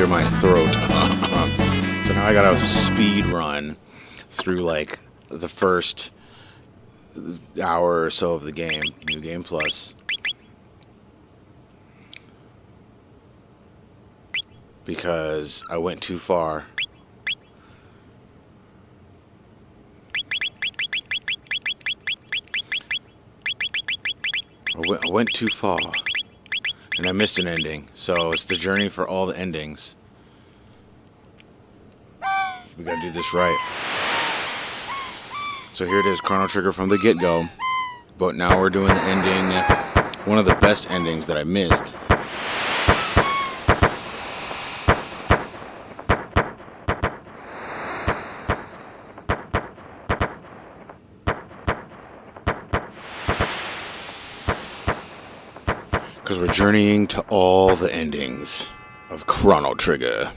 clear my throat. So now I gotta speed run through like the first hour or so of the game. New Game Plus. Because I went too far. I went too far. And I missed an ending. So it's the journey for all the endings. We gotta do this right. So here it is, Chrono Trigger from the get-go. But now we're doing the ending, one of the best endings that I missed. Because we're journeying to all the endings of Chrono Trigger.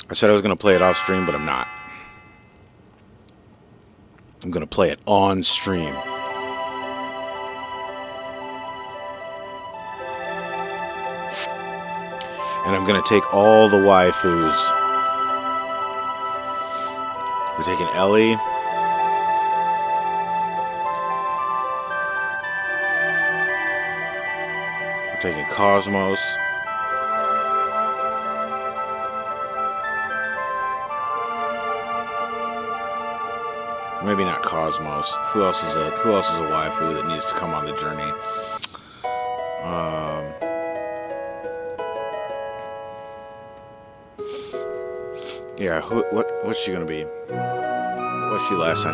I said I was going to play it off stream, but I'm not. I'm going to play it on stream. And I'm going to take all the waifus. We're taking Ellie. We're taking Cosmos. Maybe not Cosmos. Who else is a waifu that needs to come on the journey? Yeah. What's she gonna be? What's she last time?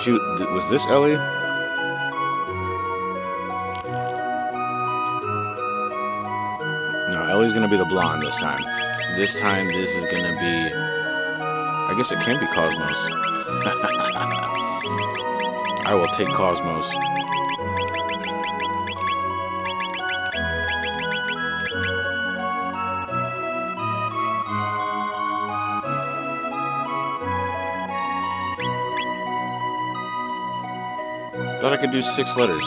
Was this Ellie? No, Ellie's gonna be the blonde this time. This time, this is gonna be. I guess it can be Cosmos. I will take Cosmos. Thought I could do 6 letters.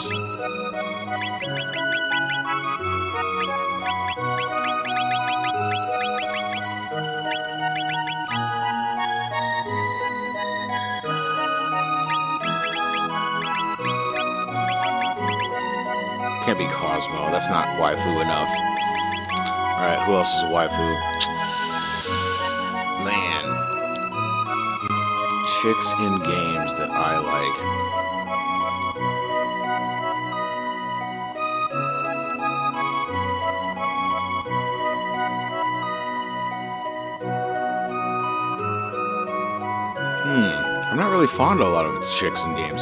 Can't be Cosmo. That's not waifu enough. Alright, who else is a waifu? Man. Chicks in games that I like. I'm not really fond of a lot of chicks in games.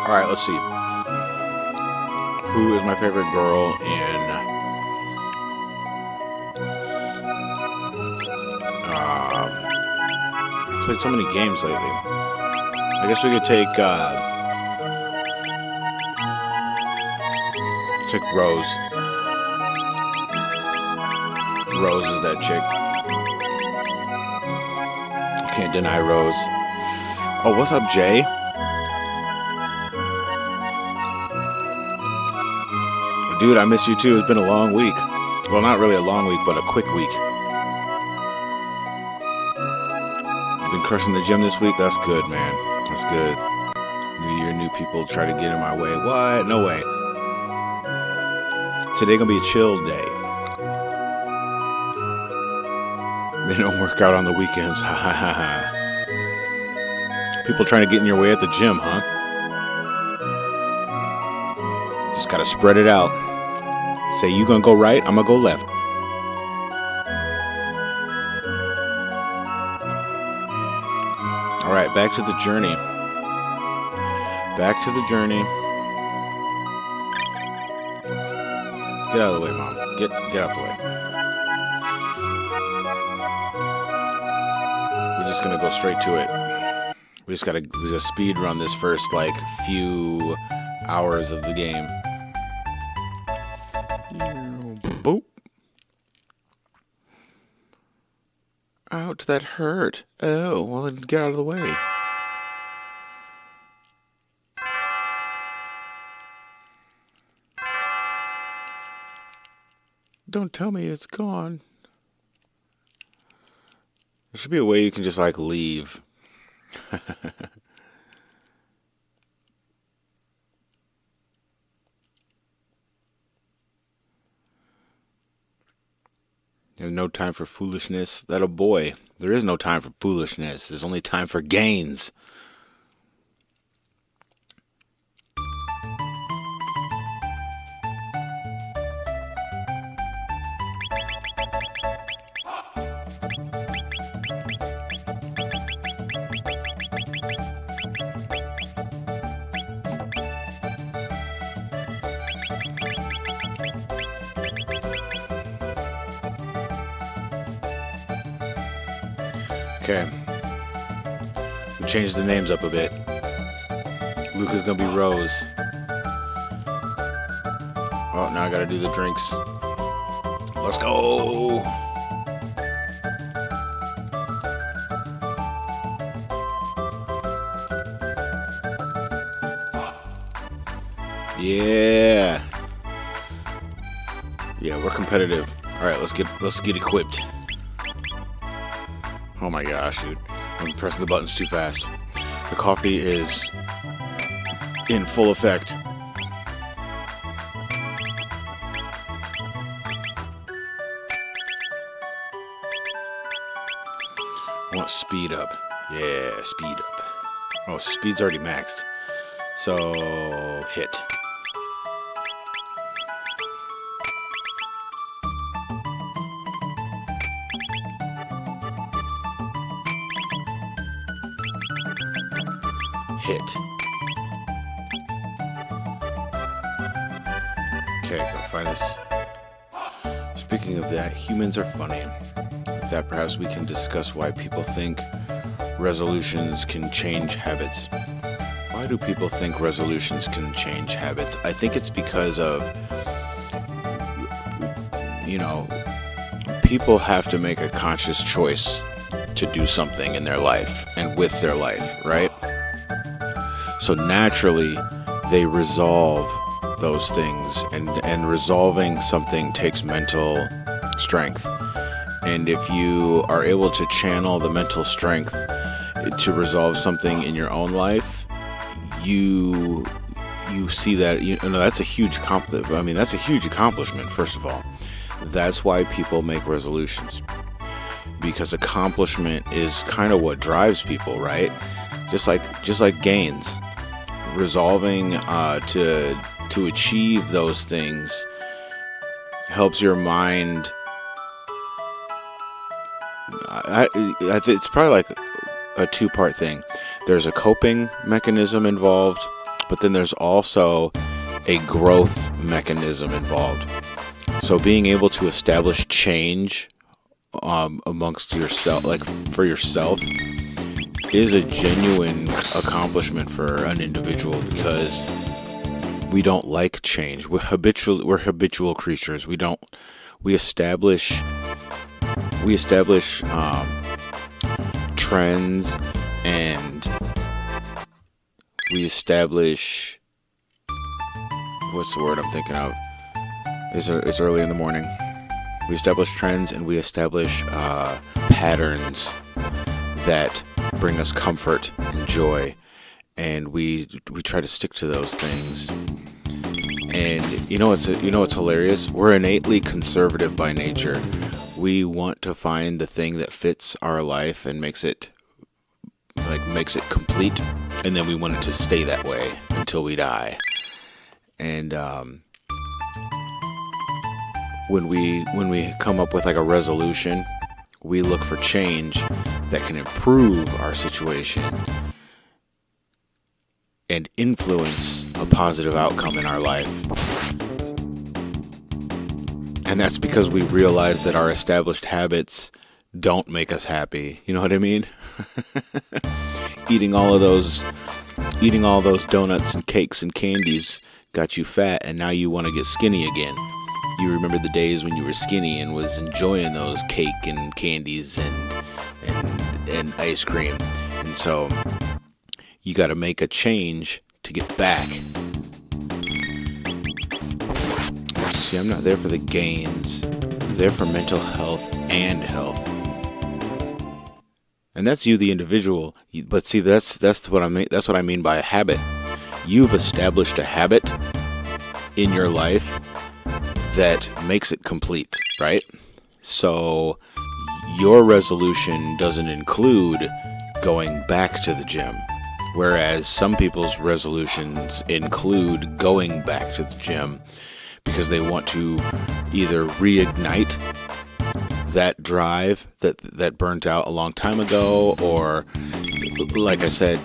Alright, let's see. Who is my favorite girl in... I've played so many games lately. I guess we could take Rose. Rose is that chick. You can't deny Rose. Oh, what's up, Jay? Dude, I miss you too. It's been a long week. Well, not really a long week, but a quick week. I've been crushing the gym this week. That's good, man. That's good. New year, new people try to get in my way. What? No way. Today gonna be a chill day. They don't work out on the weekends. Ha ha ha ha. People trying to get in your way at the gym, huh? Just gotta spread it out. Say you gonna go right, I'm gonna go left. Alright, back to the journey. Back to the journey. Get out of the way, Mom. Get out the way. We're just gonna go straight to it. We just gotta speed run this first like few hours of the game. Boop. Ouch, that hurt. Oh, well then get out of the way. Don't tell me it's gone. There should be a way you can just like leave. There's no time for foolishness. That a boy. There is no time for foolishness. There's only time for gains. Okay. We changed the names up a bit. Luca's gonna be Rose. Oh, now I gotta do the drinks. Let's go! Yeah! Yeah, we're competitive. Alright, let's get equipped. Oh my gosh, dude. I'm pressing the buttons too fast. The coffee is in full effect. I want speed up. Yeah, speed up. Oh, speed's already maxed. So, hit. Hit. Okay, gotta find this. Speaking of that, humans are funny. With that, perhaps we can discuss why people think resolutions can change habits. Why do people think resolutions can change habits? I think it's because of, people have to make a conscious choice to do something in their life and with their life, right? So naturally, they resolve those things, and resolving something takes mental strength. And if you are able to channel the mental strength to resolve something in your own life, you see that that's a huge that's a huge accomplishment. First of all, that's why people make resolutions, because accomplishment is kind of what drives people, right? Just like gains. Resolving to achieve those things helps your mind. I think it's probably like a two-part thing. There's a coping mechanism involved, but then there's also a growth mechanism involved. So being able to establish change amongst yourself, like for yourself, is a genuine accomplishment for an individual, because we don't like change. We're habitual creatures. We establish trends, and we establish, what's the word I'm thinking of? It's early in the morning. We establish trends, and we establish patterns that bring us comfort and joy, and we try to stick to those things. And what's hilarious? We're innately conservative by nature. We want to find the thing that fits our life and makes it complete, and then we want it to stay that way until we die. And when we come up with like a resolution, we look for change that can improve our situation and influence a positive outcome in our life. And that's because we realize that our established habits don't make us happy. You know what I mean? eating all of those donuts and cakes and candies got you fat, and now you want to get skinny again. You remember the days when you were skinny and was enjoying those cake and candies and ice cream. And so you got to make a change to get back. See, I'm not there for the gains. I'm there for mental health and health. And that's you, the individual. But see, that's what I mean. That's what I mean by a habit. You've established a habit in your life that makes it complete, right? So your resolution doesn't include going back to the gym, whereas some people's resolutions include going back to the gym because they want to either reignite that drive that burnt out a long time ago, or like I said,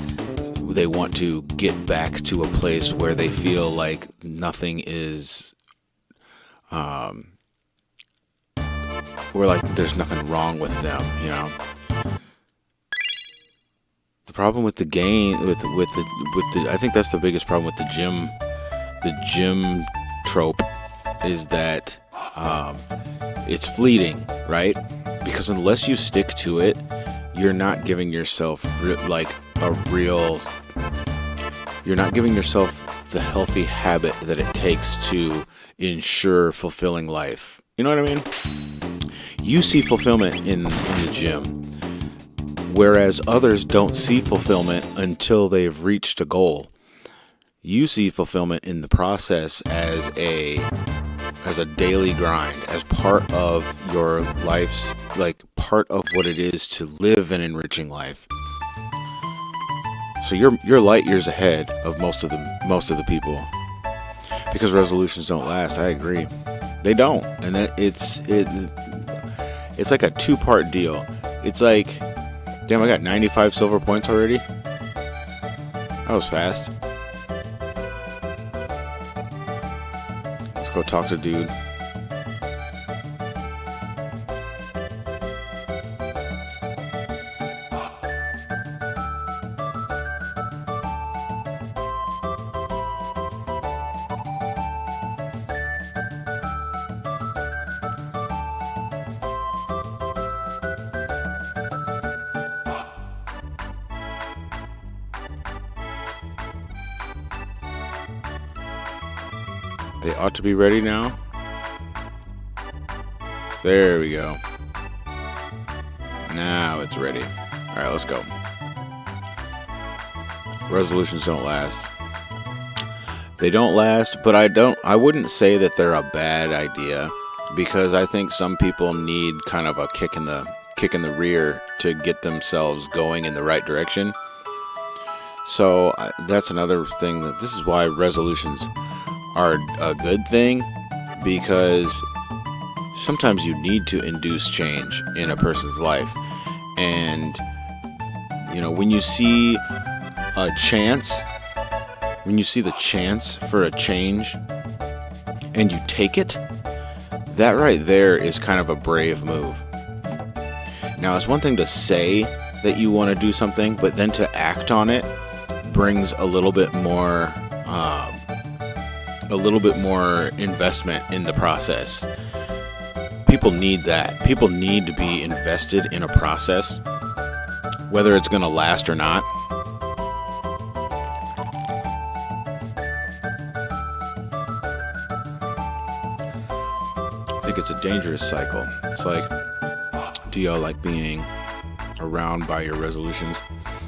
they want to get back to a place where they feel like nothing is where like there's nothing wrong with them, you know. The problem with the game with the I think that's the biggest problem with the gym trope is that it's fleeting, right? Because unless you stick to it, you're not giving yourself you're not giving yourself the healthy habit that it takes to ensure fulfilling life. You know what I mean? You see fulfillment in the gym, whereas others don't see fulfillment until they've reached a goal. You see fulfillment in the process as a daily grind, as part of your life's, like part of what it is to live an enriching life. So you're light years ahead of most of the people, because resolutions don't last. I agree, they don't, and that it's like a two-part deal. It's like, damn, I got 95 silver points already. That was fast. Let's go talk to dude. They ought to be ready now. There we go. Now it's ready. All right, let's go. Resolutions don't last. They don't last, but I wouldn't say that they're a bad idea, because I think some people need kind of a kick in the rear to get themselves going in the right direction. So that's another thing, that this is why resolutions are a good thing, because sometimes you need to induce change in a person's life. And you know, when you see the chance for a change and you take it, that right there is kind of a brave move. Now, it's one thing to say that you want to do something, but then to act on it brings a little bit more investment in the process. People need that. People need to be invested in a process, whether it's going to last or not. I think it's a dangerous cycle. It's like, do y'all like being around by your resolutions?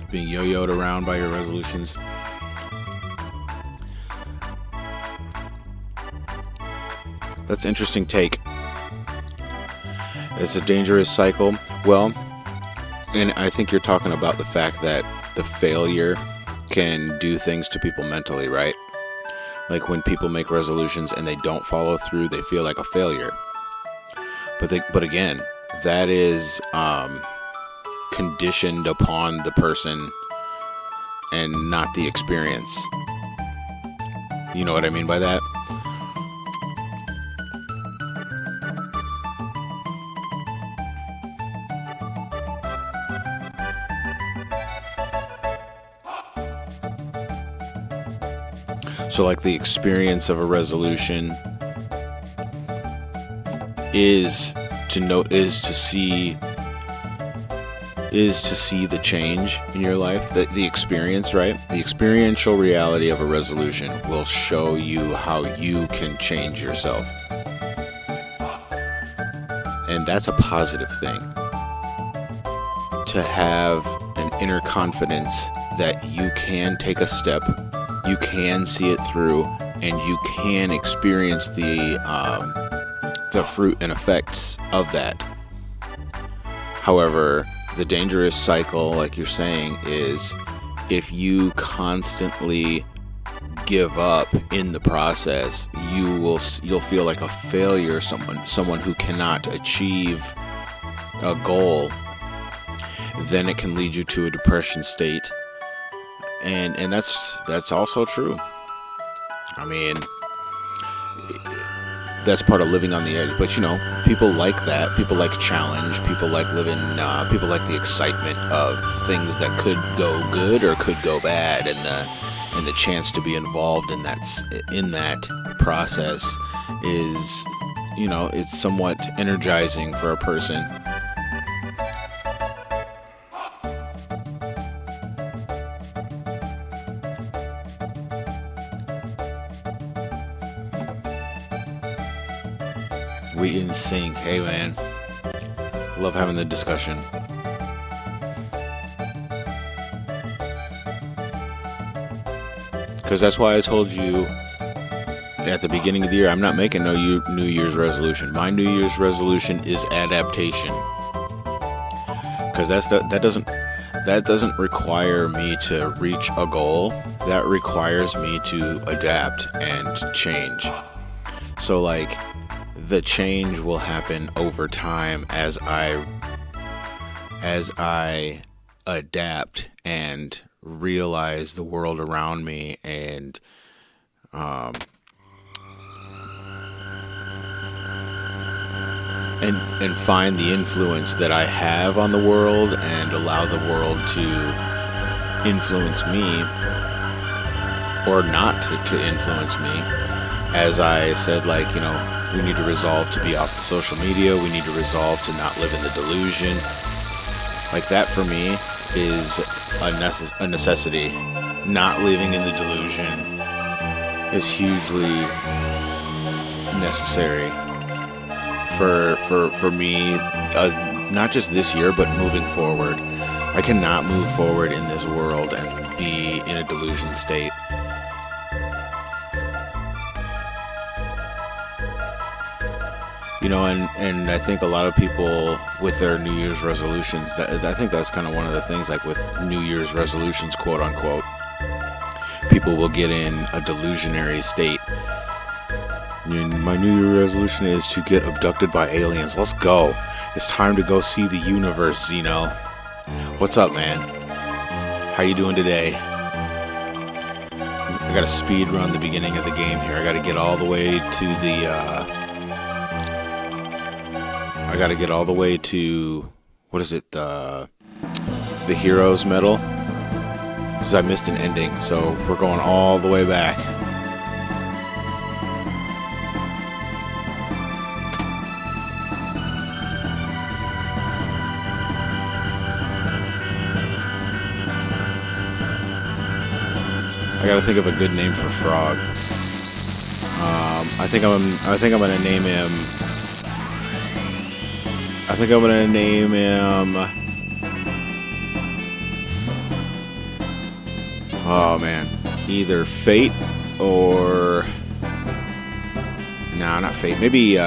Being yo-yoed around by your resolutions? That's an interesting take. It's a dangerous cycle. Well, and I think you're talking about the fact that the failure can do things to people mentally, right? Like when people make resolutions and they don't follow through, they feel like a failure. But again, that is conditioned upon the person and not the experience. You know what I mean by that? So like the experience of a resolution is to see the change in your life, the experience, right? The experiential reality of a resolution will show you how you can change yourself. And that's a positive thing. To have an inner confidence that you can take a step, you can see it through, and you can experience the fruit and effects of that. However, the dangerous cycle, like you're saying, is if you constantly give up in the process, you'll feel like a failure, someone who cannot achieve a goal. Then it can lead you to a depression state, and that's also true. I mean, that's part of living on the edge. But people like that. People like challenge. People like living. People like the excitement of things that could go good or could go bad, and the chance to be involved in that process is, it's somewhat energizing for a person. We in sync. Hey man, love having the discussion. Because that's why I told you at the beginning of the year, I'm not making no New Year's resolution. My New Year's resolution is adaptation. Because that doesn't require me to reach a goal. That requires me to adapt and change. So like, the change will happen over time as I adapt and realize the world around me and find the influence that I have on the world and allow the world to influence me or not to influence me. As I said, we need to resolve to be off the social media. We need to resolve to not live in the delusion. Like that for me is a necessity. Not living in the delusion is hugely necessary for me, not just this year, but moving forward. I cannot move forward in this world and be in a delusion state. And I think a lot of people with their New Year's resolutions, I think that's kind of one of the things, like with New Year's resolutions, quote unquote, people will get in a delusionary state. My New Year resolution is to get abducted by aliens. Let's go. It's time to go see the universe, Zeno. What's up, man? How you doing today? I gotta speed run the beginning of the game here. I gotta get all the way to what is it? The Heroes Medal. Because I missed an ending, so we're going all the way back. I gotta think of a good name for Frog. I think I'm gonna name him. Oh man, either Fate or no, not Fate. Maybe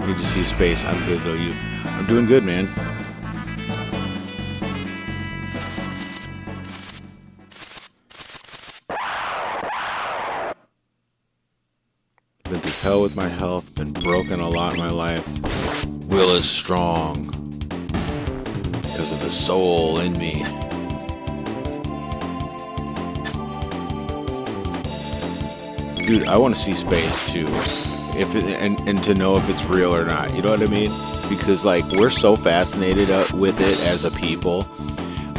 need to see space. I'm good though. I'm doing good, man. Been through hell with my health. Been broken a lot in my life. Will is strong because of the soul in me. Dude, I want to see space too. and to know if it's real or not. You know what I mean? Because like we're so fascinated with it as a people,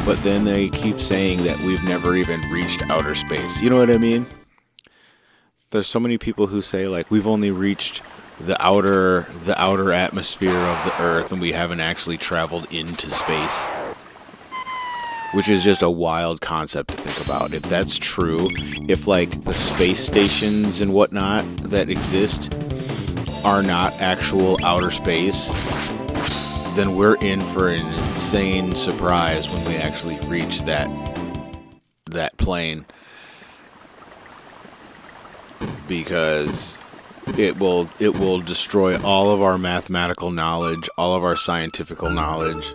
but then they keep saying that we've never even reached outer space. You know what I mean? There's so many people who say like we've only reached the outer atmosphere of the Earth and we haven't actually traveled into space. Which is just a wild concept to think about. If that's true, if like the space stations and whatnot that exist are not actual outer space, then we're in for an insane surprise when we actually reach that plane. Because it will destroy all of our mathematical knowledge, all of our scientific knowledge.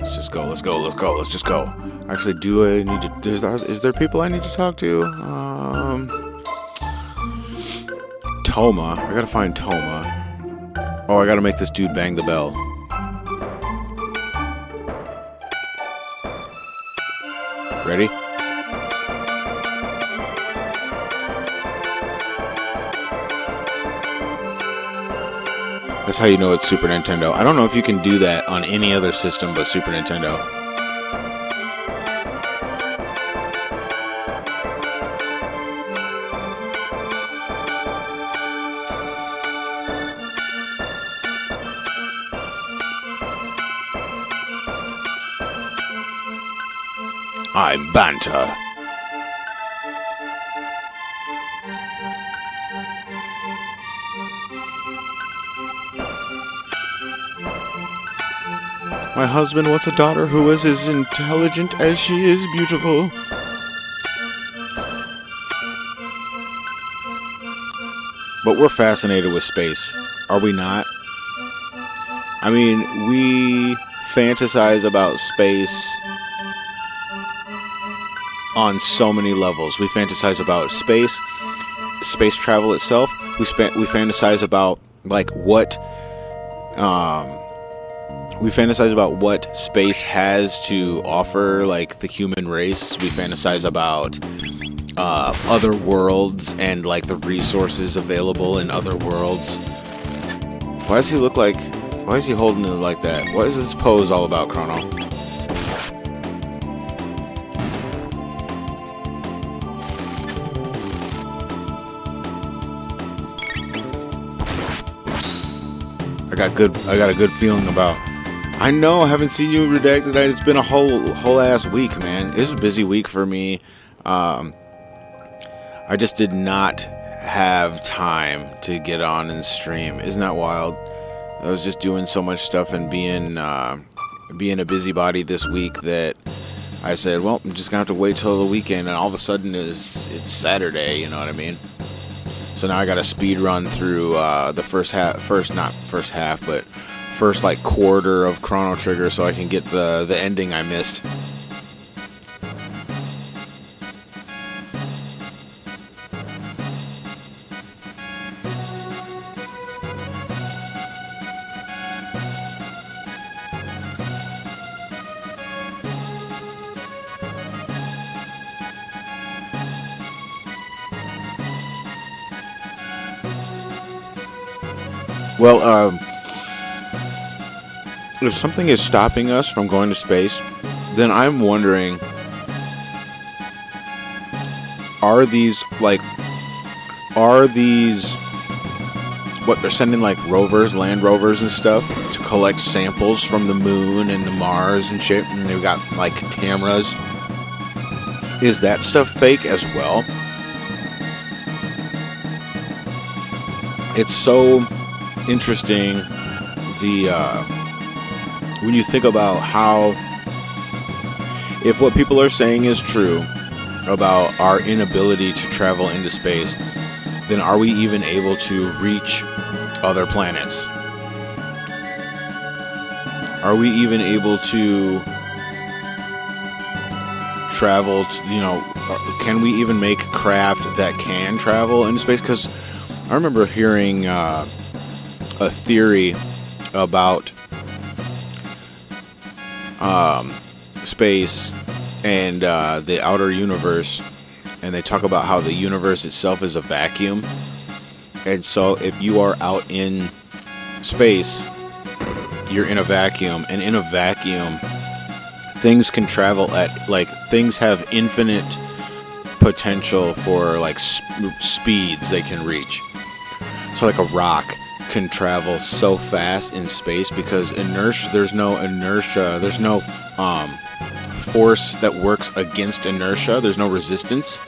Let's just go. Actually, do I need to? Is there people I need to talk to? Toma. I gotta find Toma. Oh, I gotta make this dude bang the bell. Ready? That's how you know it's Super Nintendo. I don't know if you can do that on any other system but Super Nintendo. I'm Banta. My husband wants a daughter who is as intelligent as she is beautiful. But we're fascinated with space, are we not? I mean, we fantasize about space on so many levels. We fantasize about space travel itself. We fantasize about like what we fantasize about what space has to offer, like the human race. We fantasize about other worlds and like the resources available in other worlds. Why does he holding it like that? What is this pose all about, Chrono? I got a good feeling about. I know, I haven't seen you redacted. It's been a whole ass week, man. It was a busy week for me. I just did not have time to get on and stream. Isn't that wild? I was just doing so much stuff and being a busybody this week that I said, well, I'm just gonna have to wait till the weekend, and all of a sudden it's Saturday. You know what I mean? So now I got to speed run through the first like quarter of Chrono Trigger so I can get the ending I missed. Well, if something is stopping us from going to space, then I'm wondering, are these what they're sending, like land rovers and stuff to collect samples from the moon and the Mars and shit, and they've got like cameras. Is that stuff fake as well? It's so interesting when you think about how, if what people are saying is true about our inability to travel into space, then are we even able to reach other planets? Are we even able to travel can we even make craft that can travel into space? Because I remember hearing a theory about space and the outer universe and they talk about how the universe itself is a vacuum. And so if you are out in space, you're in a vacuum, and in a vacuum, things can travel at, like, things have infinite potential for, like, speeds they can reach. So like a rock can travel so fast in space because inertia, there's no force that works against inertia. There's no resistance.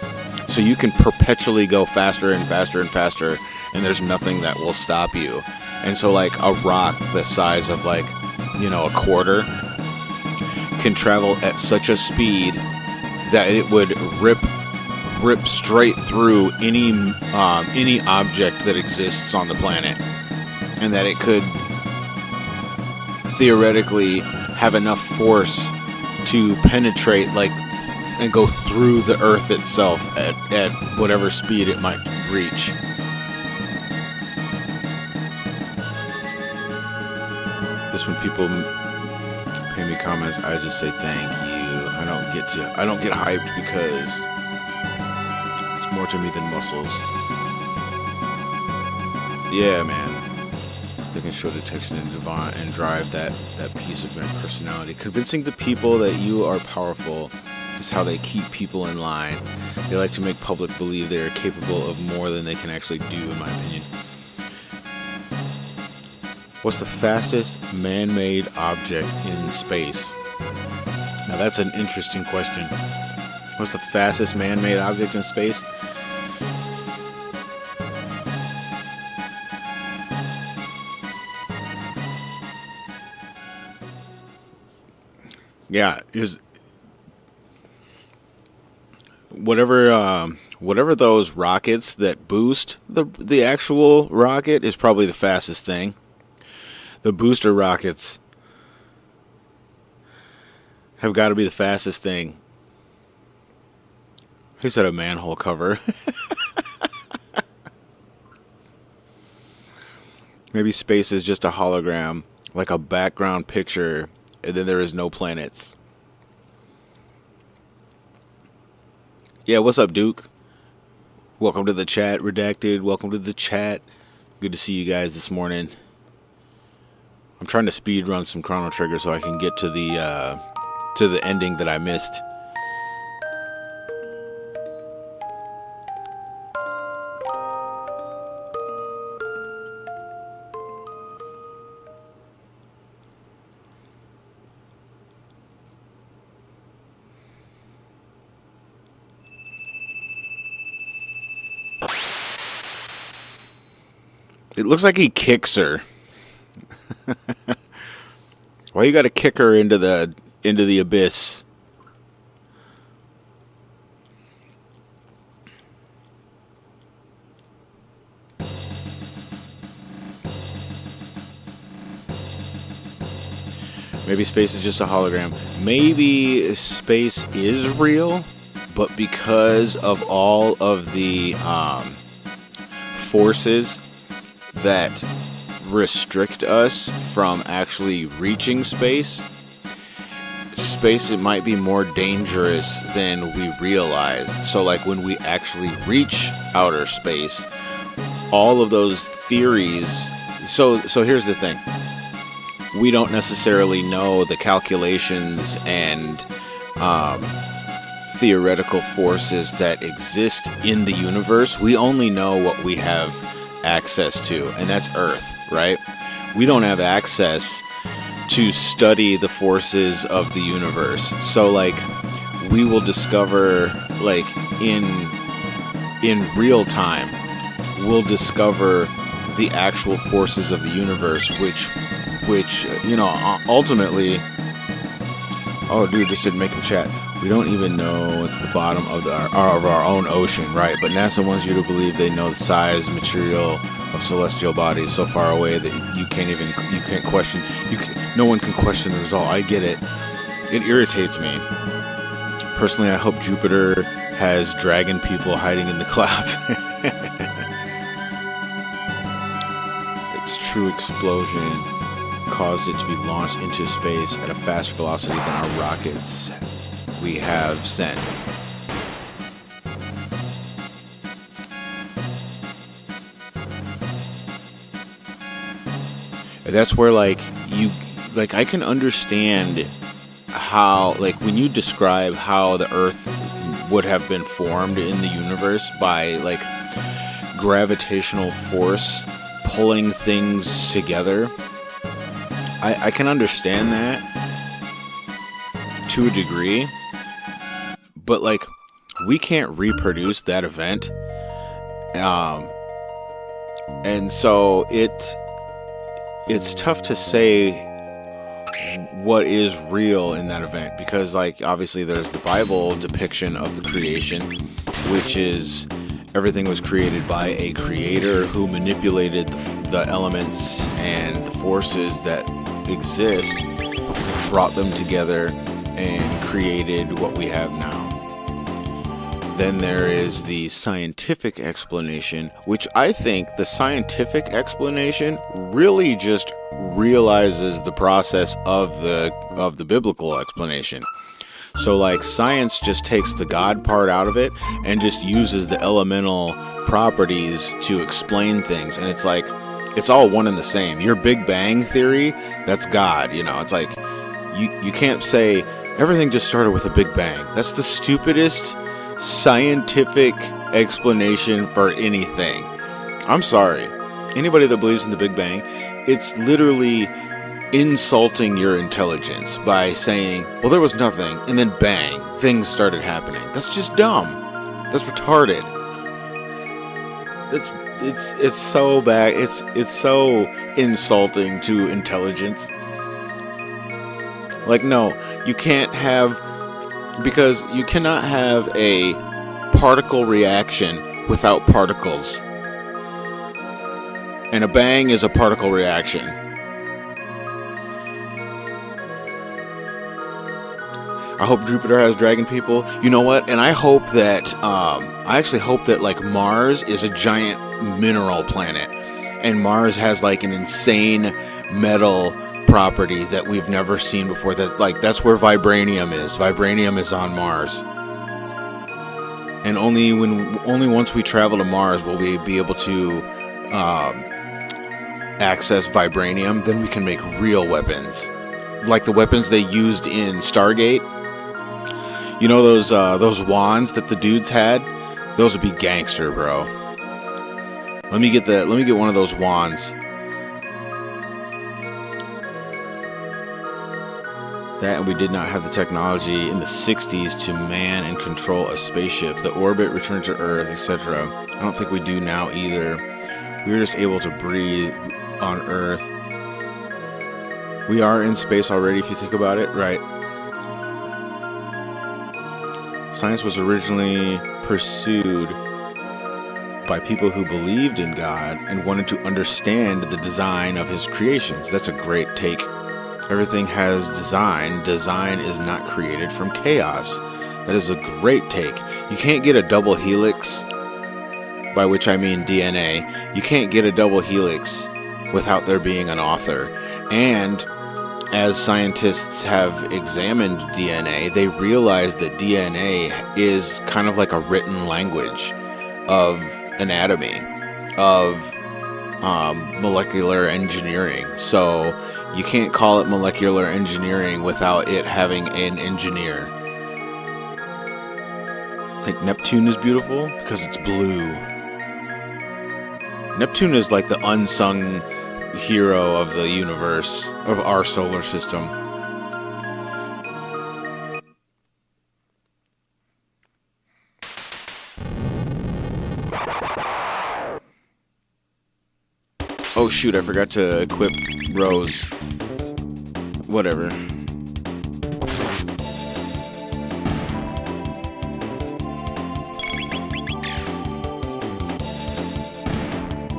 So you can perpetually go faster and faster and faster, and there's nothing that will stop you. And so, like, a rock the size of, like, you know, a quarter can travel at such a speed that it would rip straight through any object that exists on the planet, and that it could theoretically have enough force to penetrate, like, and go through the Earth itself at whatever speed it might reach. Just when people pay me comments, I just say thank you. I don't get hyped because it's more to me than muscles. Yeah, man. They can show detection and drive that piece of my personality. Convincing the people that you are powerful is how they keep people in line. They like to make public believe they are capable of more than they can actually do, in my opinion. What's the fastest man-made object in space? Now that's an interesting question. What's the fastest man-made object in space? Yeah, is whatever those rockets that boost the actual rocket is probably the fastest thing. The booster rockets have got to be the fastest thing. Who said a manhole cover? Maybe space is just a hologram, like a background picture, and then there is no planets. Yeah, what's up, Duke? Welcome to the chat, Redacted. Welcome to the chat. Good to see you guys this morning. I'm trying to speed run some Chrono Trigger so I can get to the ending that I missed. It looks like he kicks her. Why you gotta kick her into the abyss? Maybe space is just a hologram. Maybe space is real, but because of all of the forces that restrict us from actually reaching space, it might be more dangerous than we realize. So, like, when we actually reach outer space, all of those theories. So here's the thing. We don't necessarily know the calculations and theoretical forces that exist in the universe. We only know what we have access to, and that's Earth, right? We don't have access to study the forces of the universe. So, like, we will discover, like, in real time, we'll discover the actual forces of the universe, which you know, ultimately. Oh, dude, this didn't make the chat. We don't even know what's the bottom of our own ocean, right? But NASA wants you to believe they know the size, material of celestial bodies so far away that you can't question. No one can question the result. I get it. It irritates me. Personally, I hope Jupiter has dragon people hiding in the clouds. Its true explosion caused it to be launched into space at a faster velocity than our rockets we have sent. That's where like I can understand how, like, when you describe how the Earth would have been formed in the universe by like gravitational force pulling things together. I can understand that to a degree, but like we can't reproduce that event, and so it's tough to say what is real in that event, because like obviously there's the Bible depiction of the creation, which is everything was created by a creator who manipulated the elements and the forces that exist, brought them together, and created what we have now. Then there is the scientific explanation, which I think the scientific explanation really just realizes the process of the biblical explanation. So like science just takes the God part out of it and just uses the elemental properties to explain things, and it's like it's all one and the same. Your Big Bang theory, that's God, you know. It's like you can't say everything just started with a Big Bang. That's the stupidest scientific explanation for anything. I'm sorry. Anybody that believes in the Big Bang, it's literally insulting your intelligence by saying, well, there was nothing, and then bang, things started happening. That's just dumb. That's retarded. It's so bad. It's so insulting to intelligence. Like, no, you can't have, because you cannot have a particle reaction without particles. And a bang is a particle reaction. I hope Jupiter has dragon people. You know what? And I hope that, I actually hope that like Mars is a giant mineral planet. And Mars has like an insane metal property that we've never seen before. That's where vibranium is. Vibranium is on Mars. And only once we travel to Mars will we be able to access vibranium. Then we can make real weapons, like the weapons they used in Stargate. You know those wands that the dudes had? Those would be gangster, bro. Let me get one of those wands. That, and we did not have the technology in the 60s to man and control a spaceship, the orbit, return to Earth, etc. I don't think we do now either. We were just able to breathe on Earth. We are in space already, if you think about it, right? Science was originally pursued by people who believed in God and wanted to understand the design of his creations. That's a great take. Everything has design. Design is not created from chaos. That is a great take. You can't get a double helix, by which I mean DNA. You can't get a double helix without there being an author. And as scientists have examined DNA, they realize that DNA is kind of like a written language of anatomy, of molecular engineering. So you can't call it molecular engineering without it having an engineer. I think Neptune is beautiful because it's blue. Neptune is like the unsung hero of the universe, of our solar system. Oh shoot, I forgot to equip Rose. Whatever.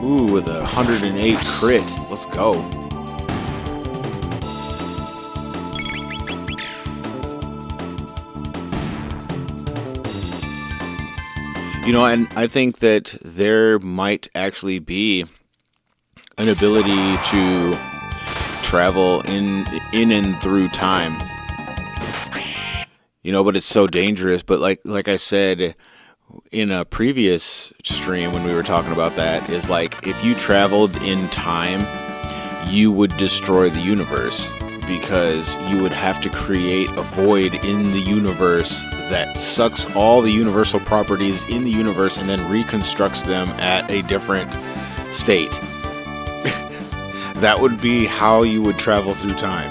Ooh, with a 108 crit. Let's go. You know, and I think that there might actually be an ability to travel in and through time. You know, but it's so dangerous. But like I said in a previous stream when we were talking about that, is like if you traveled in time, you would destroy the universe, because you would have to create a void in the universe that sucks all the universal properties in the universe and then reconstructs them at a different state. That would be how you would travel through time.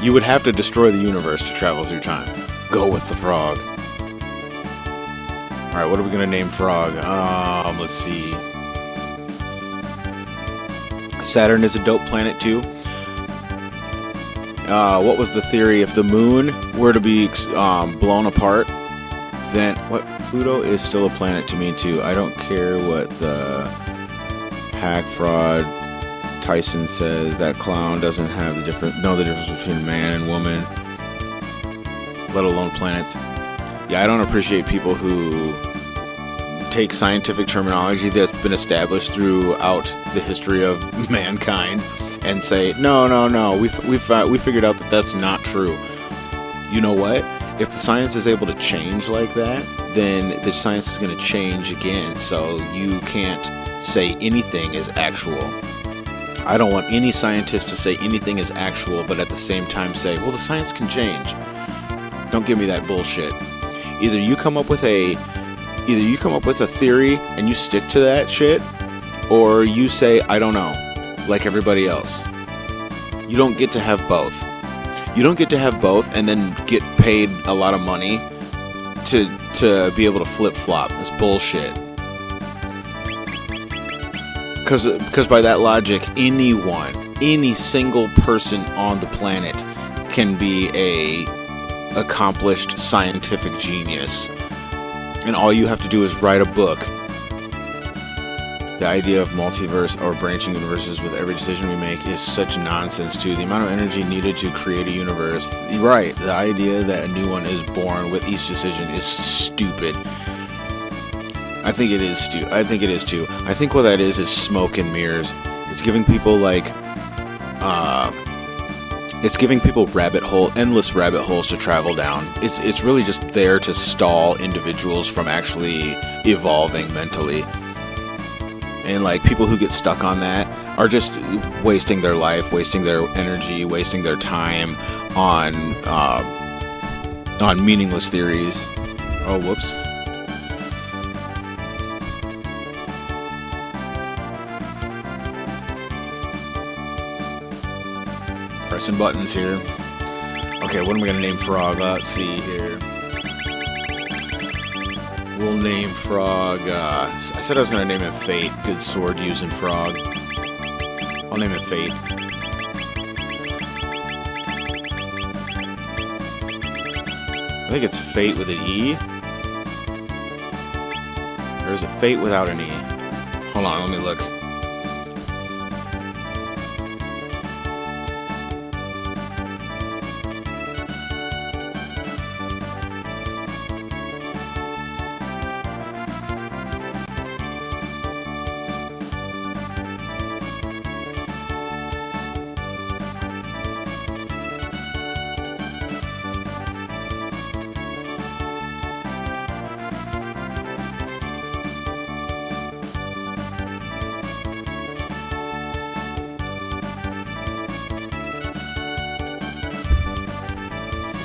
You would have to destroy the universe to travel through time. Go with the frog. Alright, what are we going to name frog? Let's see. Saturn is a dope planet too. What was the theory? If the moon were to be blown apart, then what? Pluto is still a planet to me too. I don't care what the hack fraud Tyson says. That clown doesn't have the difference between man and woman, let alone planets. Yeah, I don't appreciate people who take scientific terminology that's been established throughout the history of mankind and say, no, we figured out that that's not true. You know what? If the science is able to change like that, then the science is going to change again. So you can't say anything is actual. I don't want any scientist to say anything is actual, but at the same time say, well, the science can change. Don't give me that bullshit. Either you come up with a theory and you stick to that shit, or you say, I don't know, like everybody else. You don't get to have both. You don't get to have both and then get paid a lot of money to be able to flip-flop. That's bullshit. Because by that logic, any single person on the planet can be a accomplished scientific genius. And all you have to do is write a book. The idea of multiverse or branching universes with every decision we make is such nonsense too. The amount of energy needed to create a universe, right, the idea that a new one is born with each decision is stupid. I think it is too. I think what that is smoke and mirrors. It's giving people endless rabbit holes to travel down. It's really just there to stall individuals from actually evolving mentally. And like people who get stuck on that are just wasting their life, wasting their energy, wasting their time on meaningless theories. Oh, whoops. Pressing buttons here. Okay, what am I going to name frog? Let's see here. We'll name frog, I said I was going to name it Fate. Good sword using frog. I'll name it Fate. I think it's Fate with an E. Or is it Fate without an E? Hold on, let me look.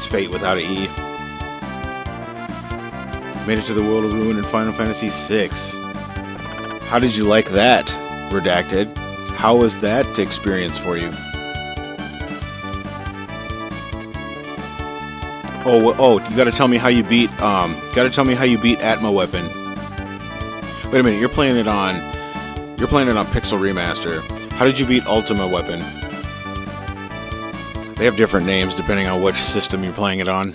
Fate without an E. Made it to the world of ruin in Final Fantasy VI. How did you like that, Redacted? How was that experience for you? Oh, you gotta tell me how you beat, Atma Weapon. Wait a minute, you're playing it on Pixel Remaster. How did you beat Ultima Weapon? They have different names depending on which system you're playing it on.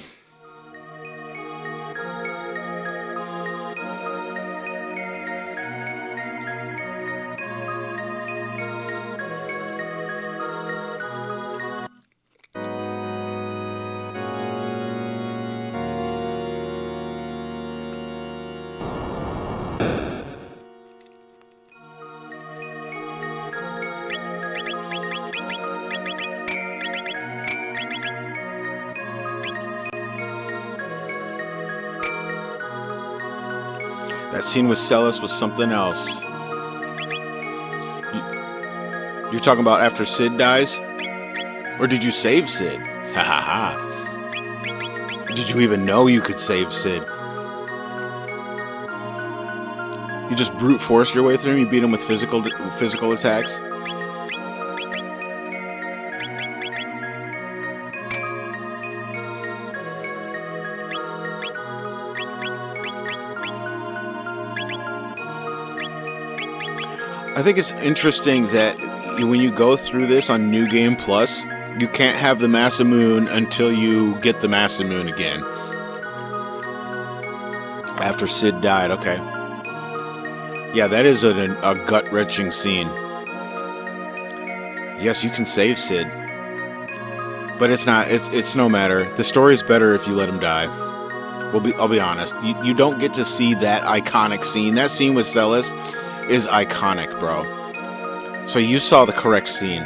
That scene with Celis was something else. You're talking about after Sid dies? Or did you save Sid? Ha ha ha. Did you even know you could save Sid? You just brute forced your way through him? You beat him with physical attacks? I think it's interesting that when you go through this on New Game Plus, you can't have the Masamune until you get the Masamune again. After Sid died, okay. Yeah, that is a gut-wrenching scene. Yes, you can save Sid. But it's not, it's no matter. The story's better if you let him die. I'll be honest. You don't get to see that iconic scene. That scene with Celis is iconic, bro. So you saw the correct scene.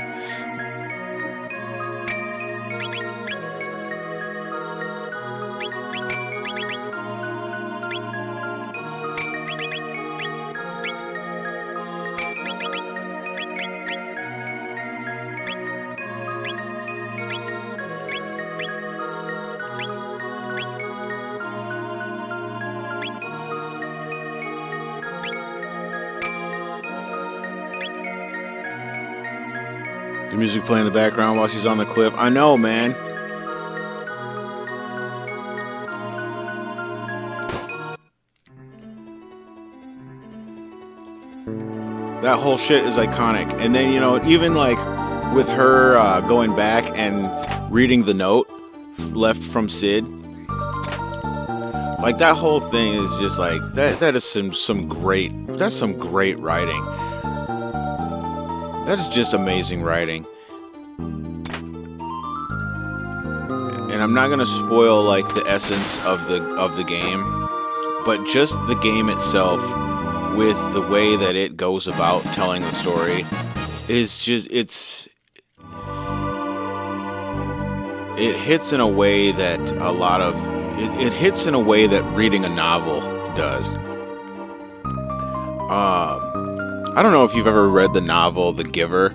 The music playing in the background while she's on the cliff. I know, man. That whole shit is iconic. And then, you know, even like with her going back and reading the note left from Sid. Like that whole thing is just like that is some great writing. That is just amazing writing. And I'm not gonna spoil like the essence of the game, but just the game itself, with the way that it goes about telling the story, is just it hits in a way that it hits in a way that reading a novel does. I don't know if you've ever read the novel The Giver,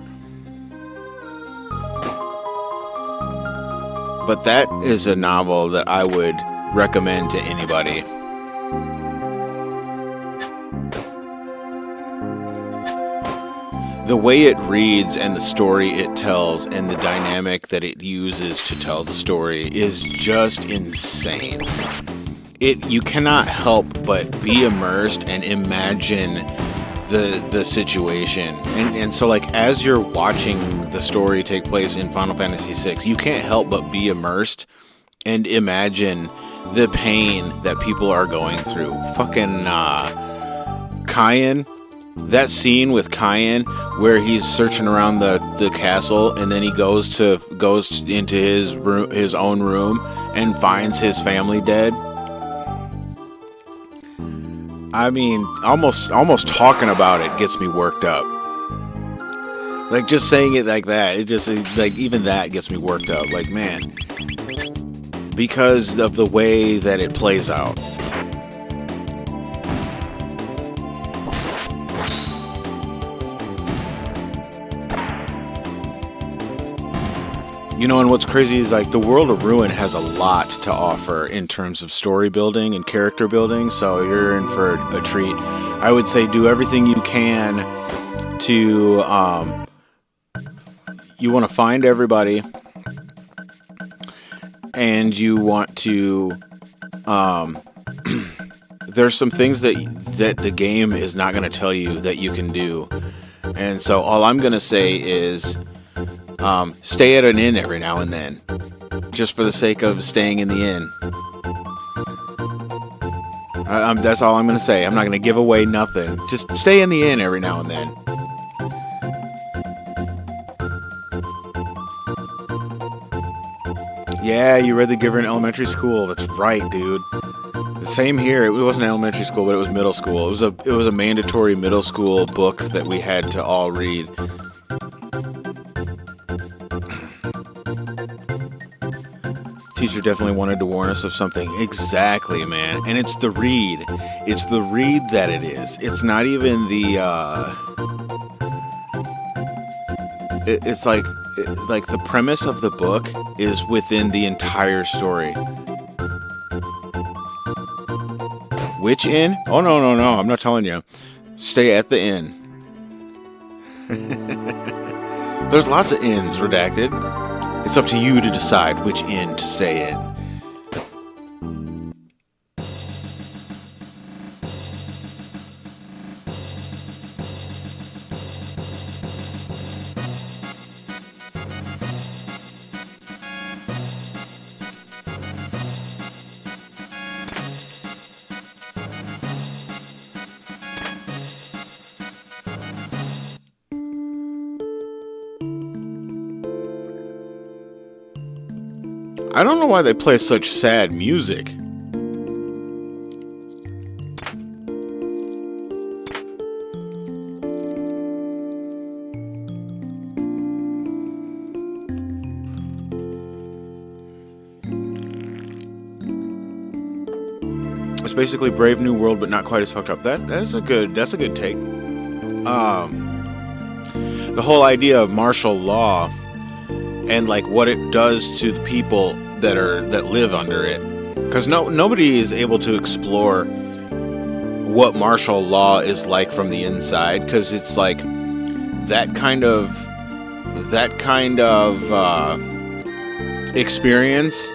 but that is a novel that I would recommend to anybody. The way it reads and the story it tells and the dynamic that it uses to tell the story is just insane. You cannot help but be immersed and imagine the situation, and so like as you're watching the story take place in Final Fantasy VI, you can't help but be immersed and imagine the pain that people are going through. Fucking Cayenne, that scene with Cayenne where he's searching around the castle and then he goes into his own room and finds his family dead. I mean, almost talking about it gets me worked up. Like, just saying it like that, it just, like, even that gets me worked up. Like, man, because of the way that it plays out. You know, and what's crazy is like the World of Ruin has a lot to offer in terms of story building and character building, so you're in for a treat. I would say do everything you can to, you want to find everybody, and you want to, there's some things that the game is not going to tell you that you can do, and so all I'm going to say is, stay at an inn every now and then, just for the sake of staying in the inn. That's all I'm going to say. I'm not going to give away nothing. Just stay in the inn every now and then. Yeah, you read The Giver in elementary school. That's right, dude. The same here. It wasn't elementary school, but it was middle school. It was a mandatory middle school book that we had to all read. Teacher definitely wanted to warn us of something. Exactly, man. And it's the read. It's the read that it is. It's not even the it's like the premise of the book is within the entire story. Which inn? Oh, no, I'm not telling you. Stay at the inn. There's lots of inns, Redacted. It's up to you to decide which inn to stay in. I don't know why they play such sad music. It's basically Brave New World, but not quite as fucked up. That's a good take. The whole idea of martial law and like what it does to the people that live under it, because nobody is able to explore what martial law is like from the inside, because it's like that kind of experience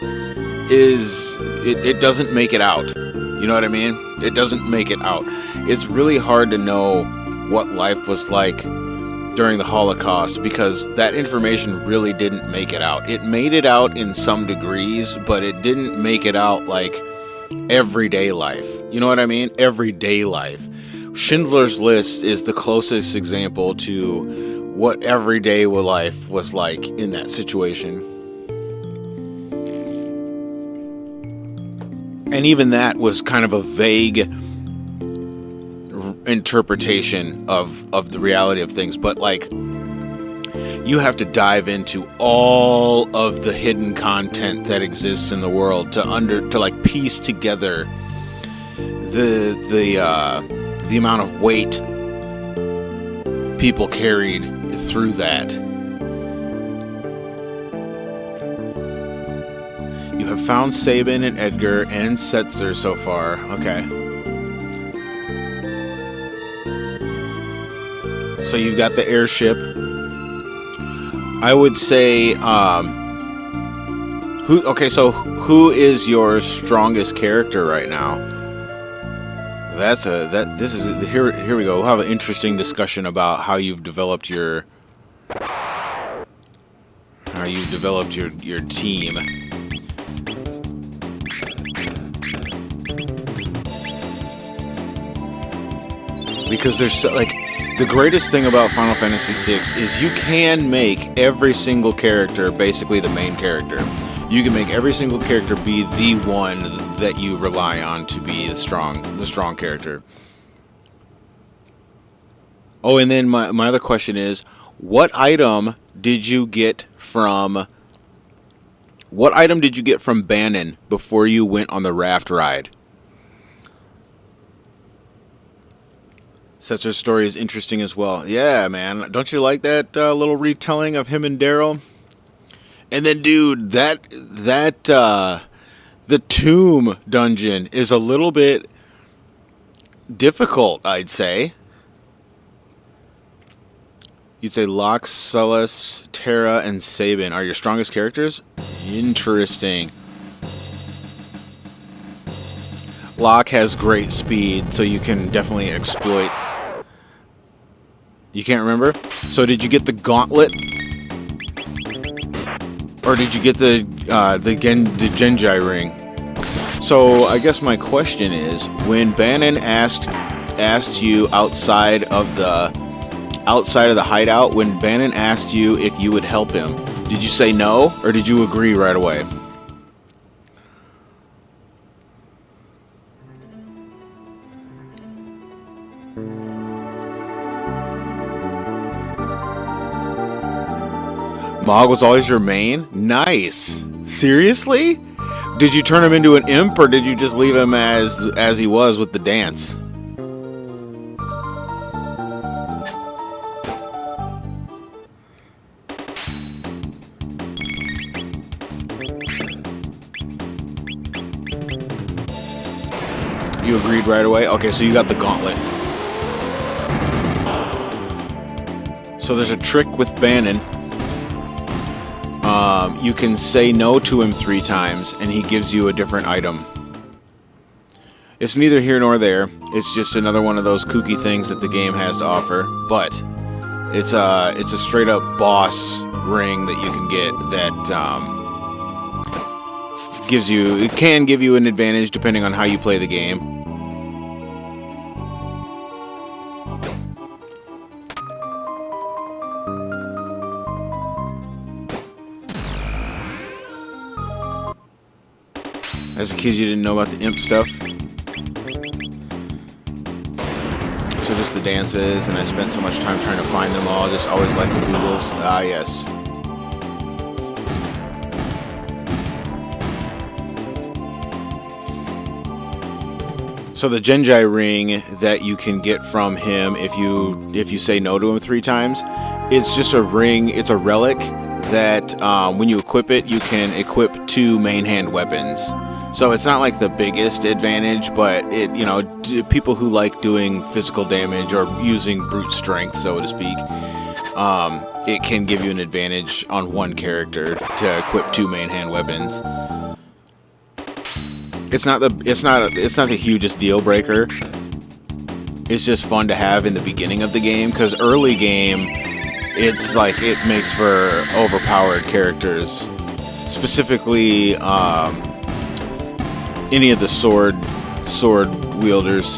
is it doesn't make it out. You know what I mean? It doesn't make it out. It's really hard to know what life was like during the Holocaust, because that information really didn't make it out. It made it out in some degrees, but it didn't make it out like everyday life. You know what I mean? Everyday life. Schindler's List is the closest example to what everyday life was like in that situation. And even that was kind of a vague interpretation of the reality of things, but like you have to dive into all of the hidden content that exists in the world to like piece together the amount of weight people carried through that. You have found Sabin and Edgar and Setzer so far. Okay. So you've got the airship. I would say, who is your strongest character right now? Here we go. We'll have an interesting discussion about how you've developed your team. Because there's the greatest thing about Final Fantasy VI is you can make every single character basically the main character. You can make every single character be the one that you rely on to be the strong character. Oh, and then my other question is, what item did you get from Bannon before you went on the raft ride? Setzer's story is interesting as well. Yeah, man. Don't you like that little retelling of him and Daryl? And then, dude, the tomb dungeon is a little bit difficult, I'd say. You'd say Locke, Celes, Terra, and Sabin are your strongest characters? Interesting. Locke has great speed, so you can definitely exploit. You can't remember? So did you get the gauntlet? Or did you get the Genji ring? So I guess my question is, when Bannon asked you outside of the hideout, when Bannon asked you if you would help him, did you say no, or did you agree right away? Mog was always your main? Nice. Seriously? Did you turn him into an imp, or did you just leave him as he was with the dance? You agreed right away? Okay, so you got the gauntlet. So there's a trick with Bannon. You can say no to him 3 times, and he gives you a different item. It's neither here nor there. It's just another one of those kooky things that the game has to offer. But it's a straight up boss ring that you can get that can give you an advantage depending on how you play the game. As a kid, you didn't know about the imp stuff. So just the dances, and I spent so much time trying to find them all. Just always like the Googles. Ah, yes. So the Genji ring that you can get from him if you say no to him 3 times, it's just a ring. It's a relic that when you equip it, you can equip 2 main hand weapons. So it's not like the biggest advantage, but it, people who like doing physical damage or using brute strength, so to speak, it can give you an advantage on one character to equip 2 main hand weapons. It's not the hugest deal breaker. It's just fun to have in the beginning of the game, because early game, it's like it makes for overpowered characters, specifically any of the sword wielders.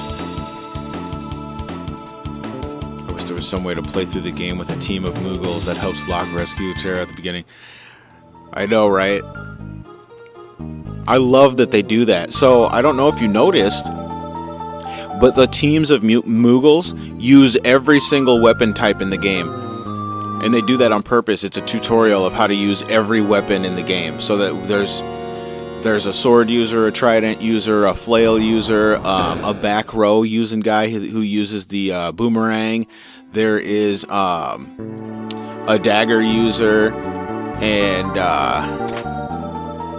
I wish there was some way to play through the game with a team of Moogles that helps Locke rescue Terra at the beginning. I know, right? I love that they do that. So I don't know if you noticed, but the teams of Moogles use every single weapon type in the game. And they do that on purpose. It's a tutorial of how to use every weapon in the game. So that there's a sword user, a trident user, a flail user, a back row using guy who uses the boomerang. There is a dagger user, and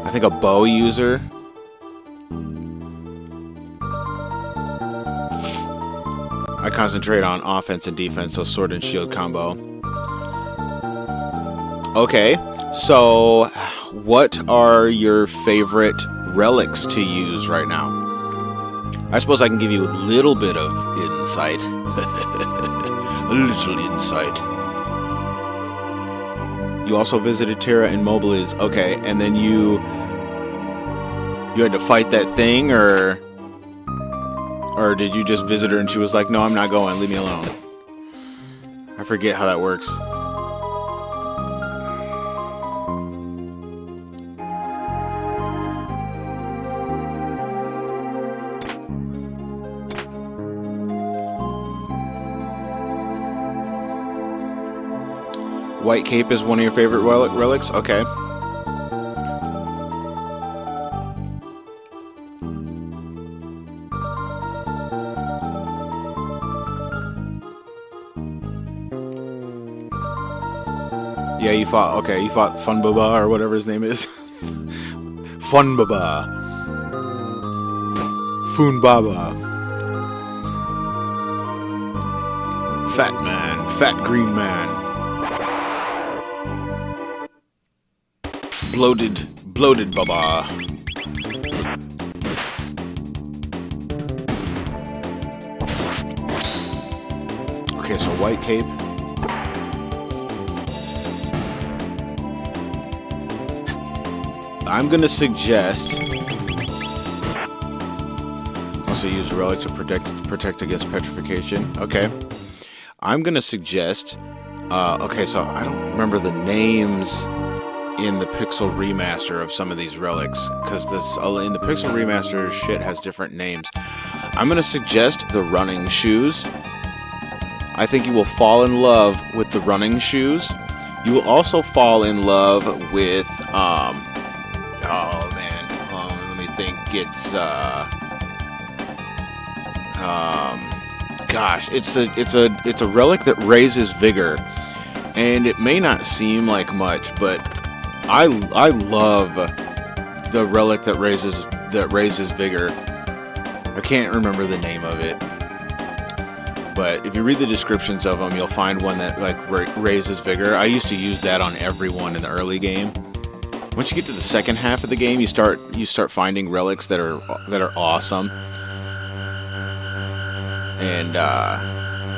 I think a bow user. I concentrate on offense and defense, so sword and shield combo. Okay, so what are your favorite relics to use right now? I suppose I can give you a little bit of insight. A little insight. You also visited Terra in Mobiles. Okay, and then you had to fight that thing, or did you just visit her and she was like, no, I'm not going, leave me alone? I forget how that works. White Cape is one of your favorite relics? Okay. Yeah, you fought Fun Baba or whatever his name is. Fun Baba. Foon Baba. Fat man. Fat green man. Bloated Baba. Okay, so White Cape. I'm gonna suggest also use relic to protect against petrification. Okay, I'm gonna suggest. Okay, so I don't remember the names in the Pixel Remaster of some of these relics, because in the Pixel Remaster shit has different names. I'm gonna suggest the running shoes. I think you will fall in love with the running shoes. You will also fall in love with oh man, let me think. It's gosh, it's a relic that raises vigor, and it may not seem like much, but I love the relic that raises vigor. I can't remember the name of it. But if you read the descriptions of them, you'll find one that like raises vigor. I used to use that on everyone in the early game. Once you get to the second half of the game, you start finding relics that are awesome, and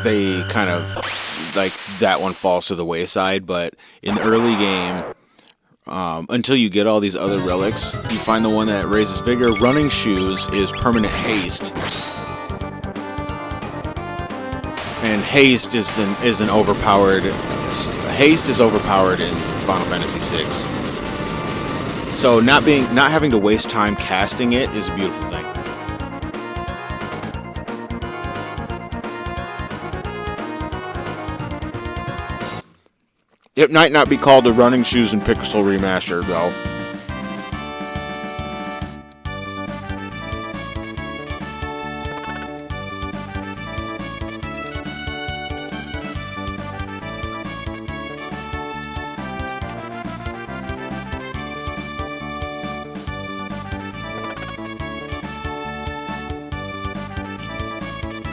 they kind of like that one falls to the wayside. But in the early game, until you get all these other relics, you find the one that raises vigor. Running shoes is permanent haste. And haste is overpowered in Final Fantasy VI. So not having to waste time casting it is a beautiful thing. It might not be called the Running Shoes and Pixel Remaster though.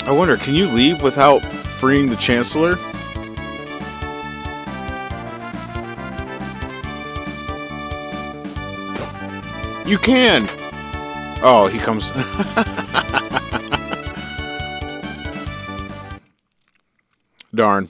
I wonder, can you leave without freeing the Chancellor? You can! Oh, he comes... Darn.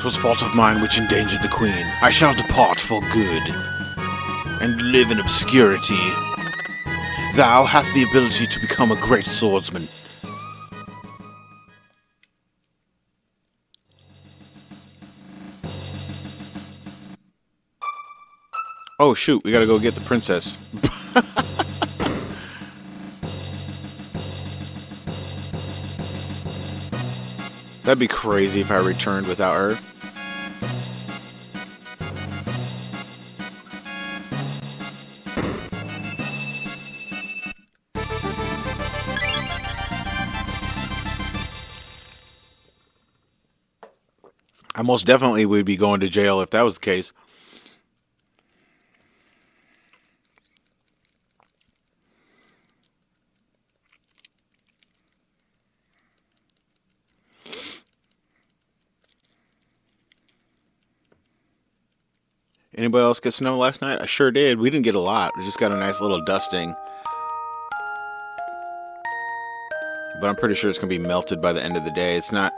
"'Twas fault of mine which endangered the Queen. I shall depart for good, and live in obscurity. Thou hast the ability to become a great swordsman." Oh shoot, we gotta go get the princess. That'd be crazy if I returned without her. I most definitely would be going to jail if that was the case. Anybody else get snow last night? I sure did. We didn't get a lot. We just got a nice little dusting. But I'm pretty sure it's going to be melted by the end of the day. It's not...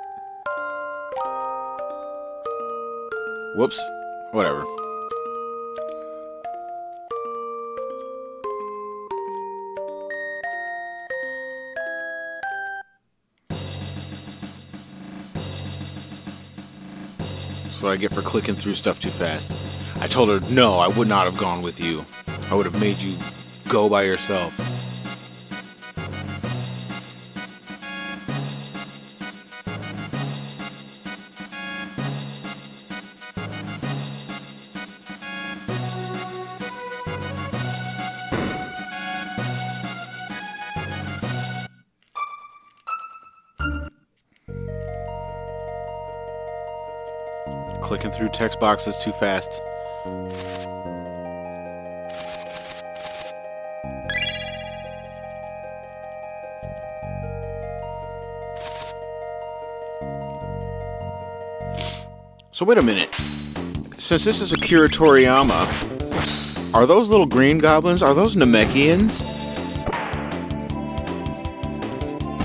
Whoops. Whatever. That's what I get for clicking through stuff too fast. I told her, no, I would not have gone with you. I would have made you go by yourself. Clicking through text boxes too fast. So wait a minute. Since this is a Kiratoriyama, are those little green goblins, are those Namekians?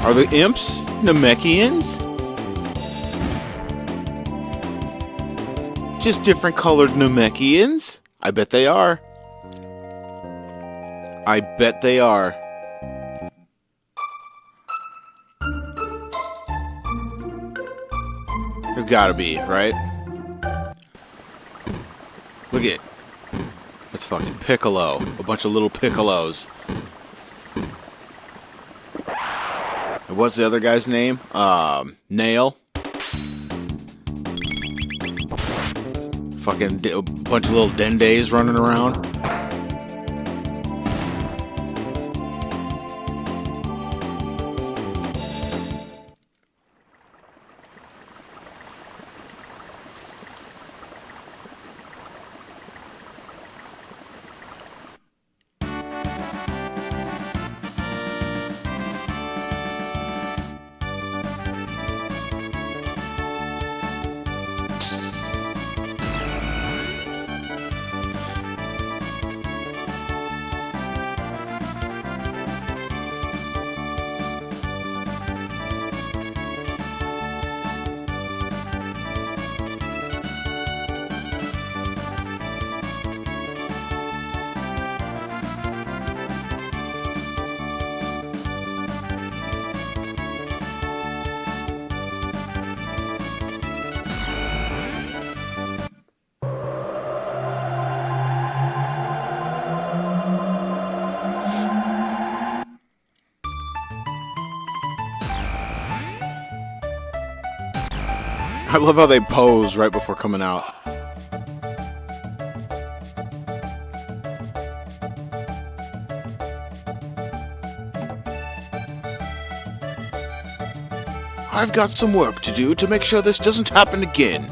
Are the imps Namekians? Just different colored Namekians? I bet they are. I bet they are. They've got to be, right? Look at it. It's fucking Piccolo. A bunch of little Piccolos. And what's the other guy's name? Nail. Fucking a bunch of little Dendays running around. I love how they pose right before coming out. I've got some work to do to make sure this doesn't happen again.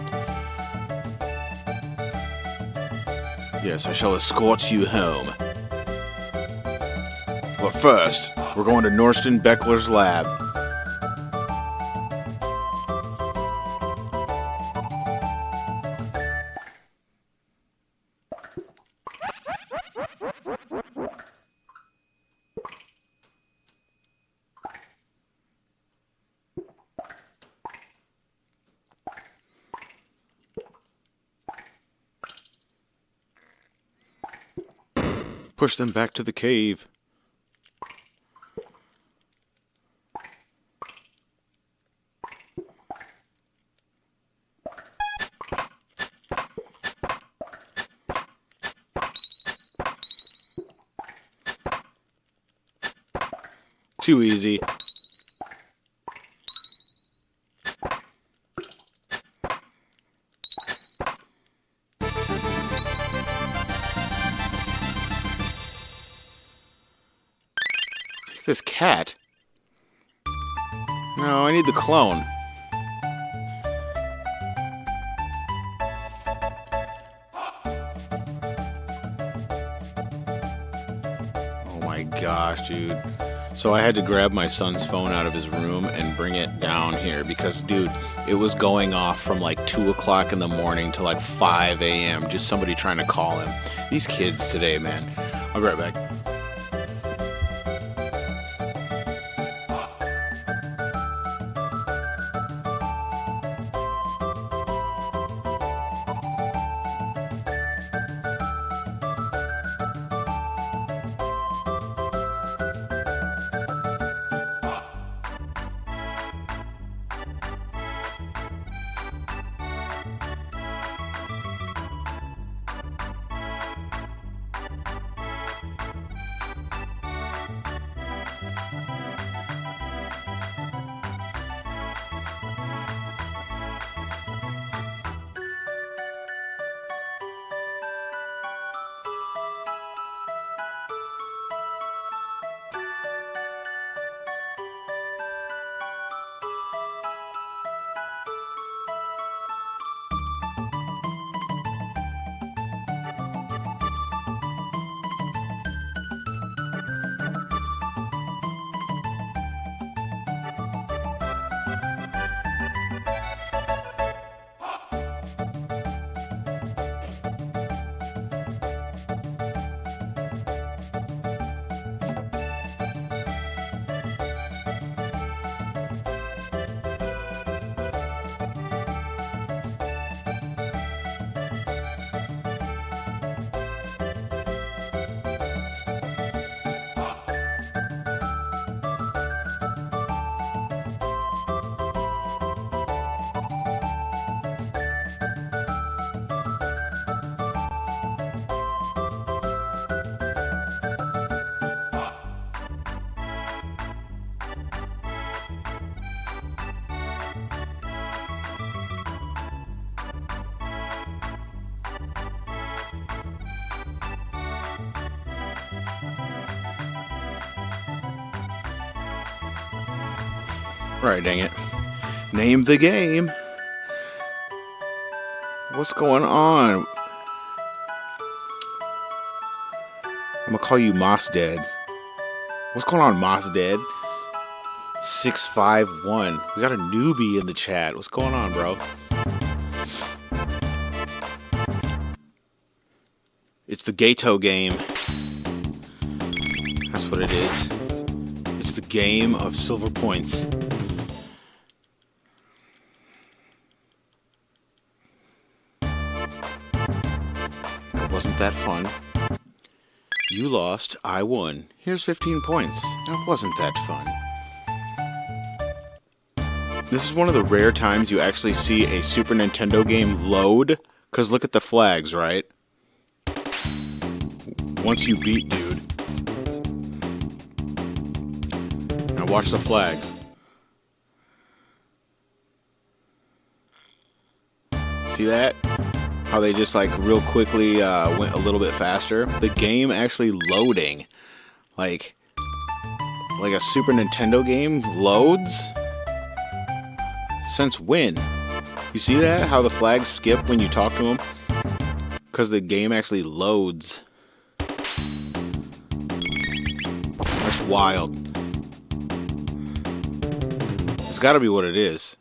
Yes, I shall escort you home. But first, we're going to Norston Beckler's lab. Push them back to the cave. Too easy. This cat? No, I need the clone. Oh my gosh, dude. So I had to grab my son's phone out of his room and bring it down here because, dude, it was going off from like 2 o'clock in the morning to like 5 a.m. Just somebody trying to call him. These kids today, man. I'll be right back. Right, dang it. Name the game. What's going on? I'm gonna call you Moss Dead. What's going on, Moss Dead? 651. We got a newbie in the chat. What's going on, bro? It's the Gato game. That's what it is. It's the game of silver points. That wasn't that fun. You lost, I won. Here's 15 points. That wasn't that fun. This is one of the rare times you actually see a Super Nintendo game load. Because look at the flags, right? Once you beat dude. Now watch the flags. See that? How they just like real quickly went a little bit faster. The game actually loading. Like a Super Nintendo game loads? Since when? You see that? How the flags skip when you talk to them? Because the game actually loads. That's wild. It's gotta be what it is.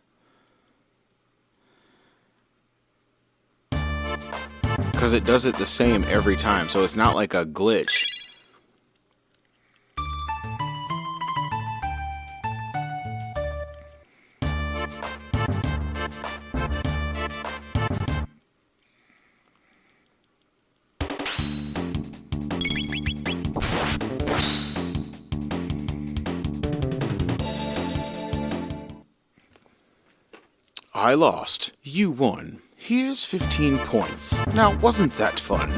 Because it does it the same every time, so it's not like a glitch. I lost. You won. Here's 15 points. Now, wasn't that fun?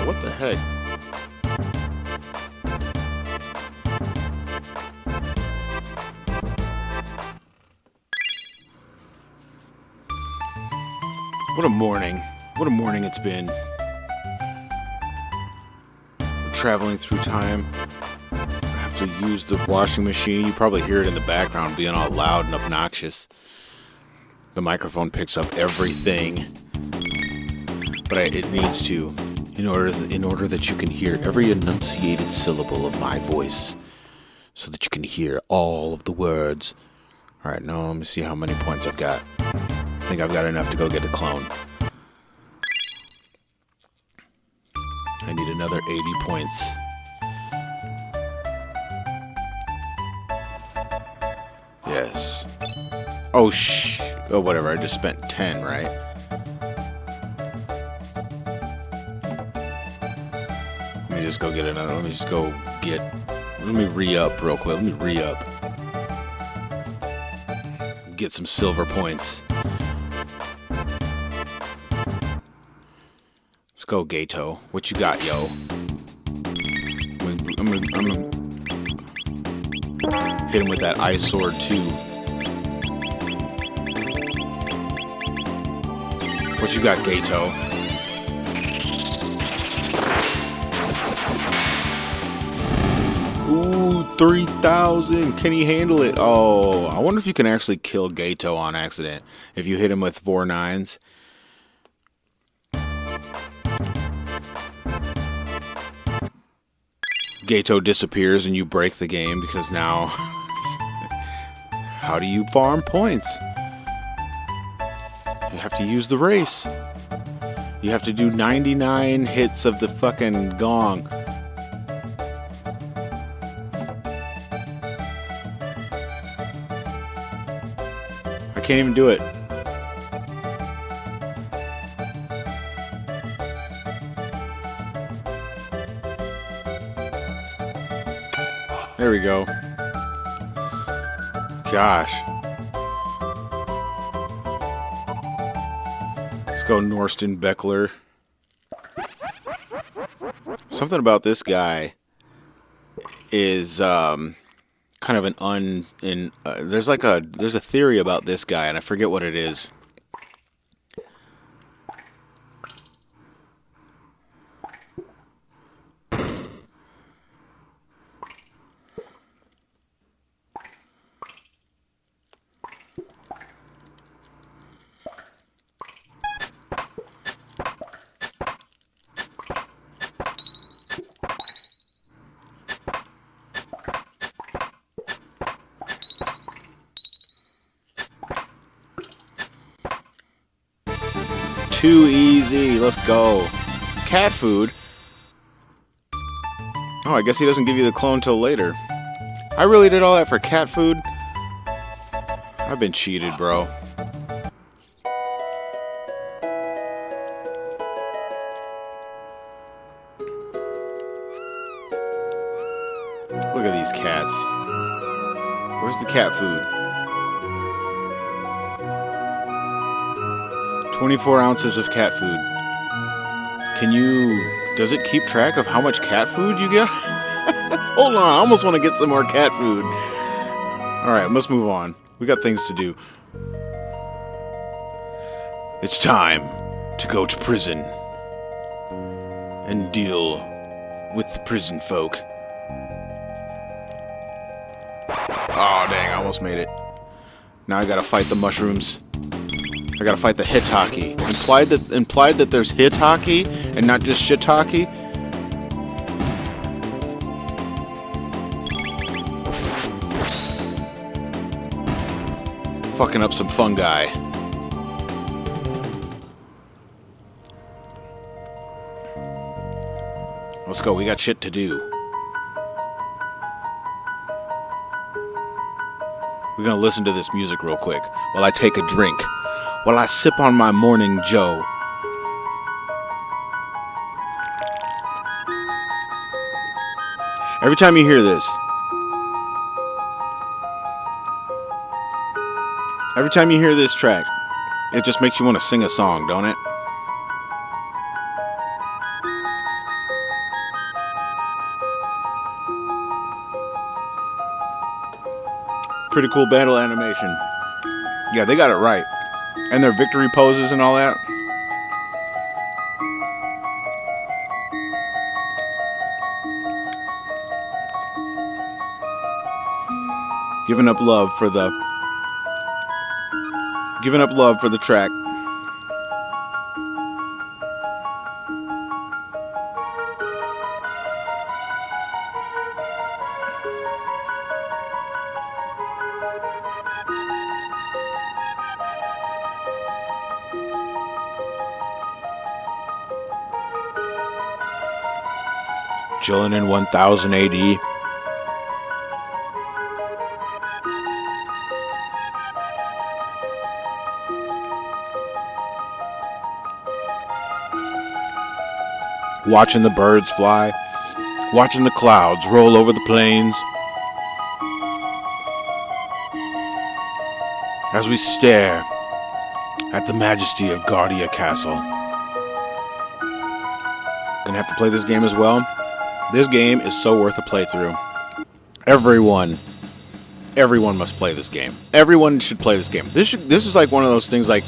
What the heck? What a morning. What a morning it's been. We're traveling through time. I have to use the washing machine. You probably hear it in the background being all loud and obnoxious. The microphone picks up everything. But it needs to, in order that you can hear every enunciated syllable of my voice. So that you can hear all of the words. Alright, now let me see how many points I've got. I think I've got enough to go get the clone. I need another 80 points. Yes. Oh, oh, whatever. I just spent 10, right? Let me just go get another. Let me re-up real quick. Let me re-up. Get some silver points. Let's go, Gato. What you got, yo? I'm gonna hit him with that ice sword too. What you got, Gato? Ooh, 3,000. Can he handle it? Oh, I wonder if you can actually kill Gato on accident if you hit him with 4 9s. Gato disappears and you break the game because now... How do you farm points? You have to use the race. You have to do 99 hits of the fucking gong. I can't even do it. There we go. Gosh. Let's go Norston Beckler. Something about this guy is kind of there's a theory about this guy, and I forget what it is. Too easy. Let's go. Cat food? Oh, I guess he doesn't give you the clone till later. I really did all that for cat food? I've been cheated, bro. Look at these cats. Where's the cat food? 24 ounces of cat food. Does it keep track of how much cat food you get? Hold on, I almost want to get some more cat food. Alright, let's move on. We got things to do. It's time to go to prison and deal with the prison folk. Oh, dang, I almost made it. Now I gotta fight the mushrooms. I gotta fight the Hitaki. Implied that there's Hitaki and not just Shiitake. Fucking up some fungi. Let's go, we got shit to do. We're gonna listen to this music real quick while I take a drink. While I sip on my morning Joe. Every time you hear this, track, it just makes you want to sing a song, don't it? Pretty cool battle animation. Yeah, they got it right. And their victory poses and all that. Giving up love for the track. Chilling in 1000 AD. Watching the birds fly, watching the clouds roll over the plains. As we stare at the majesty of Guardia Castle. Gonna have to play this game as well. This game is so worth a playthrough. Everyone must play this game. Everyone should play this game. This is like one of those things like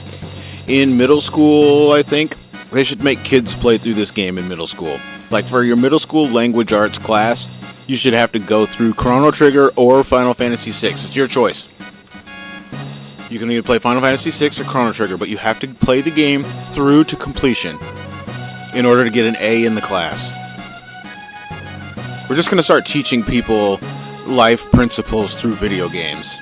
in middle school, I think. They should make kids play through this game in middle school. Like for your middle school language arts class, you should have to go through Chrono Trigger or Final Fantasy VI. It's your choice. You can either play Final Fantasy VI or Chrono Trigger, but you have to play the game through to completion in order to get an A in the class. We're just going to start teaching people life principles through video games.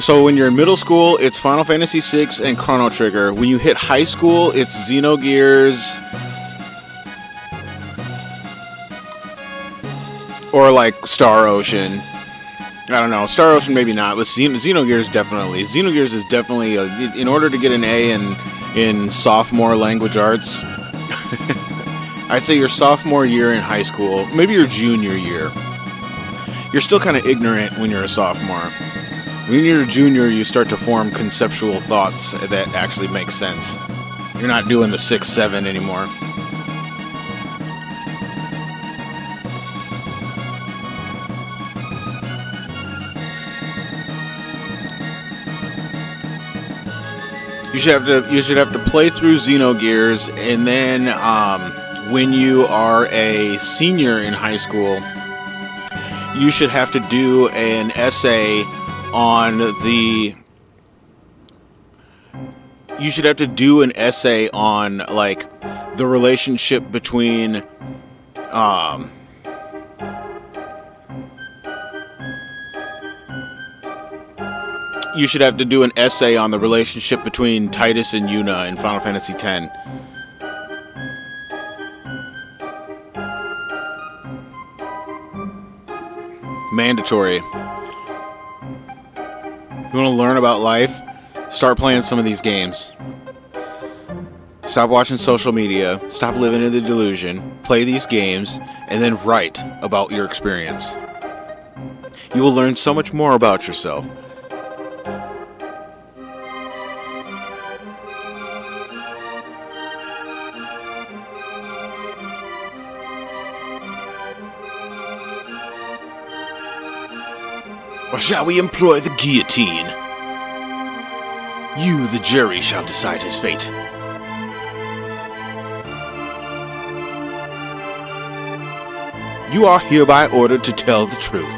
So when you're in middle school, it's Final Fantasy VI and Chrono Trigger. When you hit high school, it's Xenogears or like Star Ocean. I don't know. Star Ocean maybe not, but Xenogears definitely. Xenogears is definitely, in order to get an A in sophomore language arts, I'd say your sophomore year in high school, maybe your junior year. You're still kind of ignorant when you're a sophomore. When you're a junior, you start to form conceptual thoughts that actually make sense. You're not doing the 6-7 anymore. You should have to play through Xenogears, and then when you are a senior in high school, you should have to do an essay on the. You should have to do an essay on like the relationship between. You should have to do an essay on the relationship between Titus and Yuna in Final Fantasy X. Mandatory. You want to learn about life? Start playing some of these games. Stop watching social media. Stop living in the delusion. Play these games, and then write about your experience. You will learn so much more about yourself. Or shall we employ the guillotine? You, the jury, shall decide his fate. You are hereby ordered to tell the truth.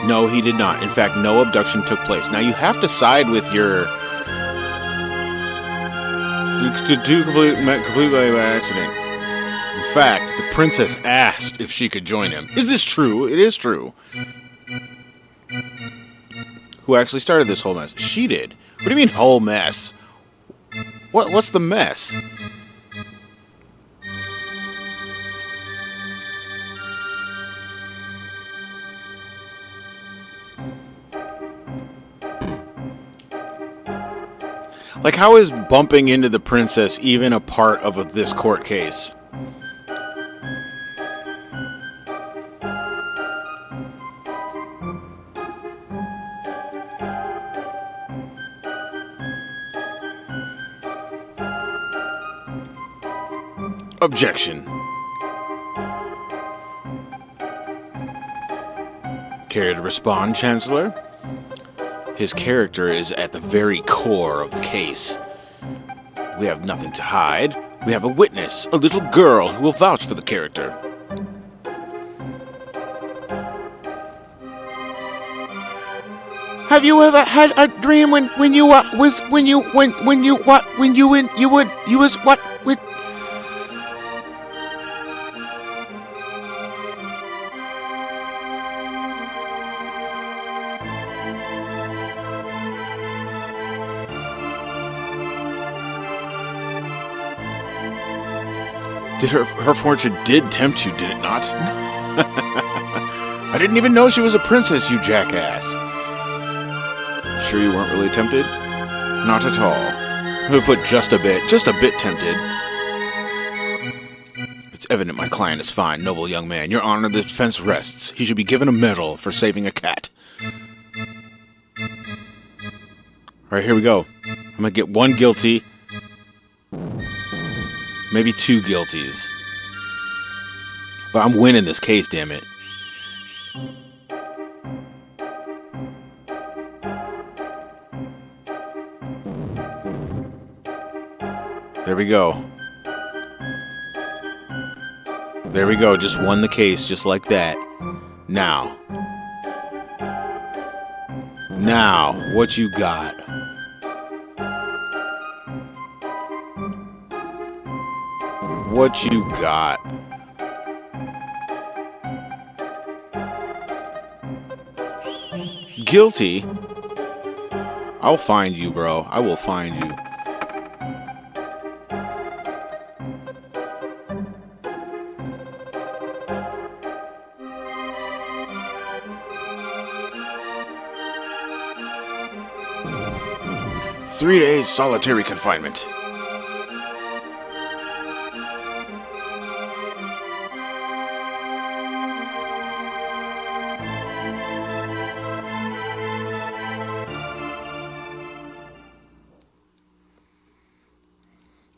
No, he did not. In fact, no abduction took place. Now, you have to side with your... To do completely by accident. In fact, the princess asked if she could join him. Is this true? It is true. Who actually started this whole mess? She did. What do you mean, whole mess? What's the mess? Like, how is bumping into the princess even a part of this court case? Objection. Care to respond, Chancellor? His character is at the very core of the case. We have nothing to hide. We have a witness, a little girl who will vouch for the character. Have you ever had a dream when you was what with? Her fortune did tempt you, did it not? I didn't even know she was a princess, you jackass. Sure you weren't really tempted? Not at all. We put just a bit tempted. It's evident my client is fine, noble young man. Your honor, the defense rests. He should be given a medal for saving a cat. Alright, here we go. I'm gonna get one guilty. Maybe two guilties. But I'm winning this case, damn it. There we go. There we go. Just won the case just like that. Now. Now, what you got? What you got? Guilty? I'll find you, bro. I will find you. Three days solitary confinement.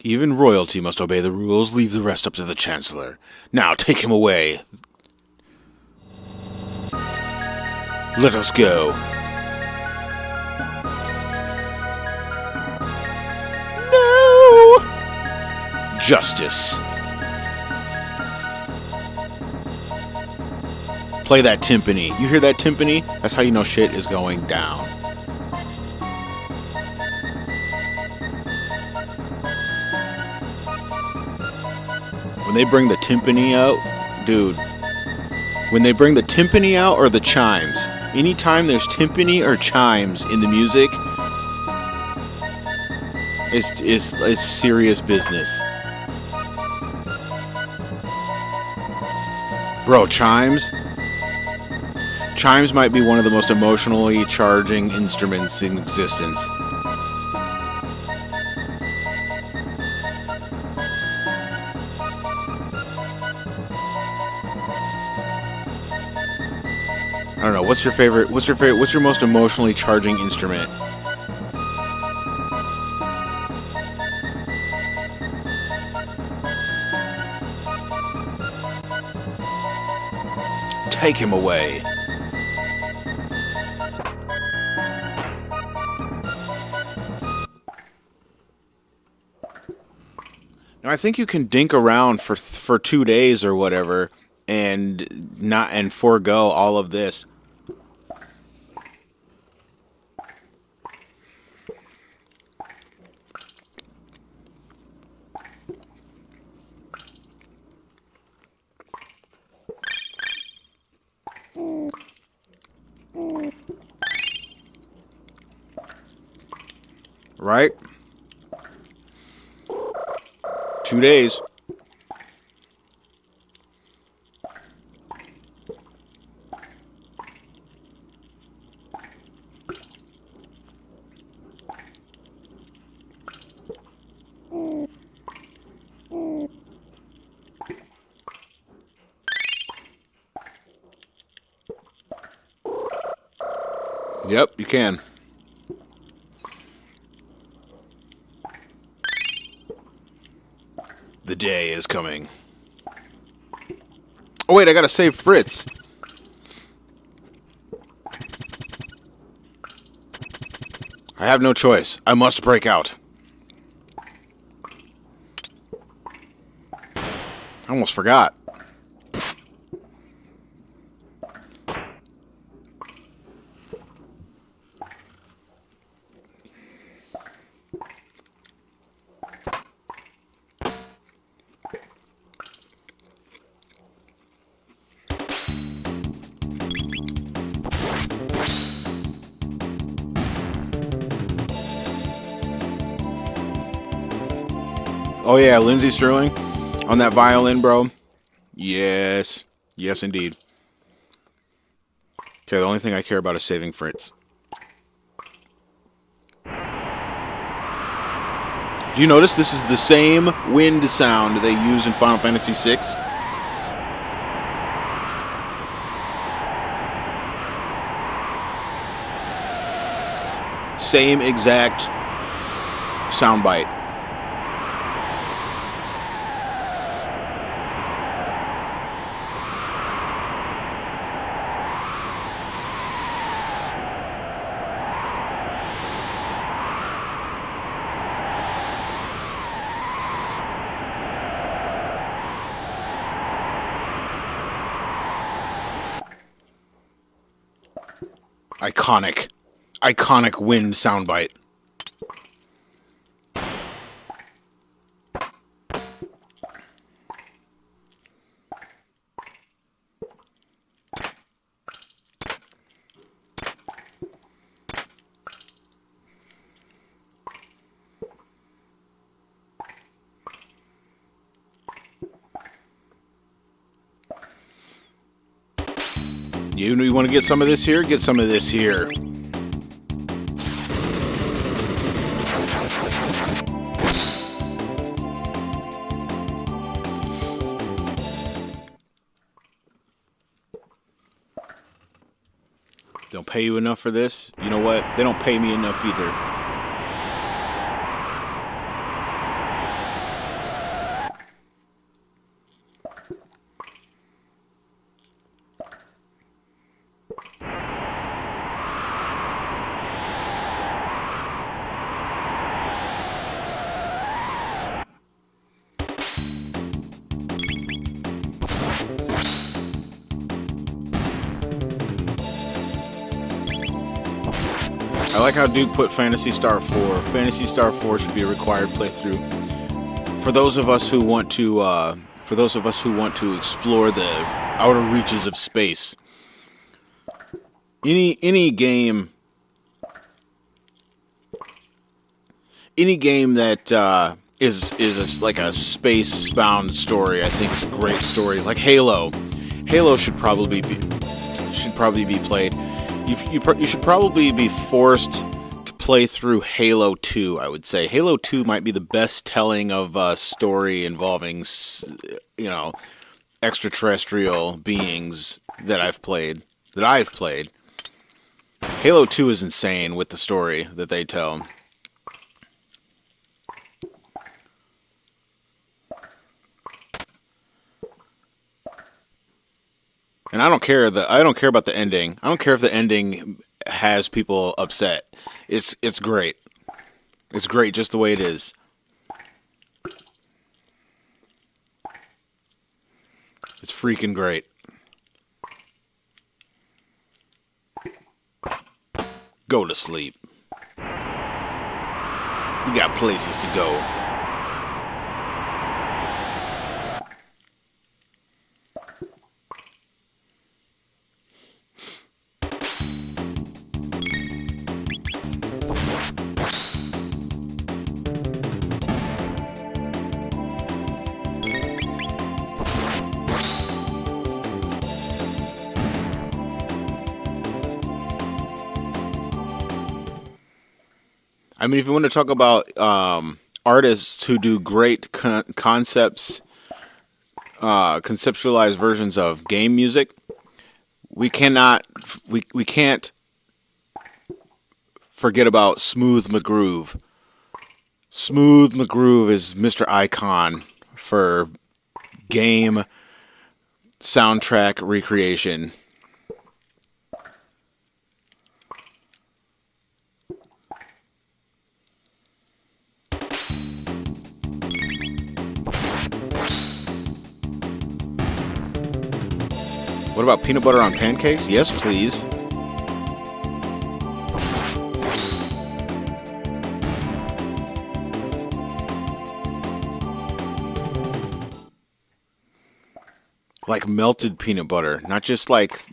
Even royalty must obey the rules. Leave the rest up to the Chancellor. Now, take him away. Let us go. justice. Play that timpani. You hear that timpani? That's how you know shit is going down. When they bring the timpani out, dude. When they bring the timpani out or the chimes, anytime there's timpani or chimes in the music, it's serious business. Bro, chimes? Chimes might be one of the most emotionally charging instruments in existence. I don't know. What's your favorite? What's your most emotionally charging instrument? Take him away. Now I think you can dink around for 2 days or whatever, and forego all of this. Right? 2 days. Yep, you can. The day is coming. Oh wait, I gotta save Fritz. I have no choice. I must break out. I almost forgot. Oh yeah, Lindsey Sterling on that violin, bro. Yes. Yes, indeed. Okay, the only thing I care about is saving Fritz. Do you notice this is the same wind sound they use in Final Fantasy VI? Same exact soundbite. Iconic wind soundbite. You want to get some of this here? Get some of this here. Don't pay you enough for this? You know what? They don't pay me enough either. like how Duke put Phantasy Star 4. Phantasy Star 4 should be a required playthrough for those of us who want to explore the outer reaches of space. Any game that is like a space-bound story, I think is a great story. Like Halo. Halo should probably be played. You should probably be forced to play through Halo 2, I would say. Halo 2 might be the best telling of a story involving, extraterrestrial beings that I've played. Halo 2 is insane with the story that they tell. And I don't care about the ending. I don't care if the ending has people upset. It's great. It's great just the way it is. It's freaking great. Go to sleep. We got places to go. I mean, if you want to talk about artists who do great conceptualized versions of game music, we can't forget about Smooth McGroove. Smooth McGroove is Mr. Icon for game soundtrack recreation. What about peanut butter on pancakes? Yes, please. Like melted peanut butter, not just like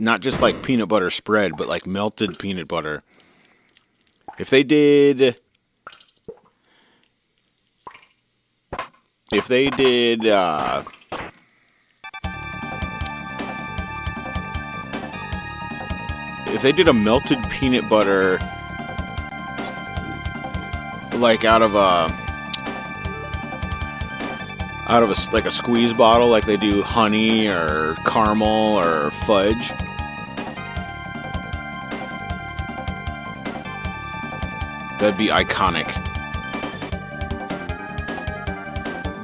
peanut butter spread, but like melted peanut butter. If they did a melted peanut butter, like out of a like a squeeze bottle, like they do honey or caramel or fudge, that'd be iconic.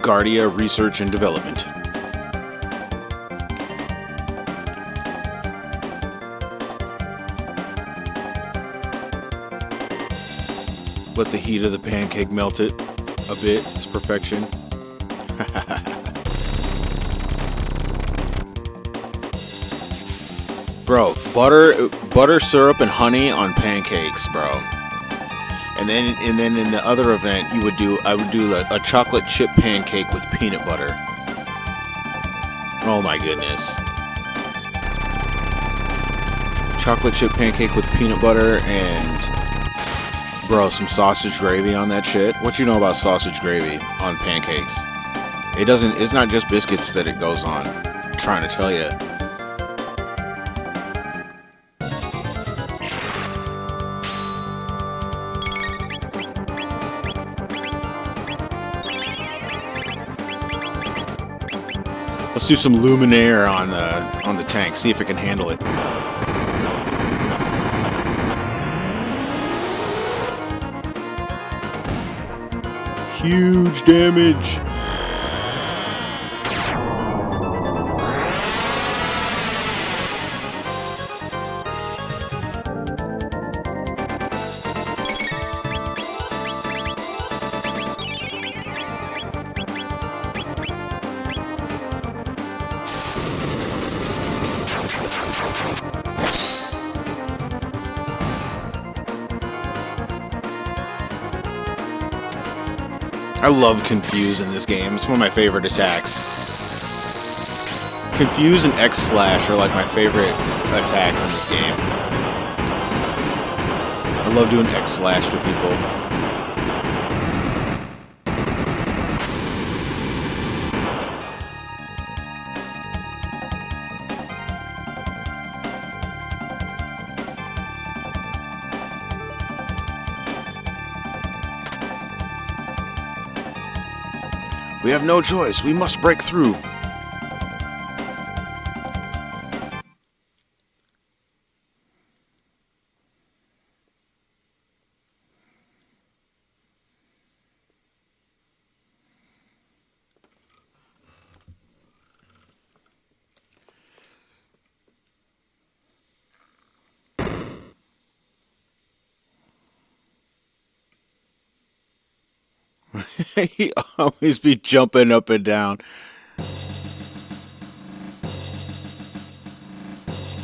Guardia Research and Development. Let the heat of the pancake melt it a bit. It's perfection. Bro, butter syrup and honey on pancakes, bro. And then in the other event, I would do a chocolate chip pancake with peanut butter. Oh my goodness. Chocolate chip pancake with peanut butter and, bro, some sausage gravy on that shit. What you know about sausage gravy on pancakes? It's not just biscuits that it goes on. I'm trying to tell you. Let's do some Luminaire on the tank. See if it can handle it. Huge damage. I love Confuse in this game. It's one of my favorite attacks. Confuse and X-Slash are like my favorite attacks in this game. I love doing X-Slash to people. We have no choice. We must break through. He always be jumping up and down.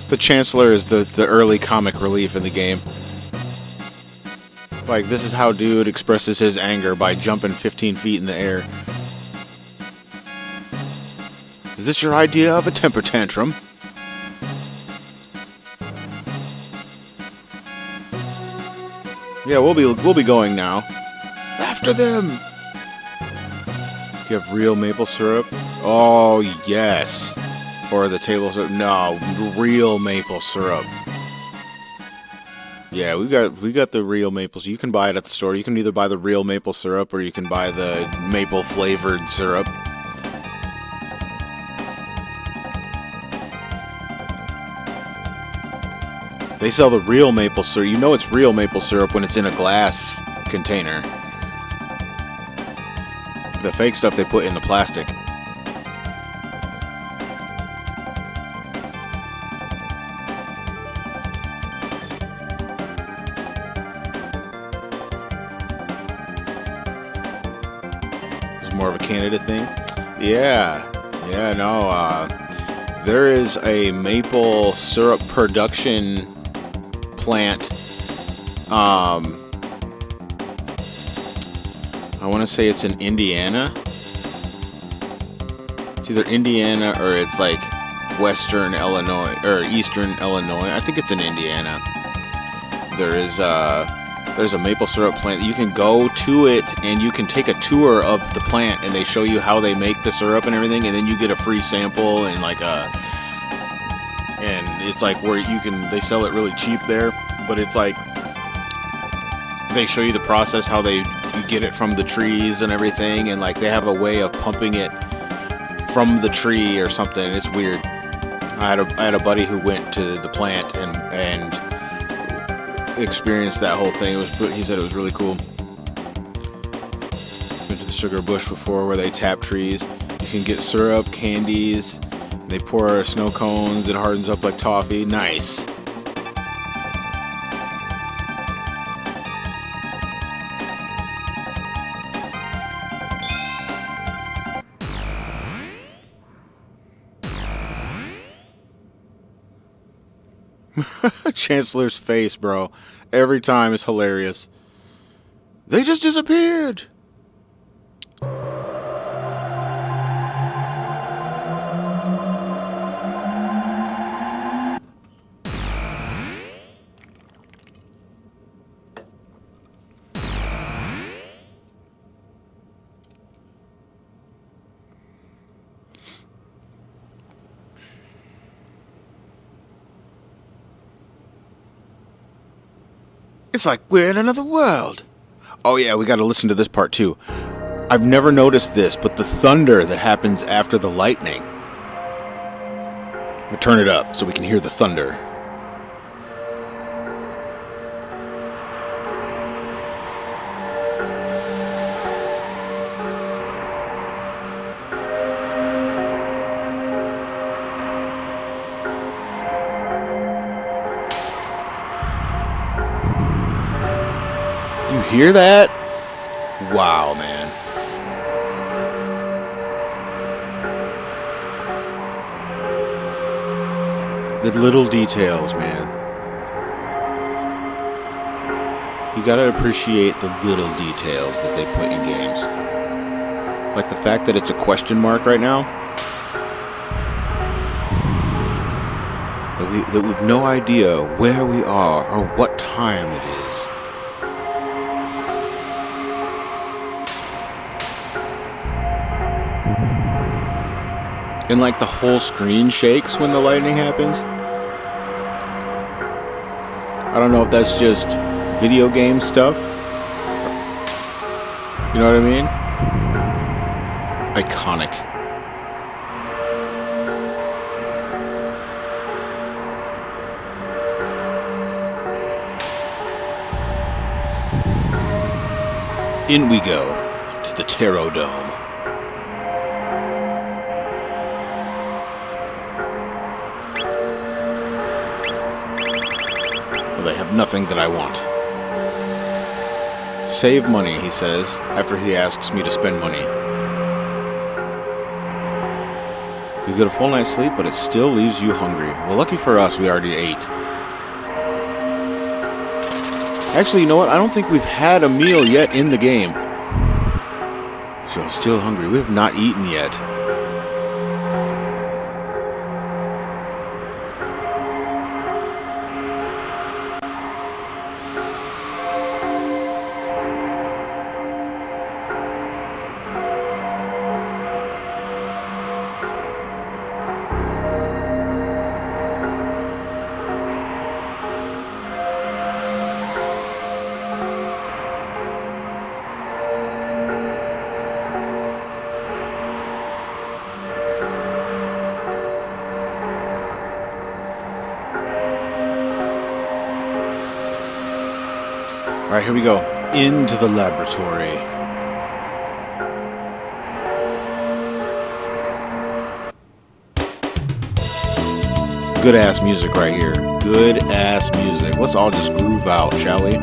The Chancellor is the early comic relief in the game. Like, this is how dude expresses his anger, by jumping 15 feet in the air. Is this your idea of a temper tantrum? Yeah, we'll be going now. After them! You have real maple syrup? Oh, yes. Or the table syrup? No, real maple syrup. Yeah, we got the real maple syrup. You can buy it at the store. You can either buy the real maple syrup or you can buy the maple flavored syrup. They sell the real maple syrup. You know it's real maple syrup when it's in a glass container. The fake stuff they put in the plastic. It's more of a Canada thing. Yeah, no. There is a maple syrup production plant. I want to say it's in Indiana. It's either Indiana or it's like Western Illinois or Eastern Illinois. I think it's in Indiana. There's a maple syrup plant. You can go to it and you can take a tour of the plant and they show you how they make the syrup and everything, and then you get a free sample and and it's like where they sell it really cheap there, but it's like they show you the process, how you get it from the trees and everything, and like they have a way of pumping it from the tree or something. It's weird. I had a buddy who went to the plant and experienced that whole thing. He said it was really cool. Went to the sugar bush before where they tap trees. You can get syrup, candies. They pour snow cones. It hardens up like toffee. Nice. Chancellor's face, bro. Every time is hilarious. They just disappeared. It's like we're in another world. Oh yeah, we gotta listen to this part too. I've never noticed this, but the thunder that happens after the lightning. We'll turn it up so we can hear the thunder. You hear that? Wow, man. The little details, man. You gotta appreciate the little details that they put in games. Like the fact that it's a question mark right now. That we've no idea where we are or what time it is. And like the whole screen shakes when the lightning happens. I don't know if that's just video game stuff. You know what I mean? Iconic. In we go to the Tarot Dome. Well, they have nothing that I want. Save money, he says, after he asks me to spend money. You get a full night's sleep, but it still leaves you hungry. Well, lucky for us, we already ate. Actually, you know what? I don't think we've had a meal yet in the game. So I'm still hungry. We have not eaten yet. All right, here we go. Into the laboratory. Good ass music right here. Good ass music. Let's all just groove out, shall we?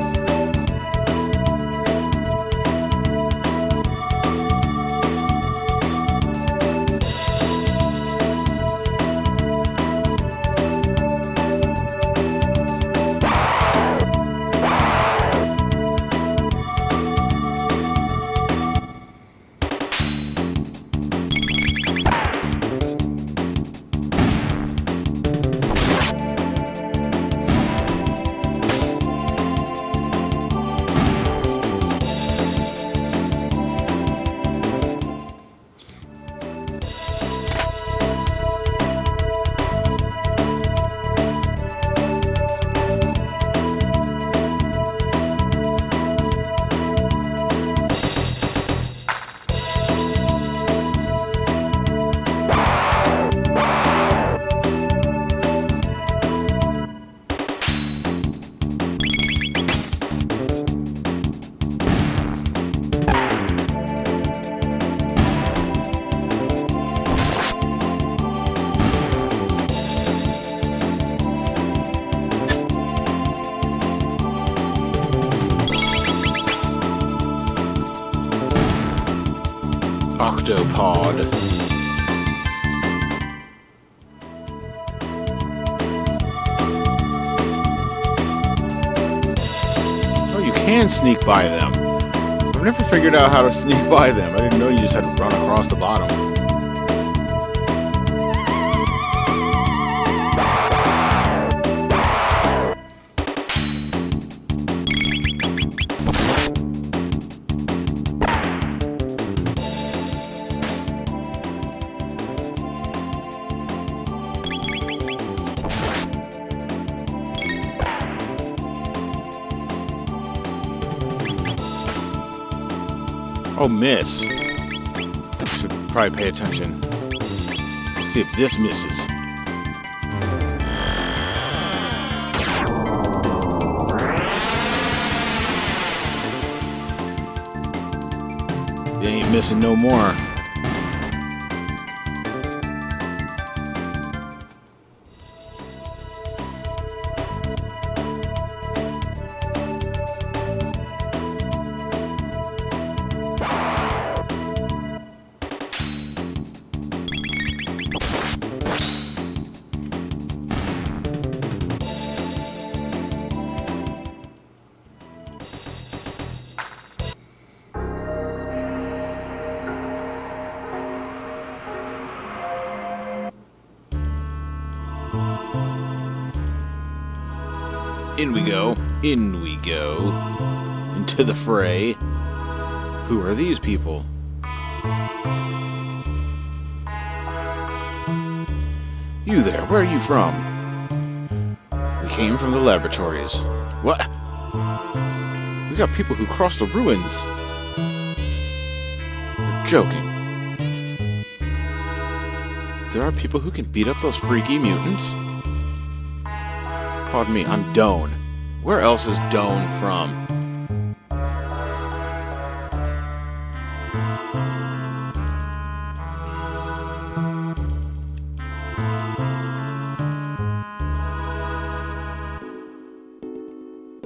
Octopod. Oh, you can sneak by them. I've never figured out how to sneak by them. I didn't know you just had to run across the bottom. Oh, miss. Should probably pay attention. Let's see if this misses. You ain't missing no more. In we go. In we go. Into the fray. Who are these people? You there, where are you from? We came from the laboratories. What? We got people who crossed the ruins. You're joking. There are people who can beat up those freaky mutants? Pardon me, I'm Doan. Where else is Doan from?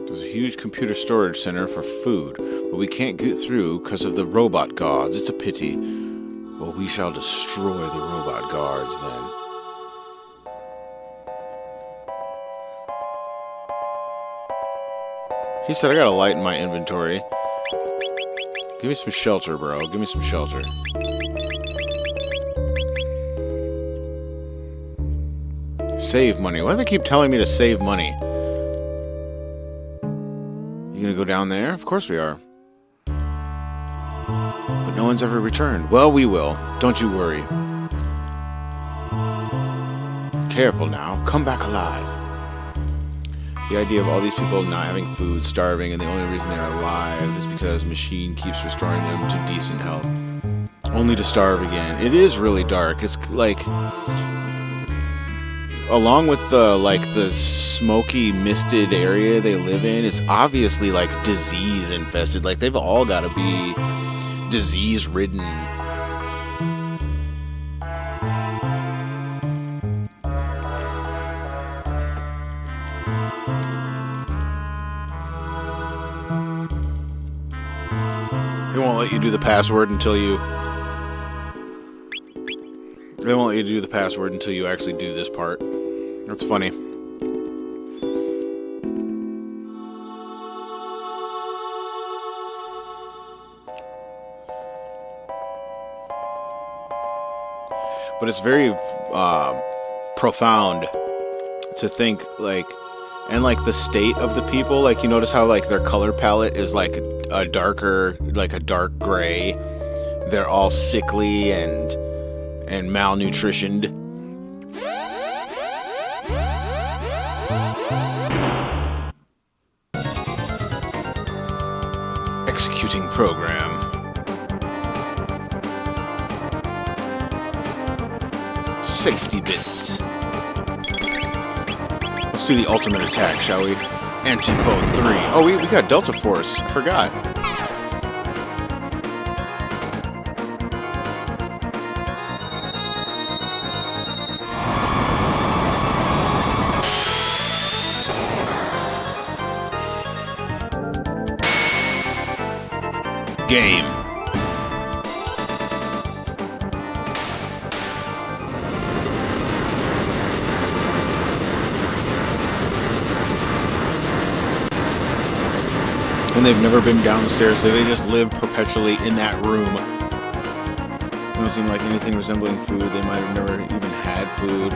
There's a huge computer storage center for food, but we can't get through because of the robot guards. It's a pity. Well, we shall destroy the robot guards then. He said, I got a light in my inventory. Give me some shelter, bro. Give me some shelter. Save money. Why do they keep telling me to save money? You gonna go down there? Of course we are. But no one's ever returned. Well, we will. Don't you worry. Careful now. Come back alive. The idea of all these people not having food, starving, and the only reason they're alive is because Machine keeps restoring them to decent health. Only to starve again. It is really dark. It's like... along with the smoky, misted area they live in, it's obviously, like, disease-infested. Like, they've all got to be disease-ridden. They won't let you do the password until you... They won't let you do the password until you actually do this part. That's funny. But it's very profound to think, like, and like the state of the people. Like, you notice how like their color palette is like a darker, like a dark gray. They're all sickly and malnutritioned. Executing program. Safety bits. Let's do the ultimate attack, shall we? Antipode 3. Oh, we got Delta Force. I forgot. Game. And they've never been downstairs, so they just live perpetually in that room. Doesn't seem like anything resembling food. They might have never even had food.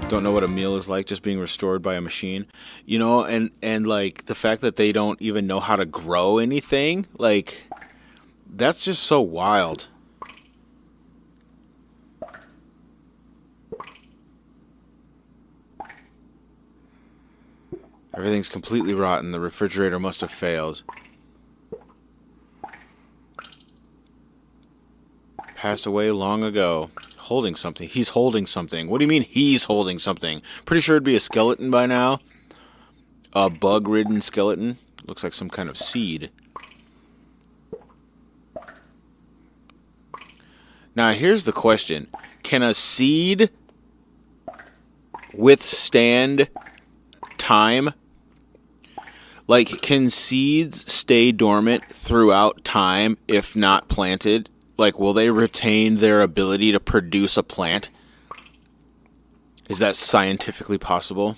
Don't know what a meal is like, just being restored by a machine. You know, and like the fact that they don't even know how to grow anything, like, that's just so wild. Everything's completely rotten. The refrigerator must have failed. Passed away long ago. Holding something. He's holding something. What do you mean he's holding something? Pretty sure it'd be a skeleton by now. A bug-ridden skeleton. Looks like some kind of seed. Now, here's the question. Can a seed withstand time? Like, can seeds stay dormant throughout time if not planted? Like, will they retain their ability to produce a plant? Is that scientifically possible?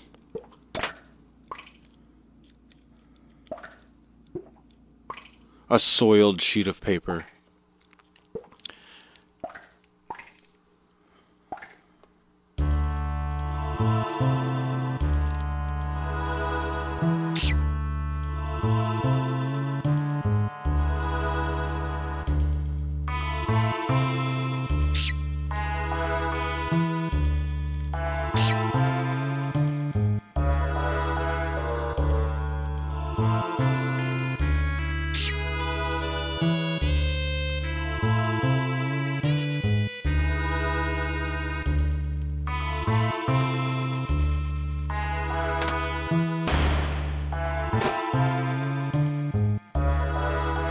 A soiled sheet of paper.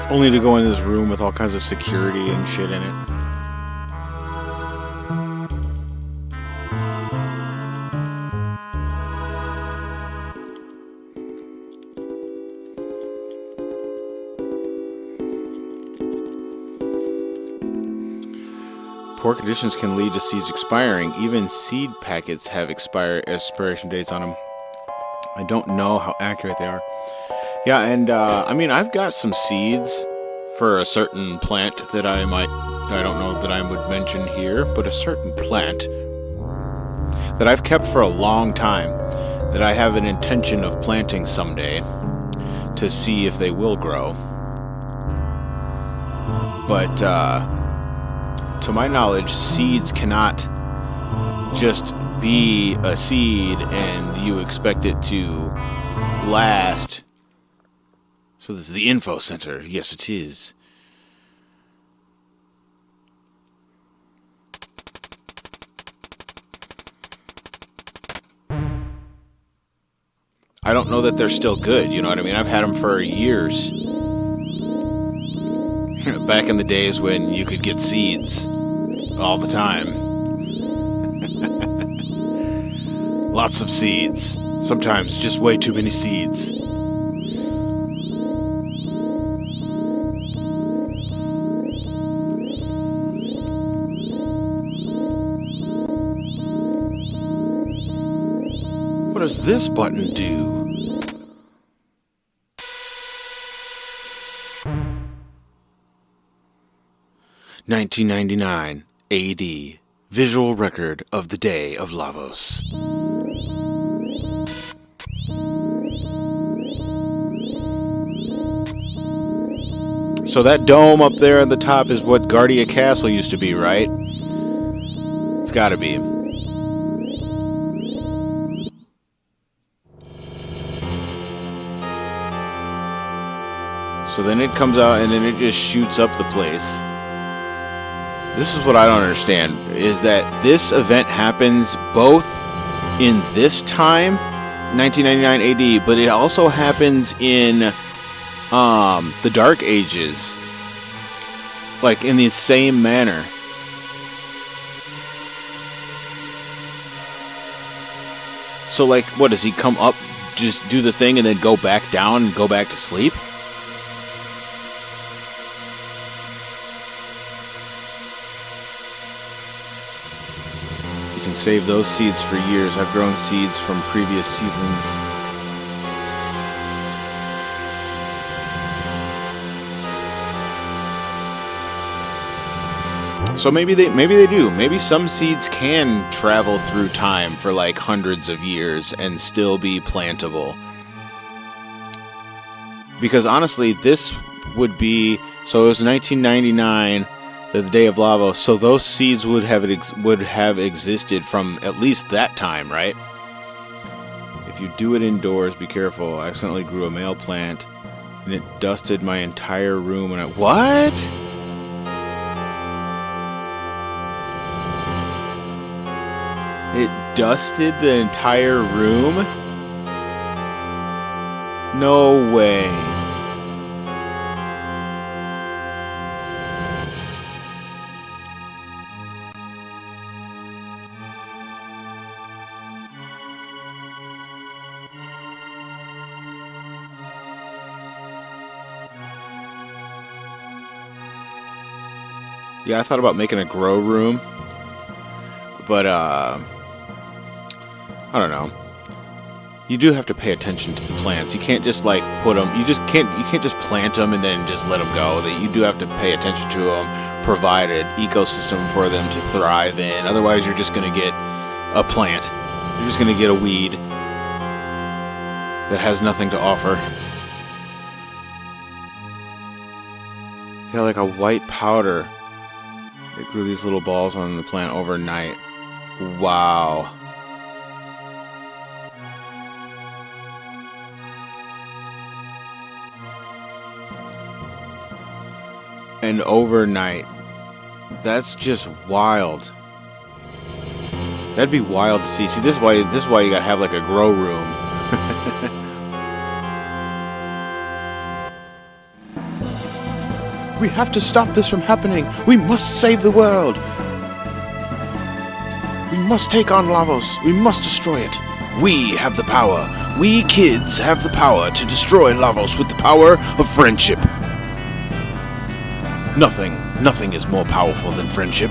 Only to go into this room with all kinds of security and shit in it. Poor conditions can lead to seeds expiring. Even seed packets have expiration dates on them. I don't know how accurate they are. Yeah, and I mean, I've got some seeds for a certain plant that I don't know that I would mention here, but a certain plant that I've kept for a long time that I have an intention of planting someday to see if they will grow. But to my knowledge, seeds cannot just be a seed and you expect it to last. So this is the info center. Yes, it is. I don't know that they're still good, you know what I mean? I've had them for years. Back in the days when you could get seeds all the time. Lots of seeds. Sometimes just way too many seeds. What does this button do? (1999 AD) Visual record of the day of Lavos. So that dome up there at the top is what Guardia Castle used to be, right? It's gotta be. So then it comes out and then it just shoots up the place. This is what I don't understand, is that this event happens both in this time, 1999 AD, but it also happens in the Dark Ages, like in the same manner. So like, what, does he come up, just do the thing and then go back down and go back to sleep? Save those seeds for years. I've grown seeds from previous seasons. So maybe they do. Maybe some seeds can travel through time for like hundreds of years and still be plantable. Because honestly, this would be, so it was 1999. The day of Lavos, so those seeds would have existed from at least that time, right? If you do it indoors, be careful. I accidentally grew a male plant, and it dusted my entire room. And what? It dusted the entire room? No way. Yeah, I thought about making a grow room, but I don't know. You do have to pay attention to the plants. You can't just like put them. You can't just plant them and then just let them go. That you do have to pay attention to them, provide an ecosystem for them to thrive in. Otherwise, you're just going to get a plant. You're just going to get a weed that has nothing to offer. Yeah, like a white powder. It grew these little balls on the plant overnight. Wow. And overnight. That's just wild. That'd be wild to see. See, this is why you gotta have like a grow room. We have to stop this from happening. We must save the world. We must take on Lavos. We must destroy it. We have the power. We kids have the power to destroy Lavos with the power of friendship. Nothing is more powerful than friendship.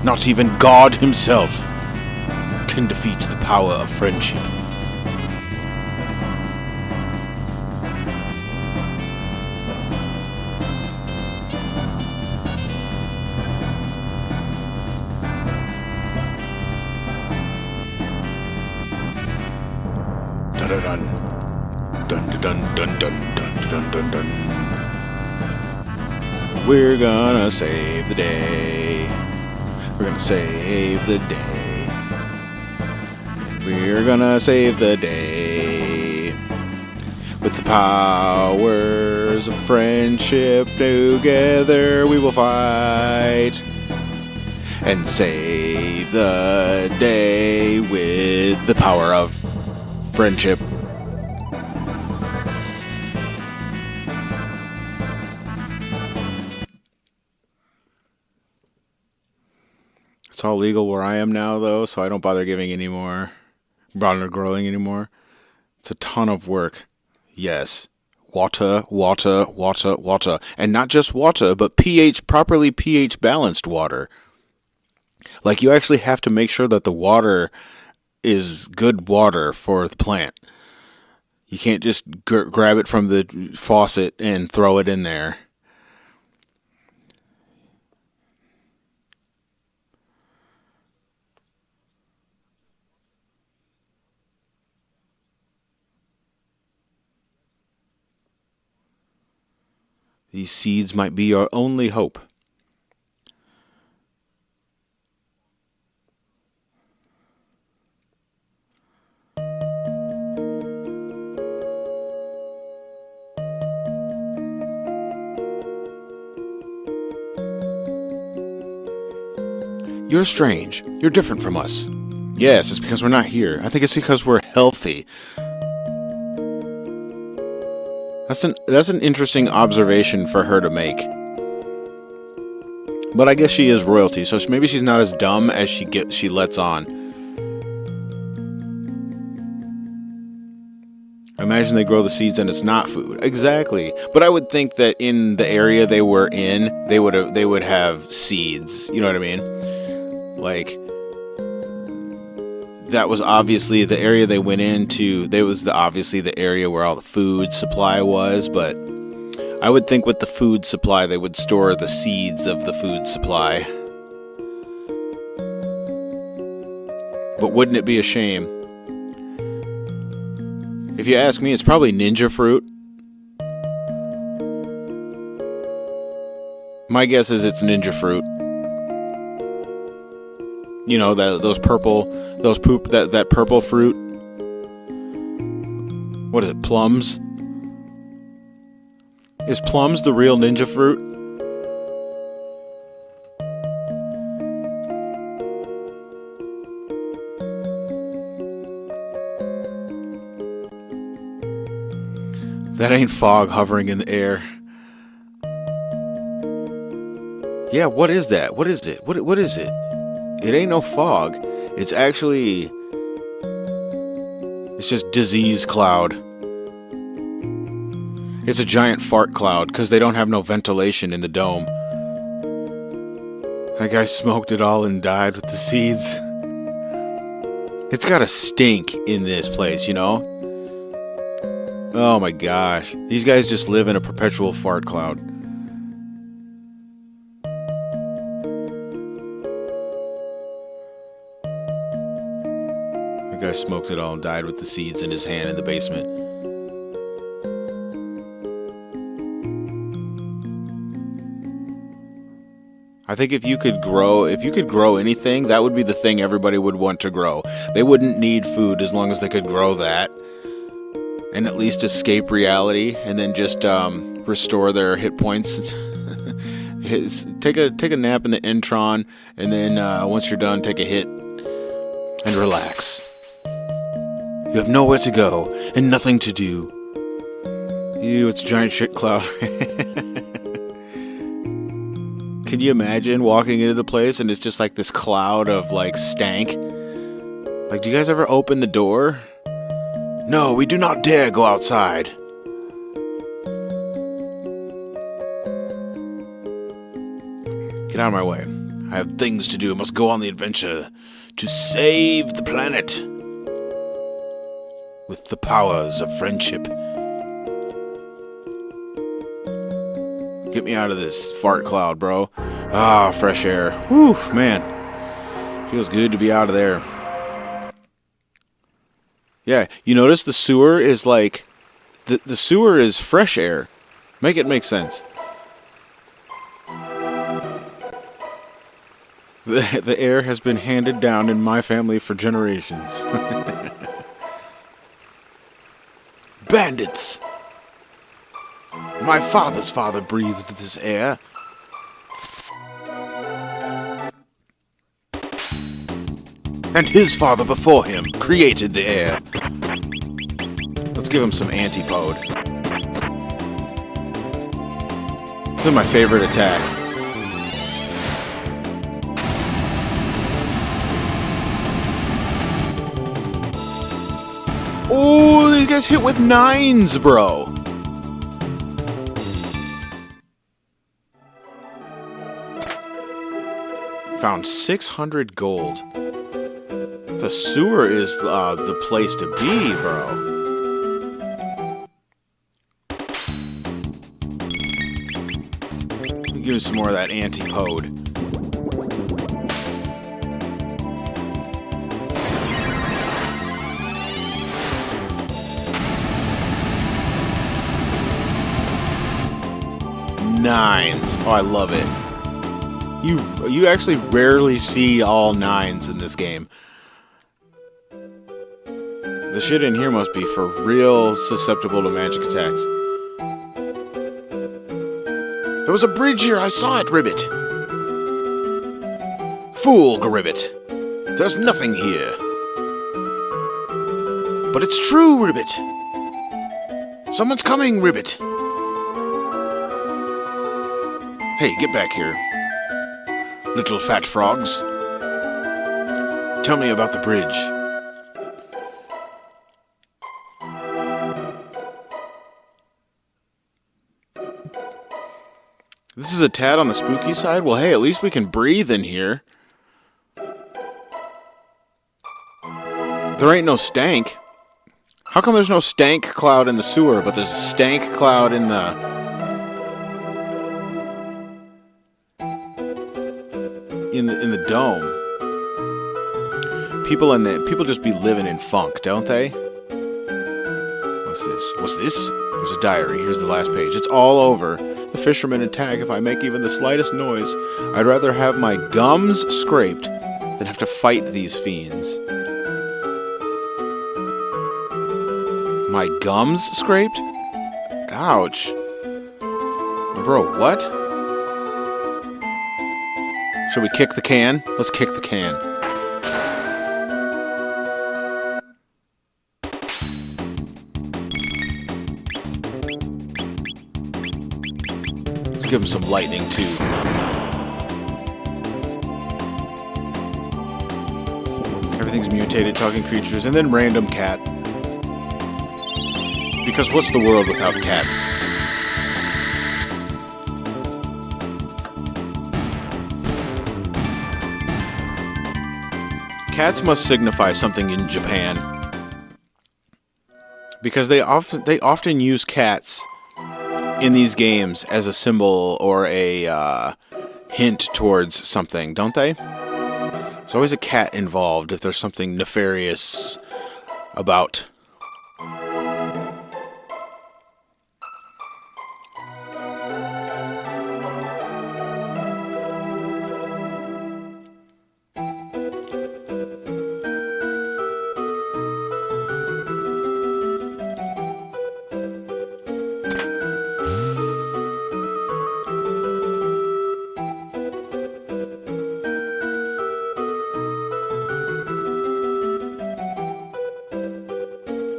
Not even God himself can defeat the power of friendship. Dun dun dun dun dun dun dun dun dun. We're gonna save the day. We're gonna save the day. We're gonna save the day. With the powers of friendship, together we will fight and save the day with the power of friendship. It's all legal where I am now, though, so I don't bother growing anymore. It's a ton of work. Yes. Water. And not just water, but properly pH balanced water. Like, you actually have to make sure that the water is good water for the plant. You can't just grab it from the faucet and throw it in there. These seeds might be our only hope. You're strange. You're different from us. Yes, it's because we're not here. I think it's because we're healthy. That's an interesting observation for her to make. But I guess she is royalty, so maybe she's not as dumb as she lets on. Imagine they grow the seeds and it's not food. Exactly. But I would think that in the area they were in, they would have seeds. You know what I mean? Like, that was obviously the area they went into. Obviously the area where all the food supply was, but I would think with the food supply they would store the seeds of the food supply. But wouldn't it be a shame? If you ask me, it's probably ninja fruit. My guess is it's ninja fruit. You know, that purple fruit. What is it, plums? Is plums the real ninja fruit? That ain't fog hovering in the air. Yeah, what is that? What is it? What is it? It ain't no fog. It's actually... it's just disease cloud. It's a giant fart cloud, because they don't have no ventilation in the dome. That guy smoked it all and died with the seeds. It's gotta stink in this place, you know? Oh my gosh. These guys just live in a perpetual fart cloud. The guy smoked it all and died with the seeds in his hand in the basement. I think if you could grow anything, that would be the thing everybody would want to grow. They wouldn't need food as long as they could grow that. And at least escape reality, and then just restore their hit points. Take a nap in the Entron, and then once you're done, take a hit and relax. You have nowhere to go and nothing to do. Ew, it's a giant shit cloud. Can you imagine walking into the place and it's just like this cloud of like stank? Like, do you guys ever open the door? No, we do not dare go outside. Get out of my way. I have things to do. I must go on the adventure to save the planet with the powers of friendship. Get me out of this fart cloud, bro. Ah, fresh air. Whew, man. Feels good to be out of there. Yeah, you notice the sewer is like... The sewer is fresh air. Make it make sense. The air has been handed down in my family for generations. Bandits! My father's father breathed this air. And his father before him created the air. Let's give him some antipode. This is my favorite attack. Oh, these guys hit with 9s, bro. Found 600 gold. The sewer is the place to be, bro. Give me some more of that antipode. Nines. Oh, I love it. You actually rarely see all 9s in this game. The shit in here must be for real susceptible to magic attacks. There was a bridge here, I saw it, Ribbit. Fool, Ribbit. There's nothing here. But it's true, Ribbit. Someone's coming, Ribbit. Hey, get back here. Little fat frogs. Tell me about the bridge. This is a tad on the spooky side? Well, hey, at least we can breathe in here. There ain't no stank. How come there's no stank cloud in the sewer, but there's a stank cloud in the... In the dome? People just be living in funk, don't they? What's this? What's this? There's a diary. Here's the last page. It's all over. The fishermen attack if I make even the slightest noise. I'd rather have my gums scraped than have to fight these fiends. My gums scraped? Ouch. Bro, what? Should we kick the can? Let's kick the can. Let's give him some lightning, too. Everything's mutated, talking creatures, and then random cat. Because what's the world without cats? Cats must signify something in Japan. Because they often use cats in these games as a symbol or a hint towards something, don't they? There's always a cat involved if there's something nefarious about.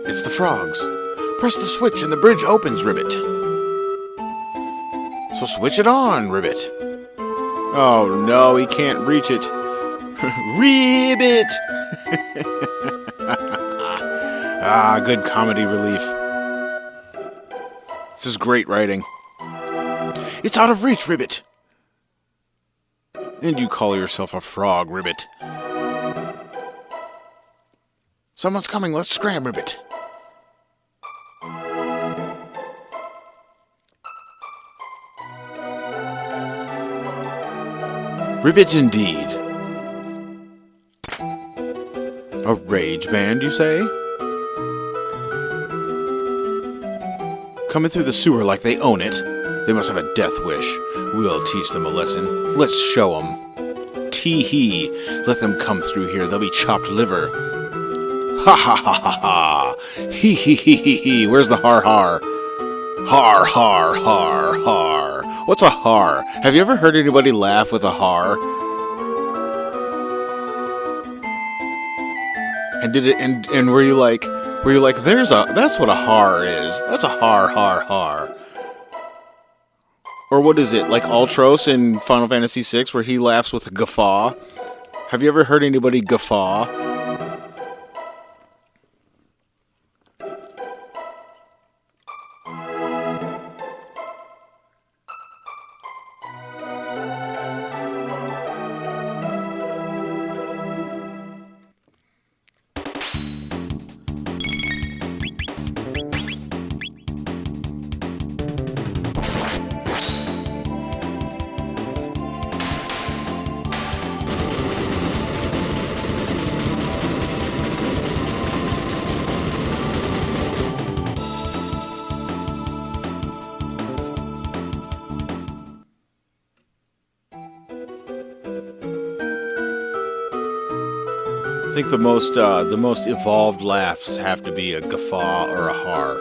It's the frogs. Press the switch and the bridge opens, Ribbit. So switch it on, Ribbit. Oh no, he can't reach it. Ribbit! Ah, good comedy relief. This is great writing. It's out of reach, Ribbit. And you call yourself a frog, Ribbit. Someone's coming, let's scram, Ribbit. Ribbit indeed. A rage band, you say? Coming through the sewer like they own it. They must have a death wish. We'll teach them a lesson. Let's show them. Tee-hee. Let them come through here. They'll be chopped liver. Ha ha ha ha ha. Hee hee hee hee hee. Where's the har har? Har har har har. What's a har? Have you ever heard anybody laugh with a har? And did it and were you like that's what a har is. That's a har har har. Or what is it, like Ultros in Final Fantasy VI, where he laughs with a guffaw? Have you ever heard anybody guffaw? I think the most evolved laughs have to be a guffaw or a har.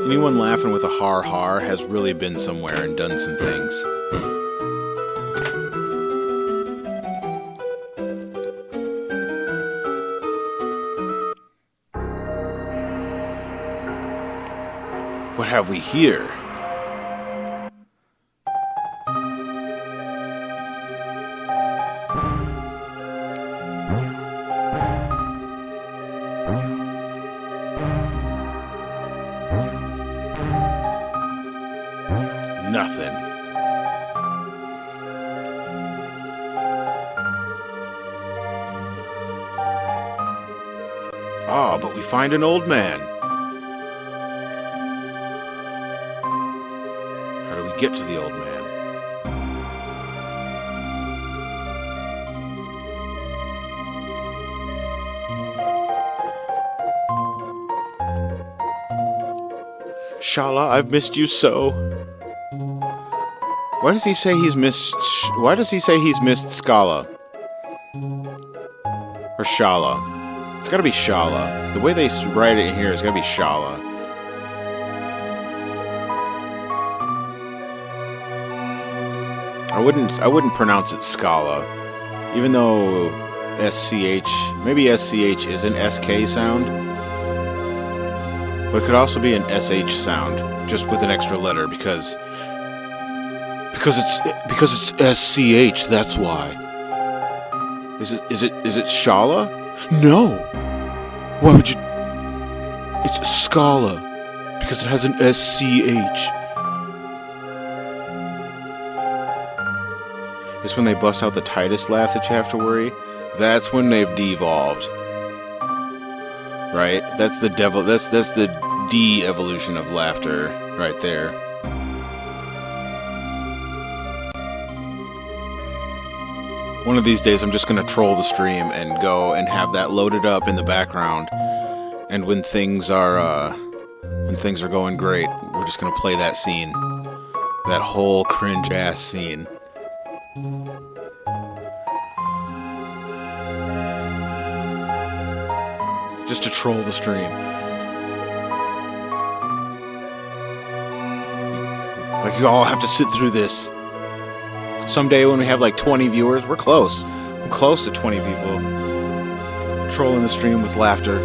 Anyone laughing with a har har has really been somewhere and done some things. What have we here? Nothing. Ah, but we find an old man. How do we get to the old man? Shala, I've missed you so. Why does he say he's missed Scala? Or Shala? It's gotta be Shala. The way they write it here is gotta be Shala. I wouldn't pronounce it Scala. Even though maybe SCH is an SK sound. But it could also be an SH sound, just with an extra letter, because it's SCH, that's why. Is it Shala? No. Why would you? It's Scala, because it has an SCH. It's when they bust out the Titus laugh that you have to worry. That's when they've devolved. Right? That's the devil. That's the de-evolution of laughter right there. One of these days I'm just going to troll the stream and go and have that loaded up in the background. And when things are going great, we're just going to play that scene. That whole cringe-ass scene. Just to troll the stream. Like, you all have to sit through this. Someday when we have like 20 viewers, we're close. I'm close to 20 people. Trolling the stream with laughter.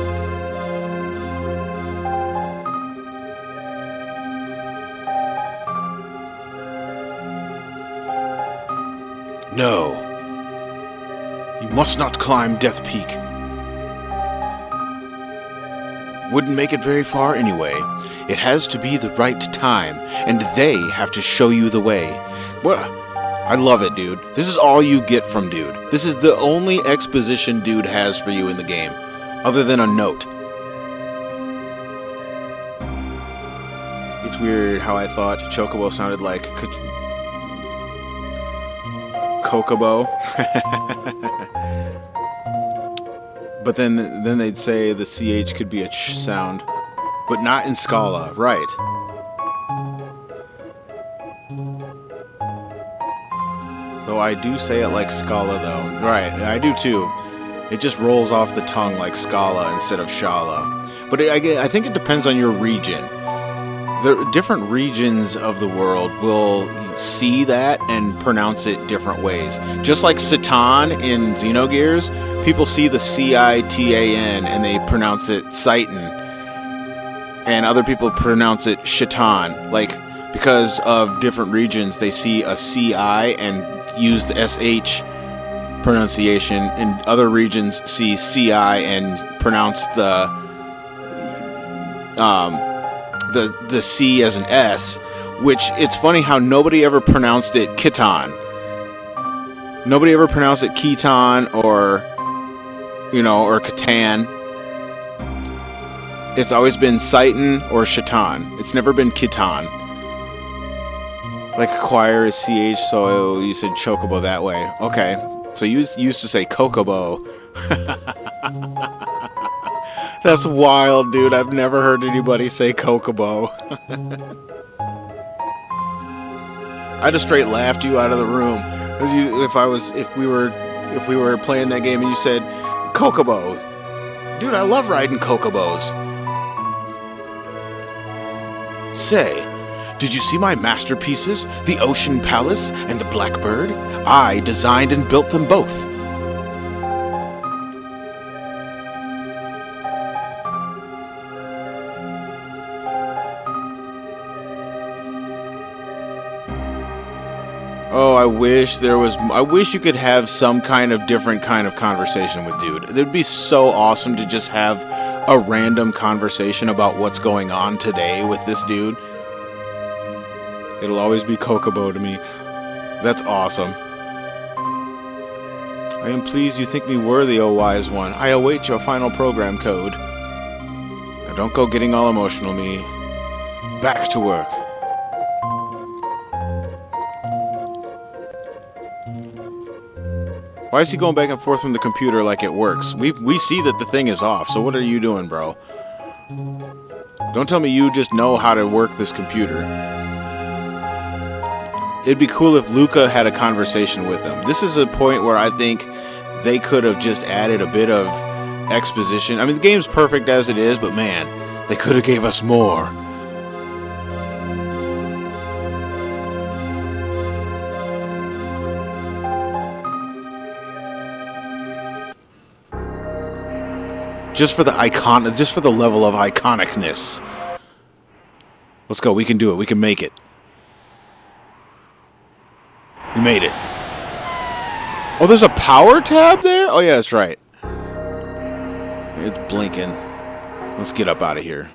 No. You must not climb Death Peak. Wouldn't make it very far anyway. It has to be the right time, and they have to show you the way. What? I love it, dude. This is all you get from Dude. This is the only exposition Dude has for you in the game, other than a note. It's weird how I thought Chocobo sounded like Kokobo. But then they'd say the CH could be a ch sound. But not in Scala, right. Though I do say it like Scala, though. Right, I do too. It just rolls off the tongue like Scala instead of Shala. But I think it depends on your region. The different regions of the world will see that and pronounce it different ways. Just like Citan in Xenogears, people see the C-I-T-A-N and they pronounce it Citan. And other people pronounce it Shaitan. Like, because of different regions, they see a C-I and use the S-H pronunciation. And other regions see C-I and pronounce the C as an S, which it's funny how nobody ever pronounced it Kitan. Nobody ever pronounced it Keton or Catan. It's always been Citan or Shaitan. It's never been Kitan. Like choir is CH, so you said Chocobo that way. Okay, so you used to say Kokobo. That's wild, dude. I've never heard anybody say Kokobo. I just straight laughed you out of the room. If we were playing that game and you said Kokobo. Dude, I love riding Kokobos. Say, did you see my masterpieces? The Ocean Palace and the Blackbird? I designed and built them both. Oh, I wish you could have some kind of different kind of conversation with Dude. It'd be so awesome to just have a random conversation about what's going on today with this dude. It'll always be Kokobo to me. That's awesome. I am pleased you think me worthy, O wise one. I await your final program code. Now don't go getting all emotional, me. Back to work. Why is he going back and forth from the computer like it works? We see that the thing is off, so what are you doing, bro? Don't tell me you just know how to work this computer. It'd be cool if Luca had a conversation with them. This is a point where I think they could have just added a bit of exposition. I mean, the game's perfect as it is, but man, they could have gave us more. Just for the level of iconicness. Let's go. We can do it. We can make it. We made it. Oh, there's a power tab there? Oh, yeah, that's right. It's blinking. Let's get up out of here.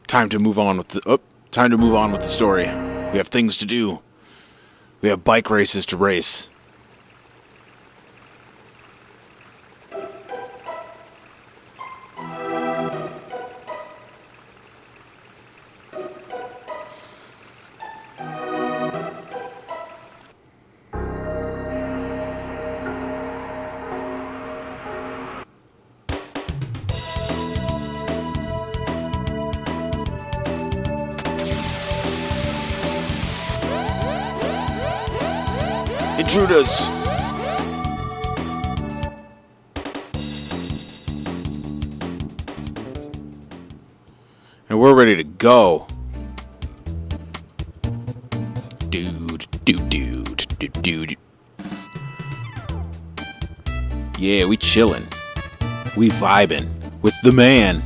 Time to move on with the story. We have things to do. We have bike races to race. Intruders! And we're ready to go. Dude. Yeah, we chillin'. We vibin' with the man.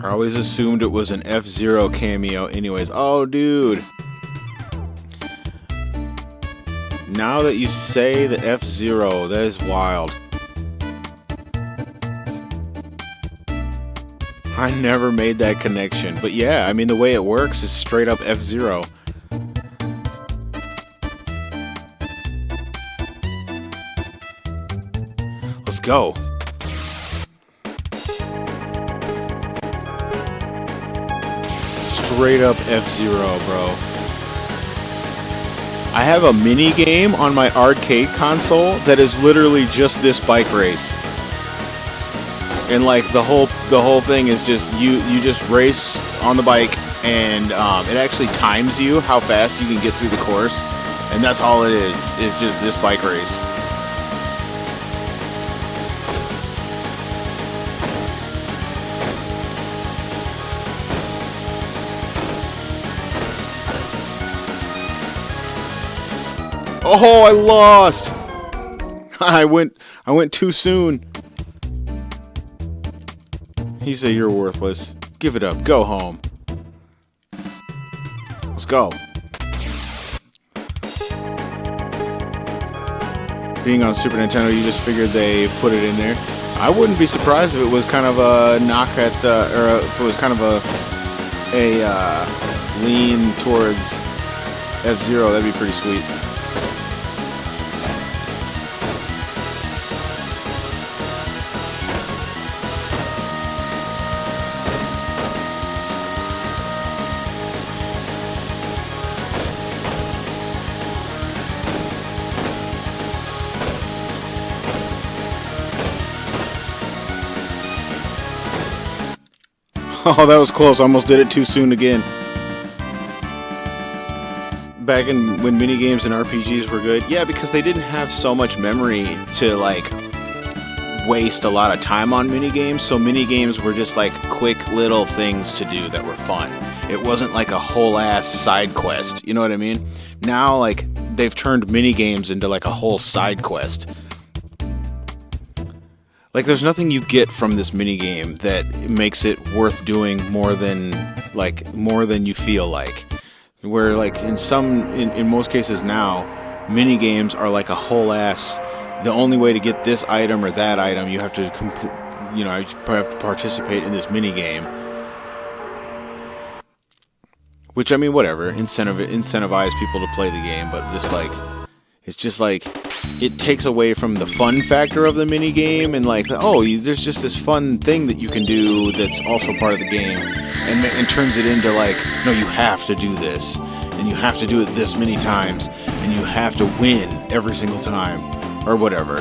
I always assumed it was an F-Zero cameo anyways. Oh, dude. Now that you say the F-Zero, that is wild. I never made that connection. But yeah, I mean, the way it works is straight up F-Zero. Let's go. Straight up F-Zero, bro. I have a mini game on my arcade console that is literally just this bike race. And like the whole thing is just you just race on the bike, and it actually times you how fast you can get through the course, and that's all it is just this bike race. Oh, I lost. I went too soon. He said you're worthless. Give it up. Go home. Let's go. Being on Super Nintendo, you just figured they put it in there. I wouldn't be surprised if it was kind of a knock at the, or if it was kind of a lean towards F-Zero. That'd be pretty sweet. Oh, that was close. I almost did it too soon again. Back in when minigames and RPGs were good. Yeah, because they didn't have so much memory to like waste a lot of time on minigames. So minigames were just like quick little things to do that were fun. It wasn't like a whole ass side quest. You know what I mean? Now like they've turned minigames into like a whole side quest. Like, there's nothing you get from this minigame that makes it worth doing more than you feel like. Where, like, in most cases now, minigames are like a whole ass, the only way to get this item or that item, you have to, you have to participate in this minigame. Which, I mean, whatever, incentivize people to play the game, but just, like, it's just, like, it takes away from the fun factor of the mini game, and like, oh, there's just this fun thing that you can do that's also part of the game, and turns it into like, no, you have to do this, and you have to do it this many times, and you have to win every single time, or whatever.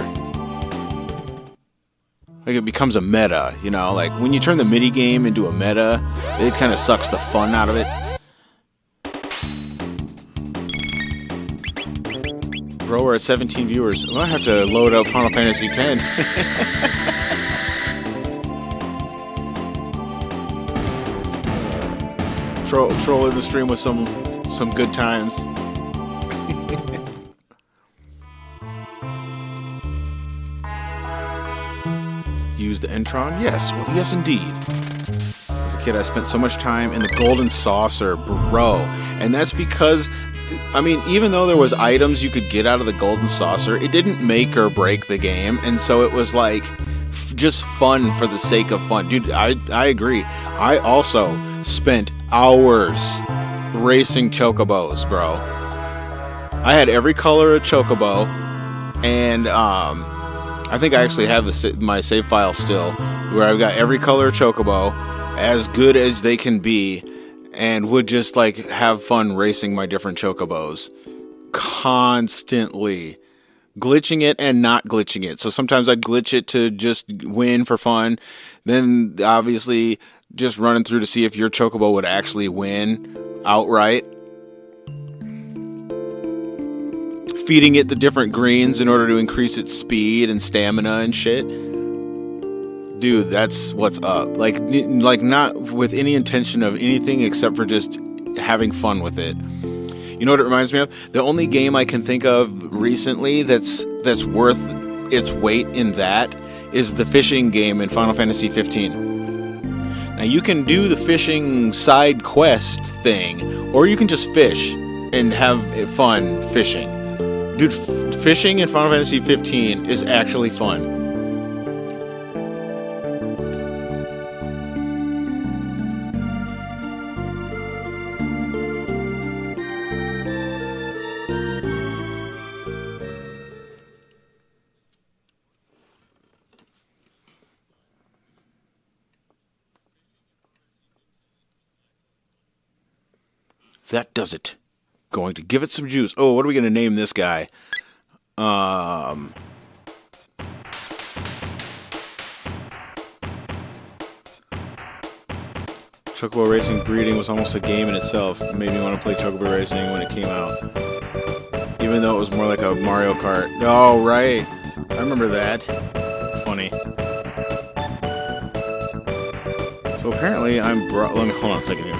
Like, it becomes a meta, you know, like when you turn the mini game into a meta, it kind of sucks the fun out of it. Bro, we're at 17 viewers. Well, I have to load up Final Fantasy X. Troll in the stream with some good times. Use the Entron? Yes. Well, yes, indeed. As a kid, I spent so much time in the Golden Saucer, bro. And that's because, I mean, even though there was items you could get out of the Golden Saucer, it didn't make or break the game, and so it was like just fun for the sake of fun. Dude, I agree. I also spent hours racing chocobos, bro. I had every color of chocobo, and I think I actually have my save file still, where I've got every color of chocobo, as good as they can be, and would just like have fun racing my different chocobos constantly, glitching it and not glitching it. So sometimes I'd glitch it to just win for fun, then obviously just running through to see if your chocobo would actually win outright, feeding it the different greens in order to increase its speed and stamina and shit. Dude, that's what's up. Like not with any intention of anything except for just having fun with it. You know what it reminds me of? The only game I can think of recently that's worth its weight in that is the fishing game in Final Fantasy 15. Now you can do the fishing side quest thing, or you can just fish and have fun fishing. Dude, fishing in Final Fantasy 15 is actually fun. That does it. Going to give it some juice. Oh, what are we going to name this guy? Chocobo Racing breeding was almost a game in itself. It made me want to play Chocobo Racing when it came out. Even though it was more like a Mario Kart. Oh, right. I remember that. Funny. So apparently I'm let me hold on a second here.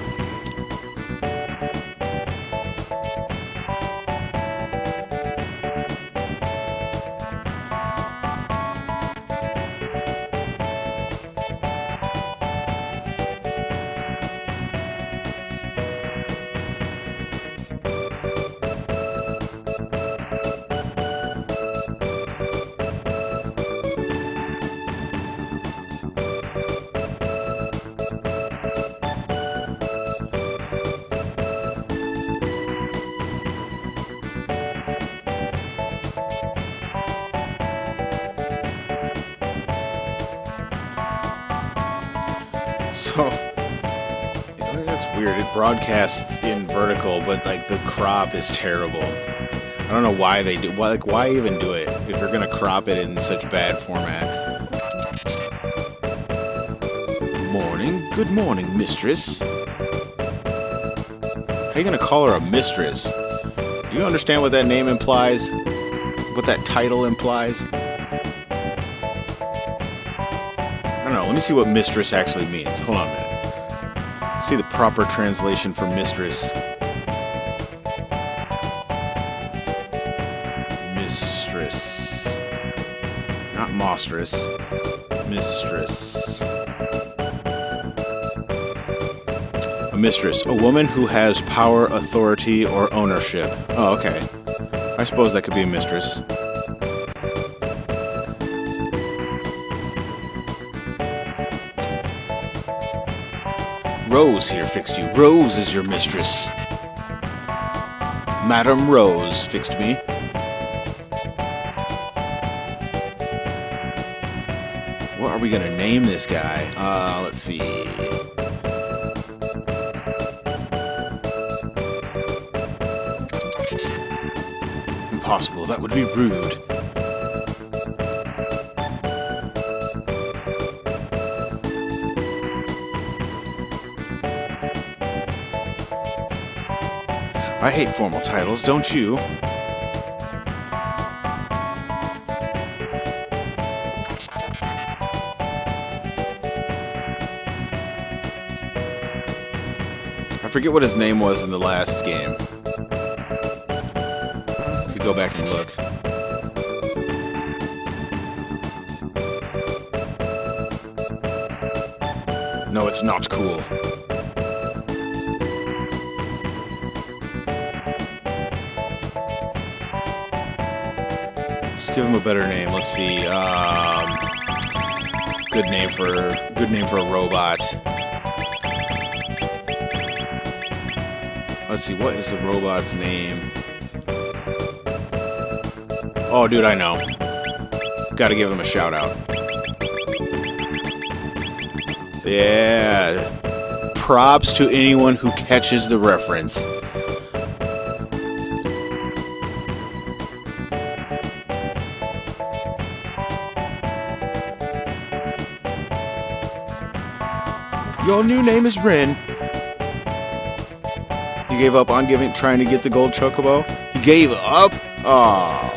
So, that's weird. It broadcasts in vertical, but like the crop is terrible. I don't know why they do. Why even do it if you're gonna crop it in such bad format? Good morning, mistress. How you gonna call her a mistress? Do you understand what that name implies? What that title implies? I don't know. Let me see what mistress actually means. Hold on a minute. Let's see the proper translation for mistress. Mistress. Not mostress. Mistress. A mistress. A woman who has power, authority, or ownership. Oh, okay. I suppose that could be a mistress. Rose here fixed you. Rose is your mistress. Madam Rose fixed me. What are we gonna name this guy? Let's see. Impossible. That would be rude. I hate formal titles, don't you? I forget what his name was in the last game. Could go back and look. No, it's not cool. Give him a better name. Let's see. Good name for a robot. Let's see. What is the robot's name? Oh, dude, I know. Got to give him a shout out. Yeah. Props to anyone who catches the reference. Your new name is Rin. You gave up on trying to get the gold chocobo? You gave up? Aww.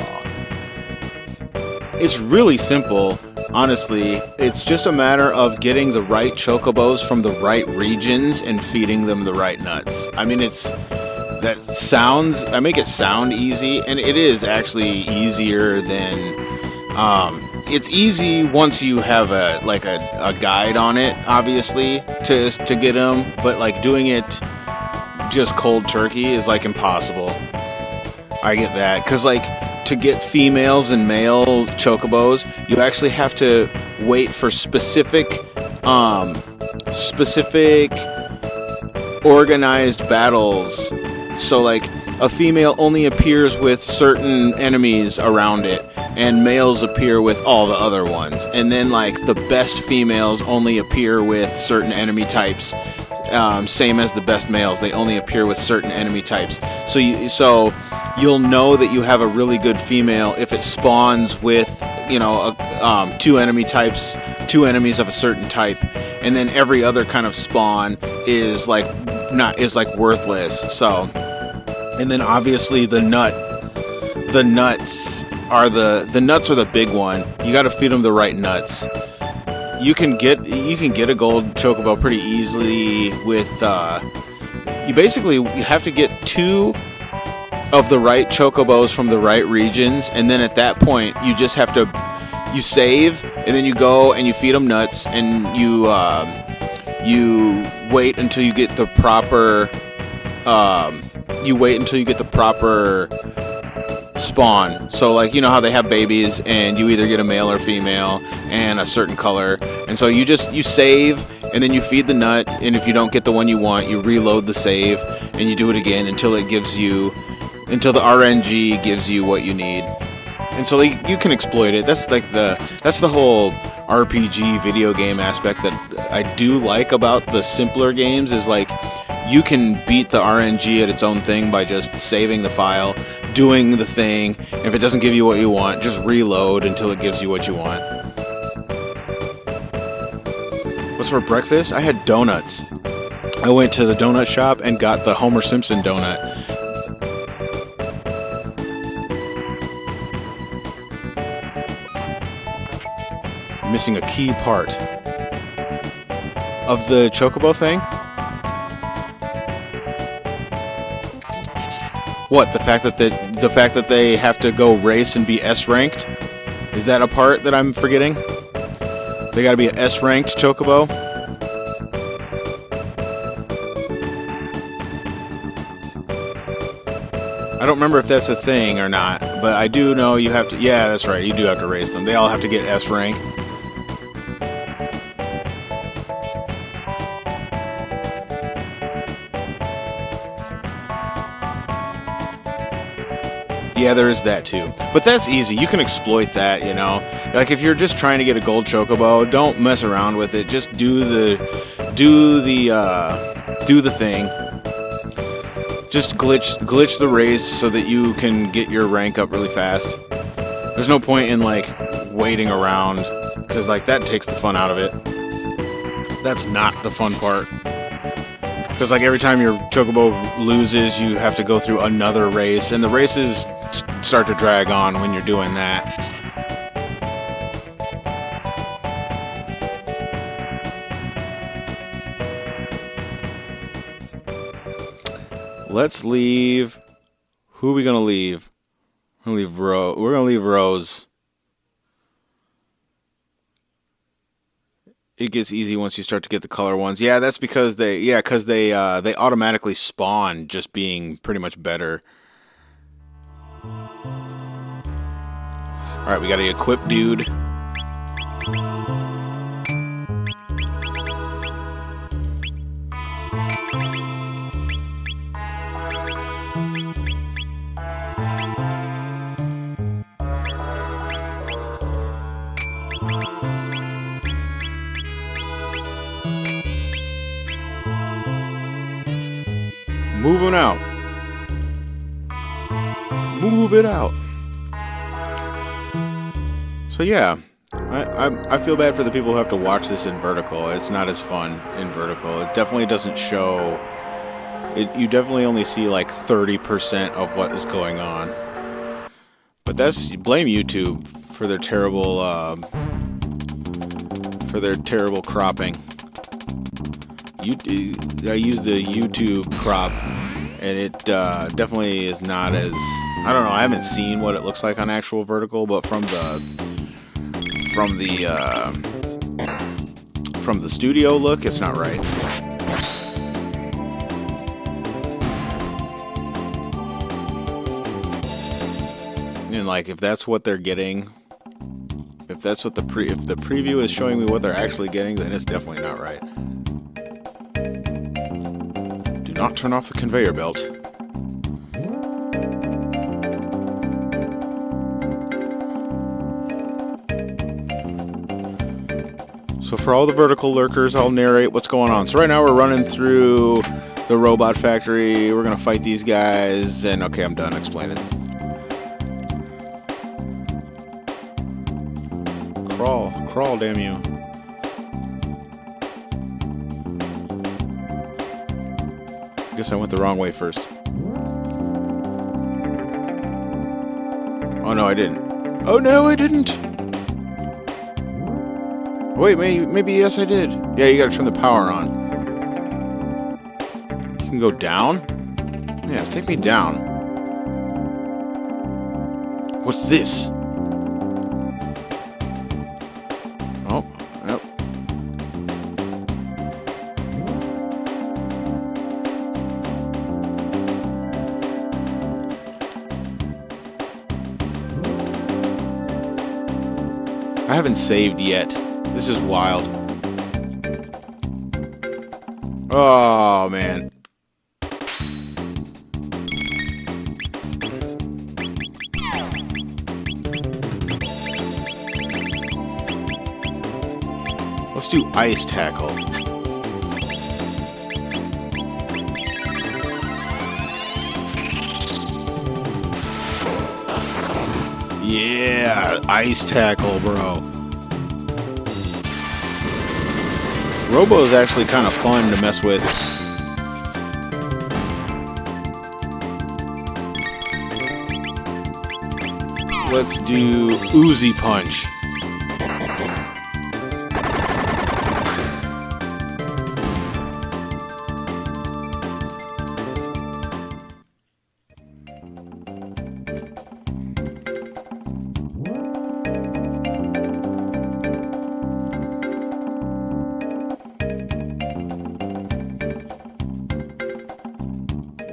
It's really simple, honestly. It's just a matter of getting the right chocobos from the right regions and feeding them the right nuts. I mean, I make it sound easy, and it is actually easier than it's easy once you have a guide on it, obviously, to get them, but like doing it just cold turkey is like impossible. I get that, because like to get females and male chocobos, you actually have to wait for specific organized battles. So like a female only appears with certain enemies around it, and males appear with all the other ones. And then like the best females only appear with certain enemy types. Same as the best males, they only appear with certain enemy types. So you'll know that you have a really good female if it spawns with, you know, two enemy types, two enemies of a certain type, and then every other kind of spawn is like worthless. So, and then obviously the nuts are the big one. You got to feed them the right nuts. You can get a gold chocobo pretty easily with you have to get 2 of the right chocobos from the right regions, and then at that point you just have to save, and then you go and you feed them nuts, and you wait until you get the proper spawn. So like, you know how they have babies and you either get a male or female and a certain color, and so you save and then you feed the nut, and if you don't get the one you want, you reload the save and you do it again until the RNG gives you what you need. And so like, you can exploit it. That's the whole RPG video game aspect that I do like about the simpler games, is like you can beat the RNG at its own thing by just saving the file, doing the thing. If it doesn't give you what you want, just reload until it gives you what you want. What's for breakfast? I had donuts. I went to the donut shop and got the Homer Simpson donut. Missing a key part of the chocobo thing. What, the fact that they have to go race and be S ranked? Is that a part that I'm forgetting? They got to be an S ranked chocobo. I don't remember if that's a thing or not, but I do know you have to. Yeah, that's right. You do have to race them. They all have to get S rank. Yeah, there is that too. But that's easy. You can exploit that, you know. Like if you're just trying to get a gold chocobo, don't mess around with it. Just do the thing. Just glitch the race so that you can get your rank up really fast. There's no point in like waiting around, because like that takes the fun out of it. That's not the fun part. Because like every time your chocobo loses, you have to go through another race, and the races start to drag on when you're doing that. Let's leave. Who are we gonna leave? We're gonna leave Rose. It gets easy once you start to get the color ones. Yeah, that's because they automatically spawn just being pretty much better. All right, we got to equip dude. Moving out. Move it out. So yeah, I feel bad for the people who have to watch this in vertical. It's not as fun in vertical. It definitely doesn't show. You definitely only see like 30% of what is going on. But blame YouTube for their terrible cropping. I use the YouTube crop, and it definitely is not as, I don't know, I haven't seen what it looks like on actual vertical, but from from the studio look, it's not right. And like, if that's what they're getting, if that's what if the preview is showing me what they're actually getting, then it's definitely not right. Do not turn off the conveyor belt. So for all the vertical lurkers, I'll narrate what's going on. So right now we're running through the robot factory. We're gonna fight these guys, and okay, I'm done explaining. Crawl, damn you. I guess I went the wrong way first. Oh no, I didn't. Oh no, I didn't. Wait, maybe yes, I did. Yeah, you gotta turn the power on. You can go down? Yeah, take me down. What's this? Oh, yep. I haven't saved yet. This is wild. Oh, man. Let's do ice tackle. Yeah, ice tackle, bro. Robo is actually kind of fun to mess with. Let's do Uzi Punch.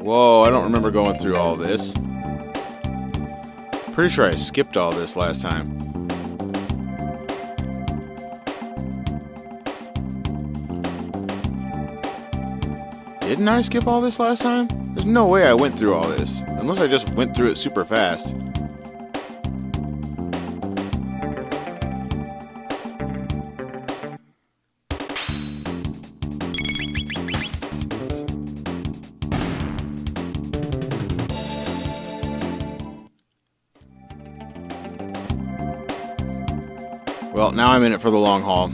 Whoa, I don't remember going through all this. Pretty sure I skipped all this last time. Didn't I skip all this last time? There's no way I went through all this. Unless I just went through it super fast. Well, now I'm in it for the long haul.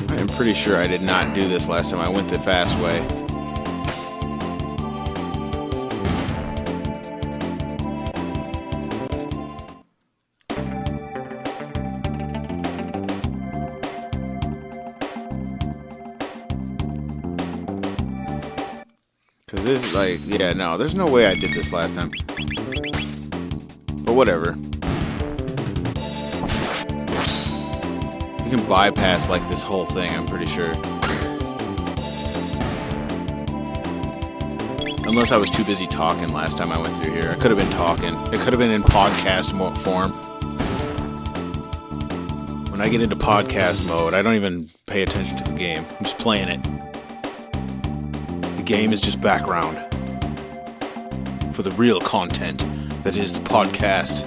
I am pretty sure I did not do this last time. I went the fast way. Because this is like, yeah, no, there's no way I did this last time. But whatever. You can bypass like this whole thing, I'm pretty sure. Unless I was too busy talking last time I went through here. I could have been talking. It could have been in podcast form. When I get into podcast mode, I don't even pay attention to the game. I'm just playing it. The game is just background for the real content that is the podcast.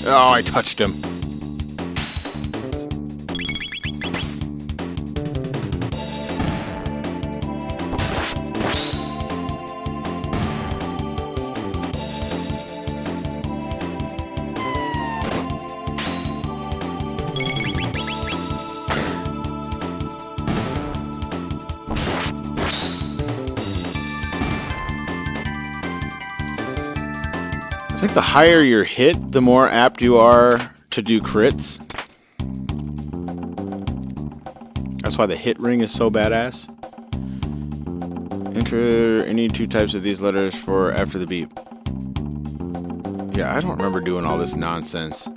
Oh, I touched him. think the higher your hit, the more apt you are to do crits. That's why the hit ring is so badass. Enter any two types of these letters for after the beep. Yeah, I don't remember doing all this nonsense.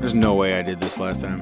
There's no way I did this last time.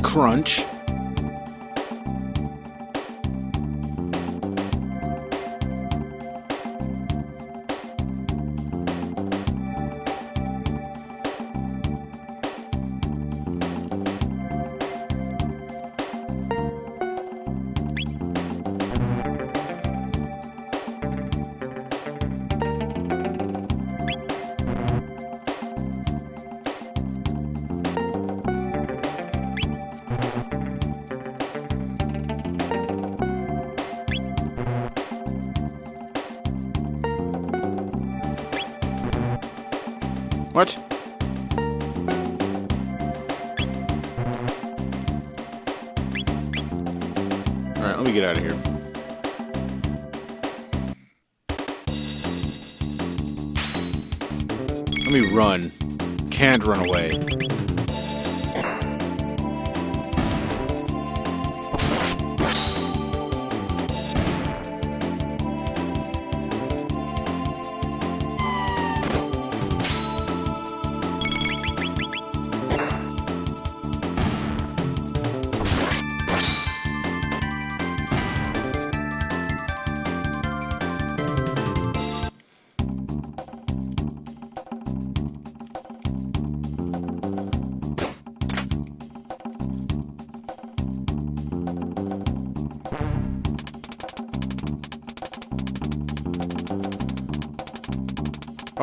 Crunch. What? Alright, let me get out of here. Let me run. Can't run away.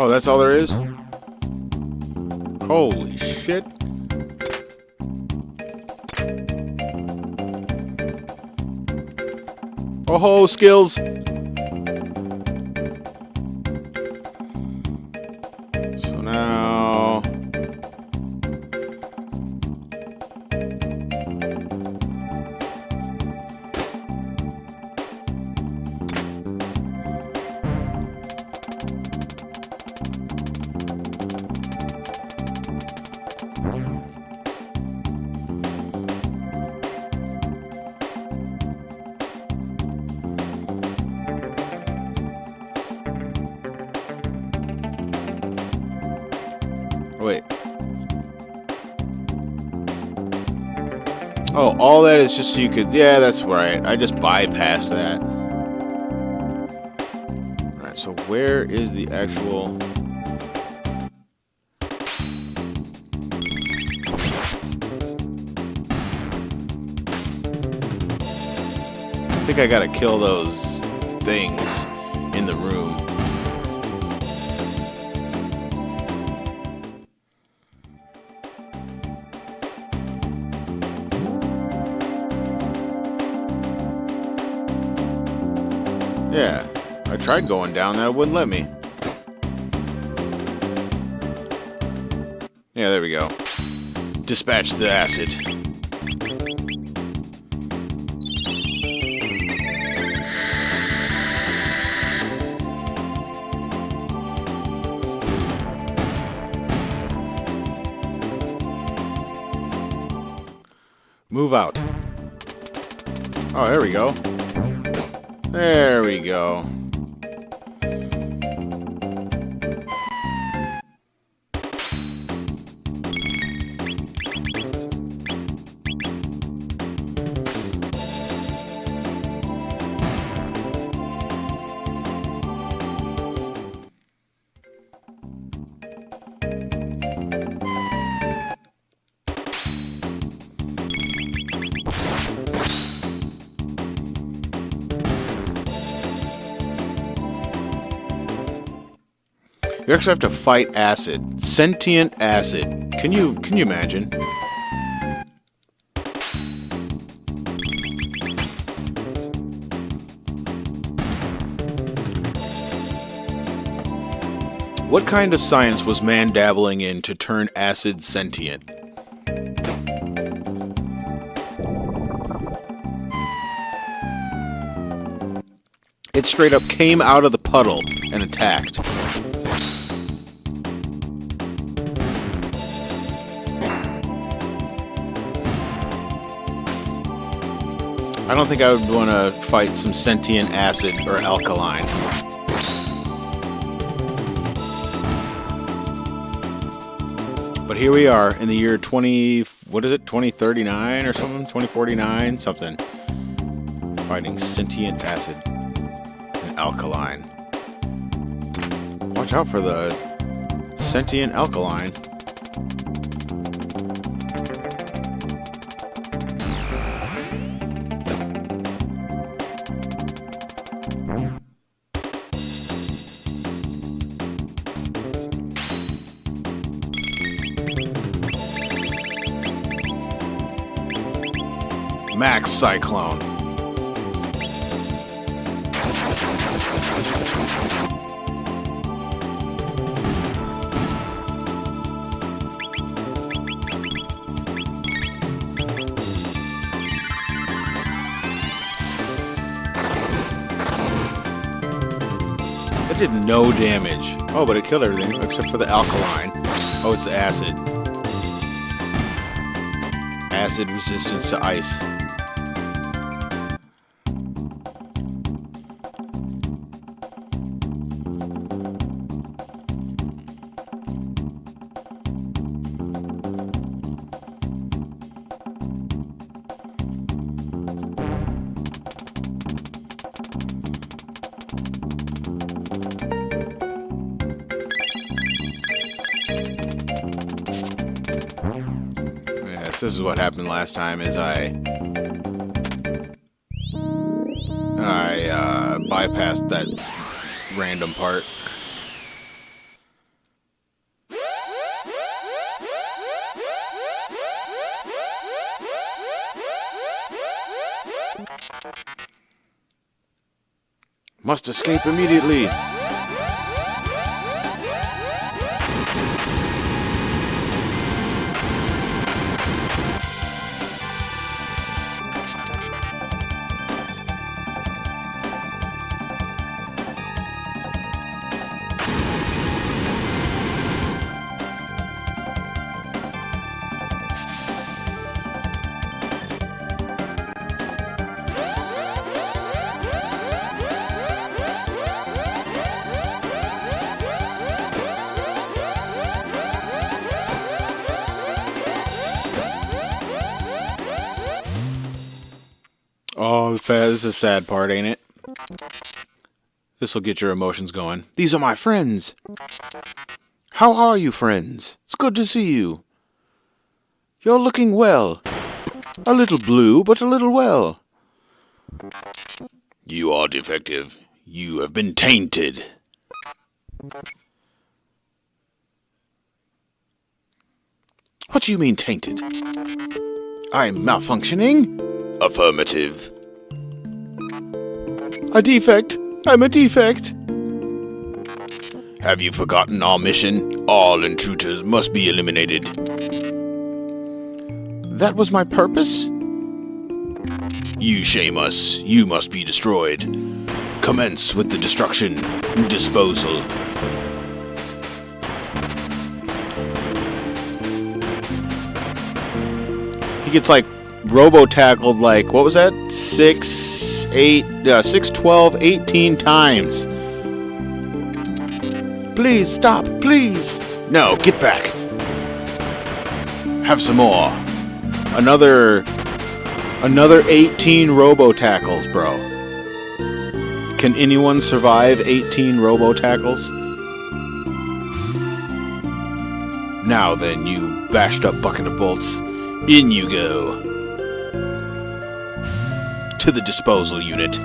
Oh, that's all there is? Holy shit. Oh, skills. So now... Wait. Oh, all that is just so you could... Yeah, that's right. I just bypassed that. Alright, so where is the actual... I think I gotta kill those things in the room. Yeah, I tried going down, that wouldn't let me. Yeah, there we go. Dispatch the acid. Move out. Oh, there we go. There we go. You actually have to fight acid. Sentient acid. Can you imagine? What kind of science was man dabbling in to turn acid sentient? It straight up came out of the puddle and attacked. I don't think I would want to fight some sentient acid or alkaline. But here we are in the year 2039 or something? 2049? Something. Fighting sentient acid and alkaline. Watch out for the sentient alkaline. Max Cyclone. That did no damage. Oh, but it killed everything except for the alkaline. Oh, it's the acid. Acid resistance to ice. This is what happened last time, is I bypassed that random part. Must escape immediately. Oh, this is a sad part, ain't it? This'll get your emotions going. These are my friends. How are you, friends? It's good to see you. You're looking well. A little blue, but a little well. You are defective. You have been tainted. What do you mean tainted? I'm malfunctioning? Affirmative. A defect? I'm a defect. Have you forgotten our mission? All intruders must be eliminated. That was my purpose? You shame us. You must be destroyed. Commence with the destruction and disposal. He gets like robo-tackled like, what was that? 6, 12, 18 times. Please, stop, please. No, get back. Have some more. Another 18 robo-tackles, bro. Can anyone survive 18 robo-tackles? Now then, you bashed up bucket of bolts. In you go. To the disposal unit.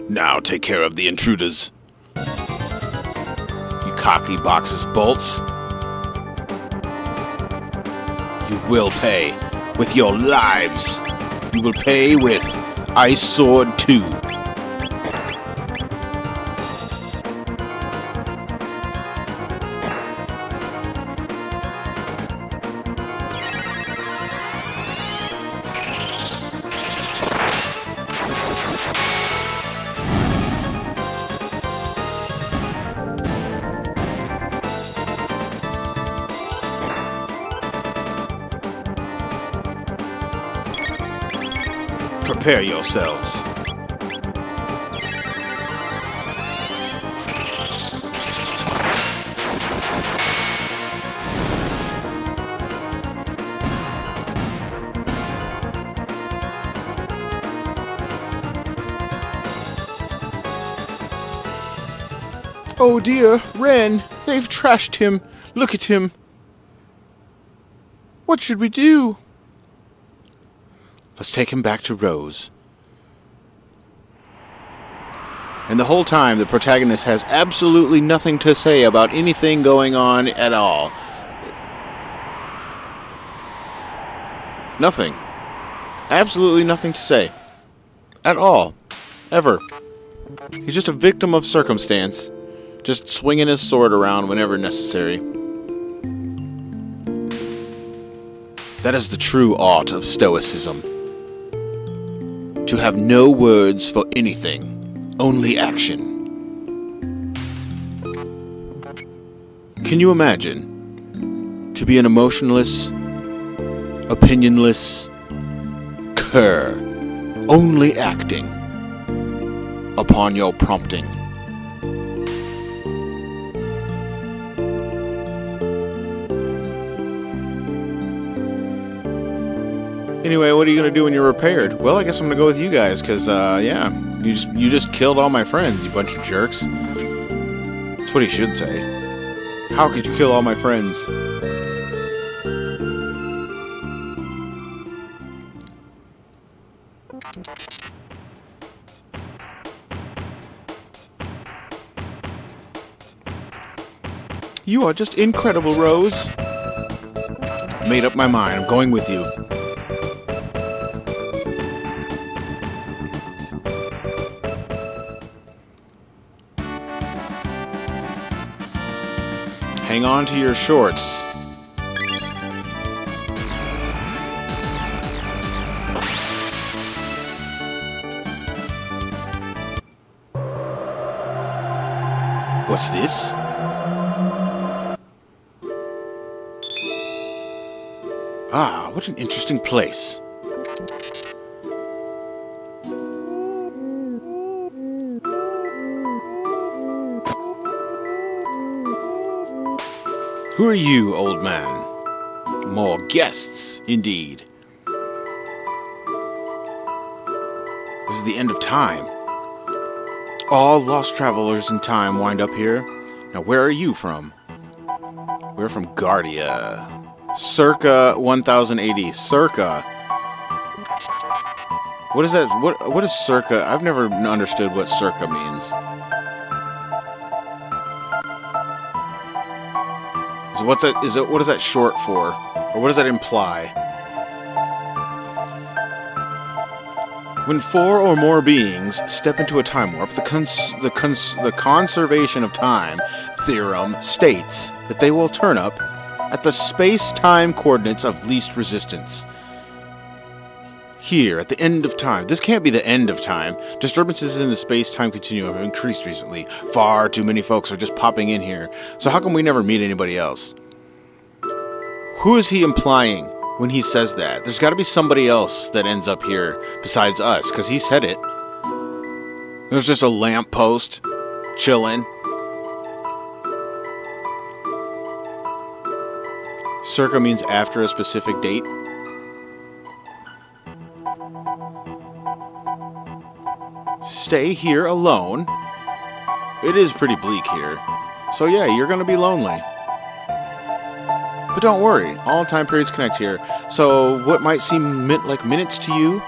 Now take care of the intruders. You cocky boxes bolts. You will pay with your lives. You will pay with Ice Sword 2. Prepare yourselves. Oh dear, Ren, they've trashed him. Look at him. What should we do? Let's take him back to Rose. And the whole time, the protagonist has absolutely nothing to say about anything going on at all. Nothing. Absolutely nothing to say. At all. Ever. He's just a victim of circumstance. Just swinging his sword around whenever necessary. That is the true art of stoicism. To have no words for anything, only action. Can you imagine to be an emotionless, opinionless cur, only acting upon your prompting? Anyway, what are you going to do when you're repaired? Well, I guess I'm going to go with you guys, because, yeah, you just killed all my friends, you bunch of jerks. That's what he should say. How could you kill all my friends? You are just incredible, Rose. I've made up my mind. I'm going with you. Hang on to your shorts. What's this? Ah, what an interesting place. Who are you, old man? More guests, indeed. This is the end of time. All lost travelers in time wind up here. Now, where are you from? We're from Guardia. Circa 1080. Circa. What is that? What is circa? I've never understood what circa means. So what's that? What is that short for? Or what does that imply? When 4 or more beings step into a time warp, the conservation of time theorem states that they will turn up at the space-time coordinates of least resistance. Here, at the end of time. This can't be the end of time. Disturbances in the space-time continuum have increased recently. Far too many folks are just popping in here. So how come we never meet anybody else? Who is he implying when he says that? There's got to be somebody else that ends up here besides us, because he said it. There's just a lamppost chilling. Circa means after a specific date. Stay here alone. It is pretty bleak here. So yeah, you're going to be lonely. But don't worry, all time periods connect here. So what might seem like minutes to you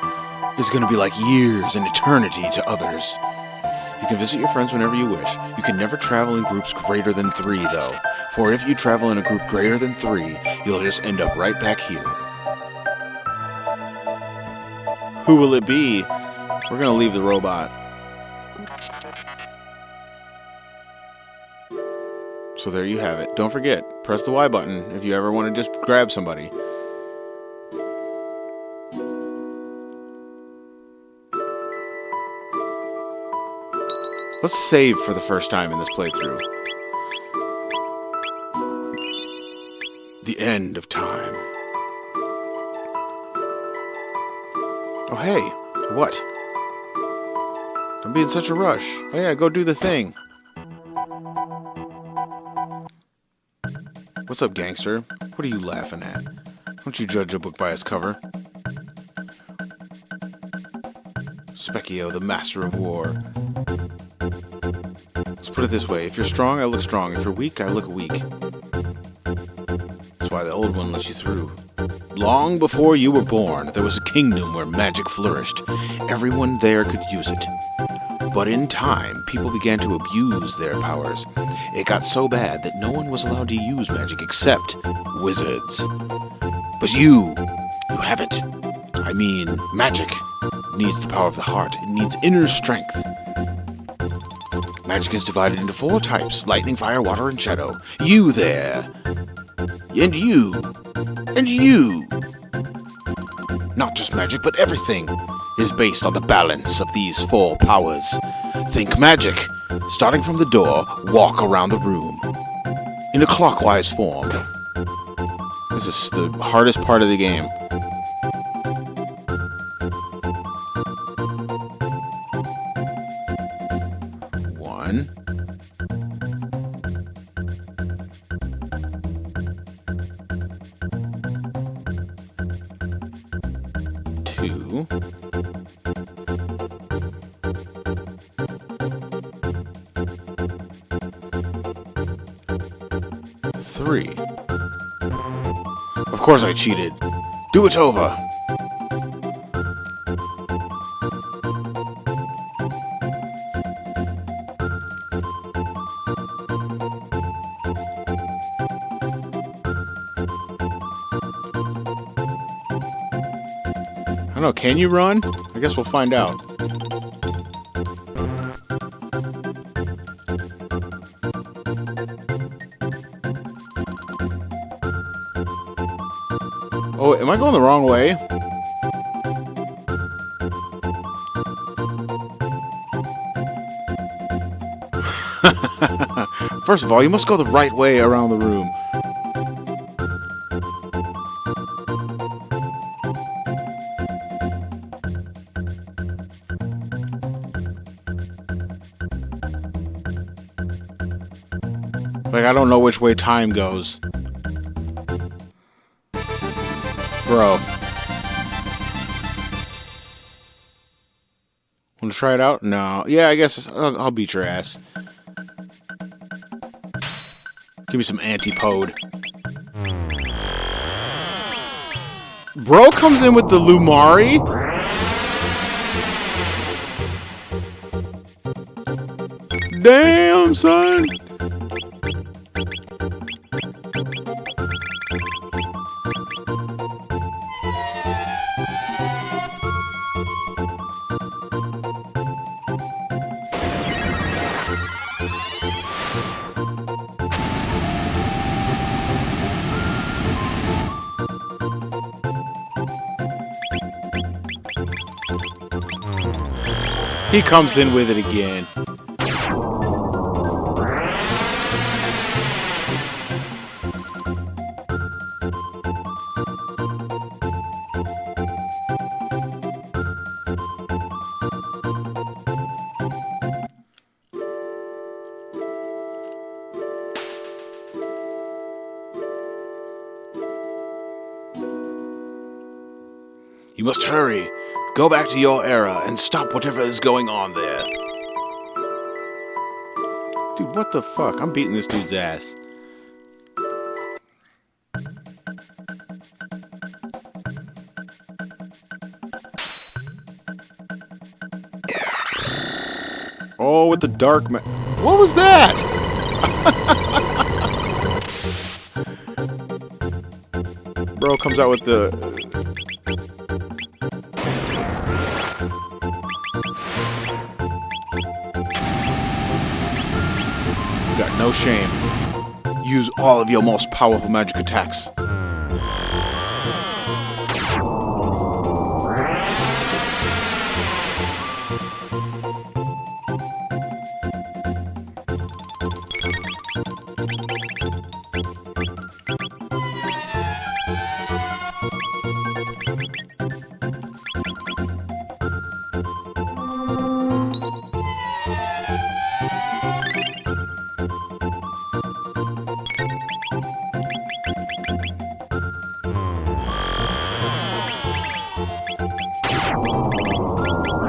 is going to be like years and eternity to others. You can visit your friends whenever you wish. You can never travel in groups greater than 3, though. For if you travel in a group greater than 3, you'll just end up right back here. Who will it be? We're going to leave the robot. So there you have it. Don't forget, press the Y button if you ever want to just grab somebody. Let's save for the first time in this playthrough. The end of time. Oh hey, what? Don't be in such a rush. Oh yeah, go do the thing. What's up, gangster? What are you laughing at? Don't you judge a book by its cover. Specchio, the master of war. Let's put it this way. If you're strong, I look strong. If you're weak, I look weak. That's why the old one lets you through. Long before you were born, there was a kingdom where magic flourished. Everyone there could use it. But in time, people began to abuse their powers. It got so bad that no one was allowed to use magic except wizards. But you have it. I mean, magic needs the power of the heart. It needs inner strength. Magic is divided into 4 types: lightning, fire, water, and shadow. You there. And you. And you. Not just magic, but everything is based on the balance of these 4 powers. Think magic. Starting from the door, walk around the room in a clockwise form. This is the hardest part of the game. One. 2. 3. Of course I cheated. Do it over. I don't know, can you run? I guess we'll find out. Oh, am I going the wrong way? First of all, you must go the right way around the room. Like, I don't know which way time goes. Bro. Want to try it out? No. Yeah, I guess I'll beat your ass. Give me some antipode. Bro comes in with the Lumari? Damn, son! He comes in with it again. You must hurry. Go back to your era and stop whatever is going on there. Dude, what the fuck? I'm beating this dude's ass. Oh, with the dark ma- What was that? Bro comes out with the... You got no shame. Use all of your most powerful magic attacks.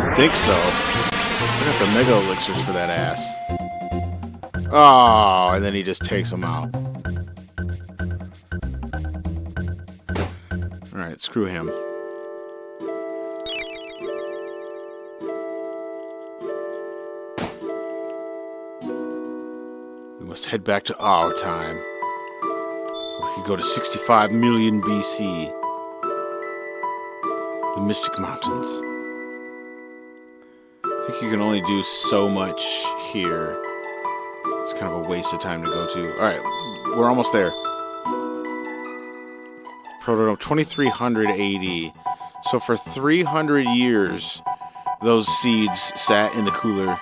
I think so. I got the mega elixirs for that ass. Oh, and then he just takes them out. Alright, screw him. We must head back to our time. We could go to 65 million BC. The Mystic Mountains. I think you can only do so much here. It's kind of a waste of time to go to. Alright, we're almost there. Protodome 2300 AD. So for 300 years, those seeds sat in the cooler.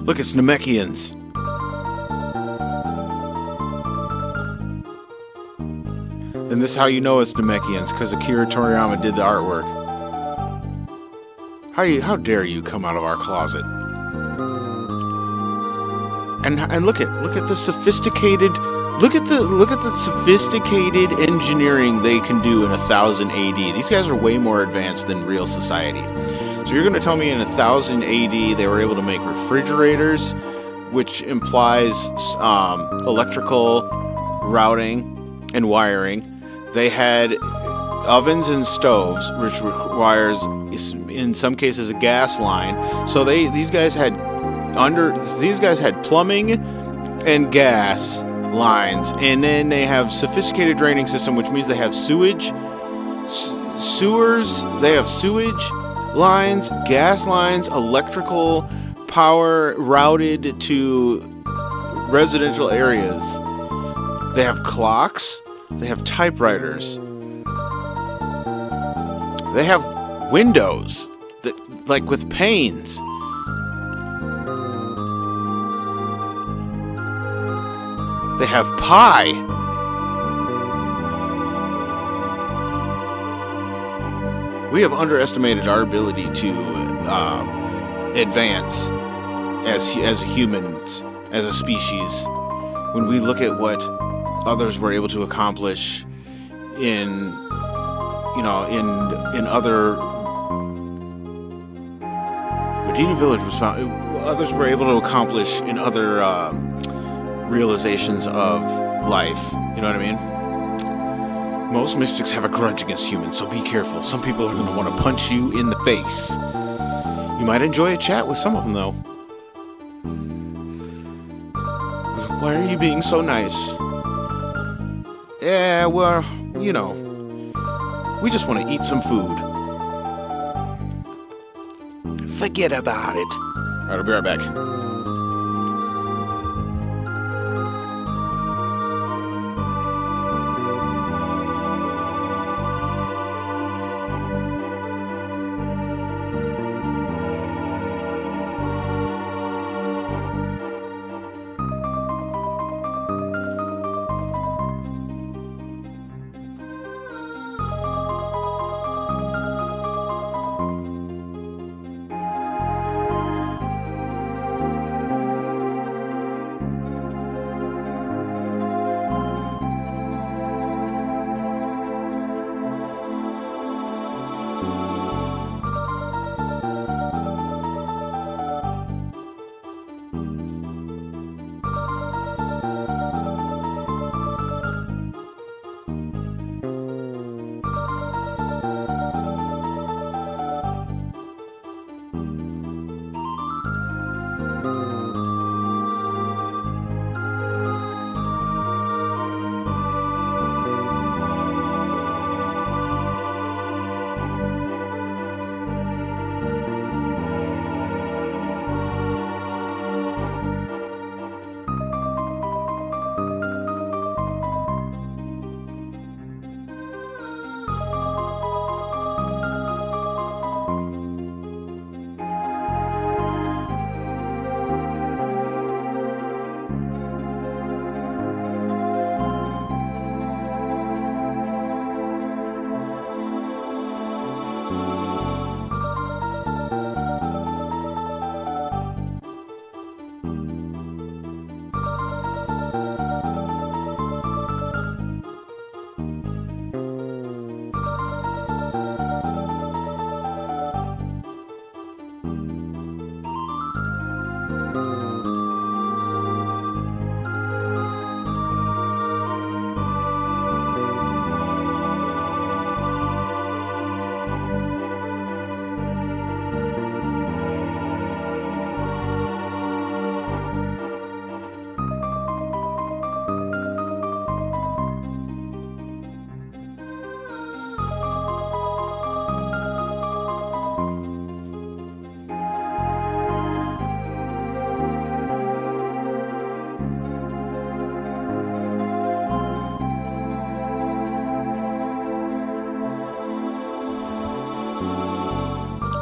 Look, it's Namekians. And this is how you know it's Namekians, because Akira Toriyama did the artwork. How dare you come out of our closet? And look at the sophisticated look at the sophisticated engineering they can do in 1000 AD. These guys are way more advanced than real society. So you're going to tell me in 1000 AD they were able to make refrigerators, which implies electrical routing and wiring. They had ovens and stoves, which requires, in some cases, a gas line. So these guys had plumbing and gas lines, and then they have sophisticated draining system, which means they have sewage, sewers. They have sewage lines, gas lines, electrical power routed to residential areas. They have clocks. They have typewriters. They have windows that, like, with panes. They have pie. We have underestimated our ability to advance as humans, as a species, when we look at what others were able to accomplish in other. Medina Village was found. Others were able to accomplish in other realizations of life. You know what I mean? Most mystics have a grudge against humans, so be careful. Some people are going to want to punch you in the face. You might enjoy a chat with some of them, though. Why are you being so nice? Yeah, well, We just want to eat some food. Forget about it. All right, I'll be right back.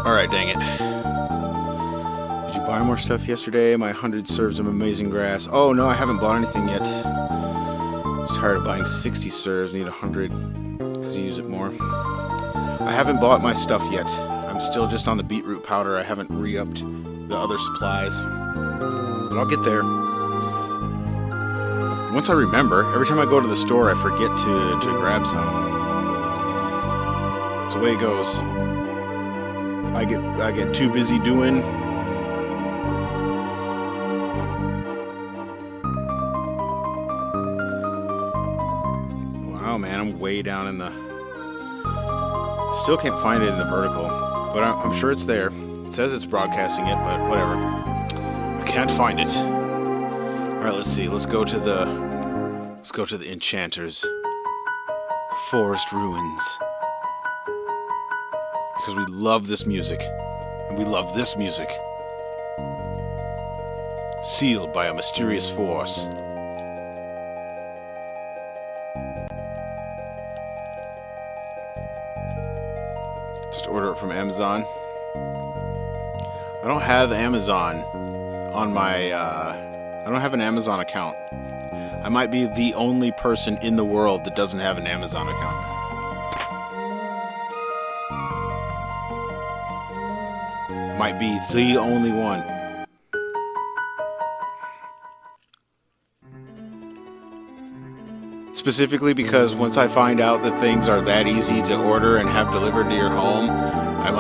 Alright, dang it. Did you buy more stuff yesterday? My 100 serves of amazing grass. Oh, no, I haven't bought anything yet. I was tired of buying 60 serves. Need 100 because you use it more. I haven't bought my stuff yet. I'm still just on the beetroot powder. I haven't re-upped the other supplies. But I'll get there. Once I remember, every time I go to the store, I forget to grab some. That's the way it goes. I get too busy doing. Wow, man, I'm way down in the... Still can't find it in the vertical, but I'm sure it's there. It says it's broadcasting it, but whatever. I can't find it. All right, let's see. Let's go to the enchanters. The forest ruins. Because we love this music. And we love this music. Sealed by a mysterious force. Just order it from Amazon. I don't have Amazon on my... I don't have an Amazon account. I might be the only person in the world that doesn't have an Amazon account. Might be the only one. Specifically because once I find out that things are that easy to order and have delivered to your home, I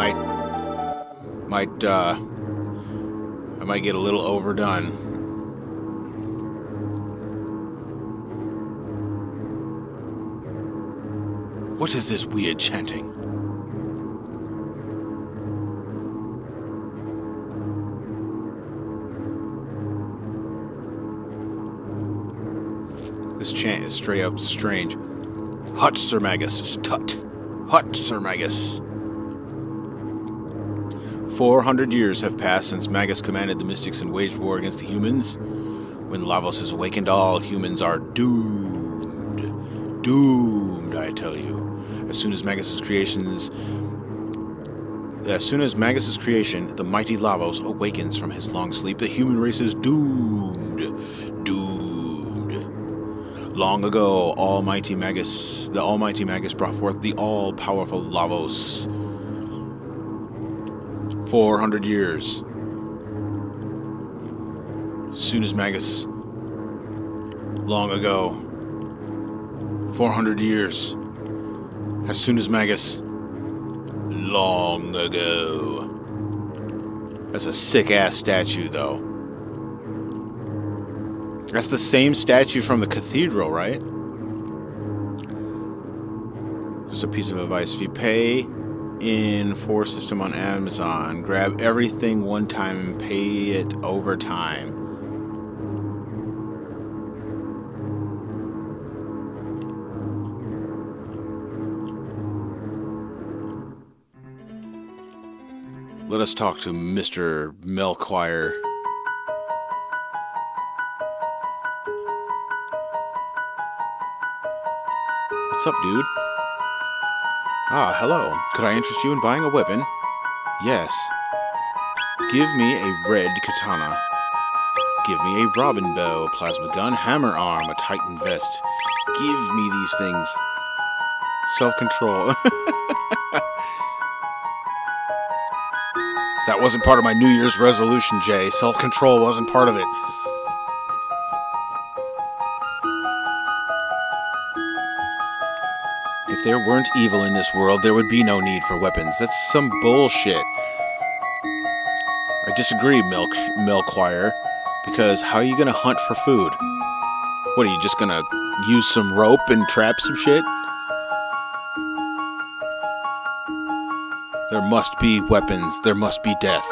might get a little overdone. What is this weird chanting? This chant is straight up strange. Hut, Sir Magus, tut. Hut, Sir Magus. 400 years have passed since Magus commanded the mystics and waged war against the humans. When Lavos is awakened, all humans are doomed. Doomed, I tell you. As soon as Magus's creation, the mighty Lavos awakens from his long sleep. The human race is doomed. Doomed. Long ago, the Almighty Magus brought forth the all-powerful Lavos. 400 years. Soon as Magus. Long ago. 400 years. As soon as Magus. Long ago. That's a sick-ass statue, though. That's the same statue from the cathedral, right? Just a piece of advice. If you pay in for system on Amazon, grab everything one time and pay it over time. Let us talk to Mr. Melchior. What's up, dude? Ah, hello. Could I interest you in buying a weapon? Yes. Give me a red katana. Give me a robin bow, a plasma gun, hammer arm, a titan vest. Give me these things. Self-control. That wasn't part of my New Year's resolution, Jay. Self-control wasn't part of it. If there weren't evil in this world, there would be no need for weapons. That's some bullshit. I disagree, Melchior, because how are you going to hunt for food? What, are you just going to use some rope and trap some shit? There must be weapons. There must be death.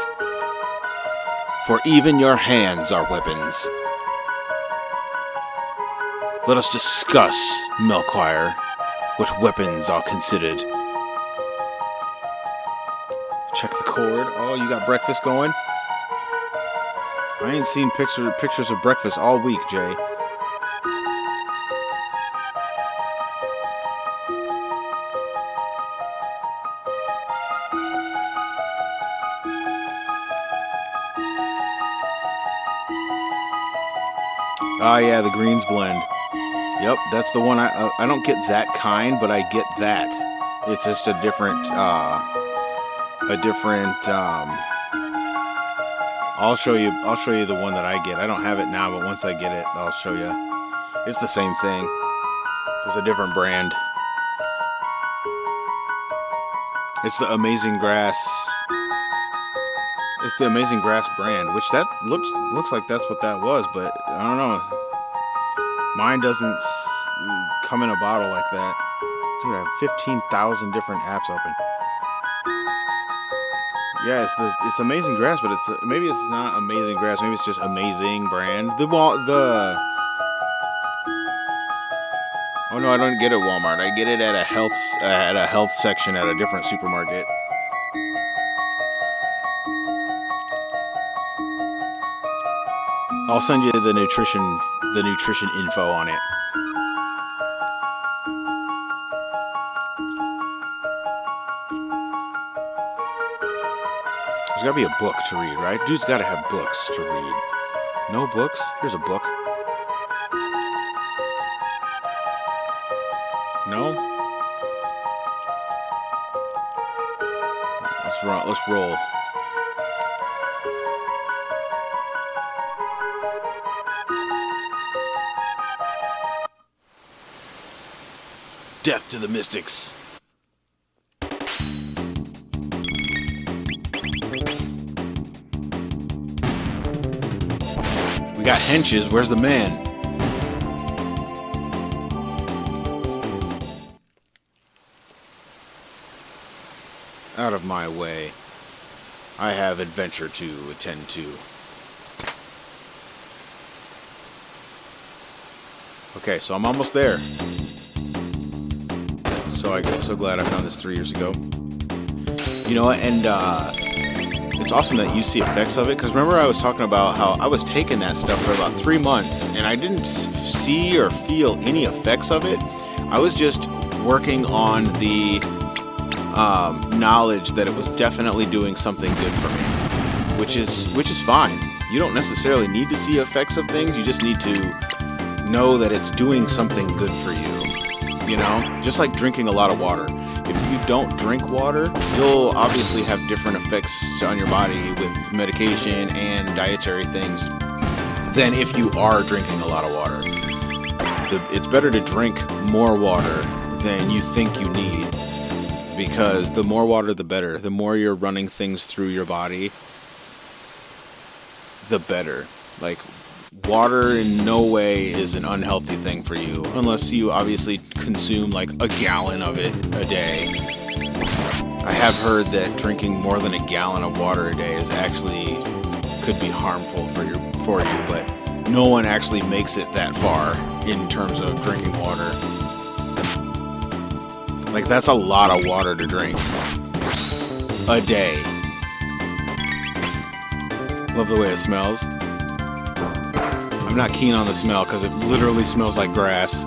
For even your hands are weapons. Let us discuss, Melchior, what weapons are considered. Check the cord. Oh, you got breakfast going? I ain't seen pictures of breakfast all week, Jay. Ah, yeah, the greens blend. Yep, that's the one. I don't get that kind, but I get that. It's just a different. I'll show you the one that I get. I don't have it now, but once I get it, I'll show you. It's the same thing. It's a different brand. It's the Amazing Grass. It's the Amazing Grass brand, which that looks like that's what that was, but I don't know. Mine doesn't come in a bottle like that. Dude, I have 15,000 different apps open. Yeah, it's Amazing Grass, but maybe it's not Amazing Grass. Maybe it's just Amazing brand. Oh no, I don't get it at Walmart. I get it at a health section at a different supermarket. I'll send you the nutrition info on it. There's gotta be a book to read, right? Dude's gotta have books to read. No books? Here's a book. No? Let's roll. Death to the mystics. We got henches. Where's the man? Out of my way. I have adventure to attend to. Okay, so I'm almost there. So glad I found this 3 years ago. You know, and it's awesome that you see effects of it, because remember I was talking about how I was taking that stuff for about 3 months and I didn't see or feel any effects of it. I was just working on the knowledge that it was definitely doing something good for me, which is fine. You don't necessarily need to see effects of things. You just need to know that it's doing something good for you. You know, just like drinking a lot of water. If you don't drink water, you'll obviously have different effects on your body with medication and dietary things than if you are drinking a lot of water. It's better to drink more water than you think you need, because the more water, the better. The more you're running things through your body, the better. Like, water in no way is an unhealthy thing for you, unless you obviously consume like a gallon of it a day. I have heard that drinking more than a gallon of water a day is actually could be harmful for you, but no one actually makes it that far in terms of drinking water. Like, that's a lot of water to drink a day. Love the way it smells. I'm not keen on the smell because it literally smells like grass.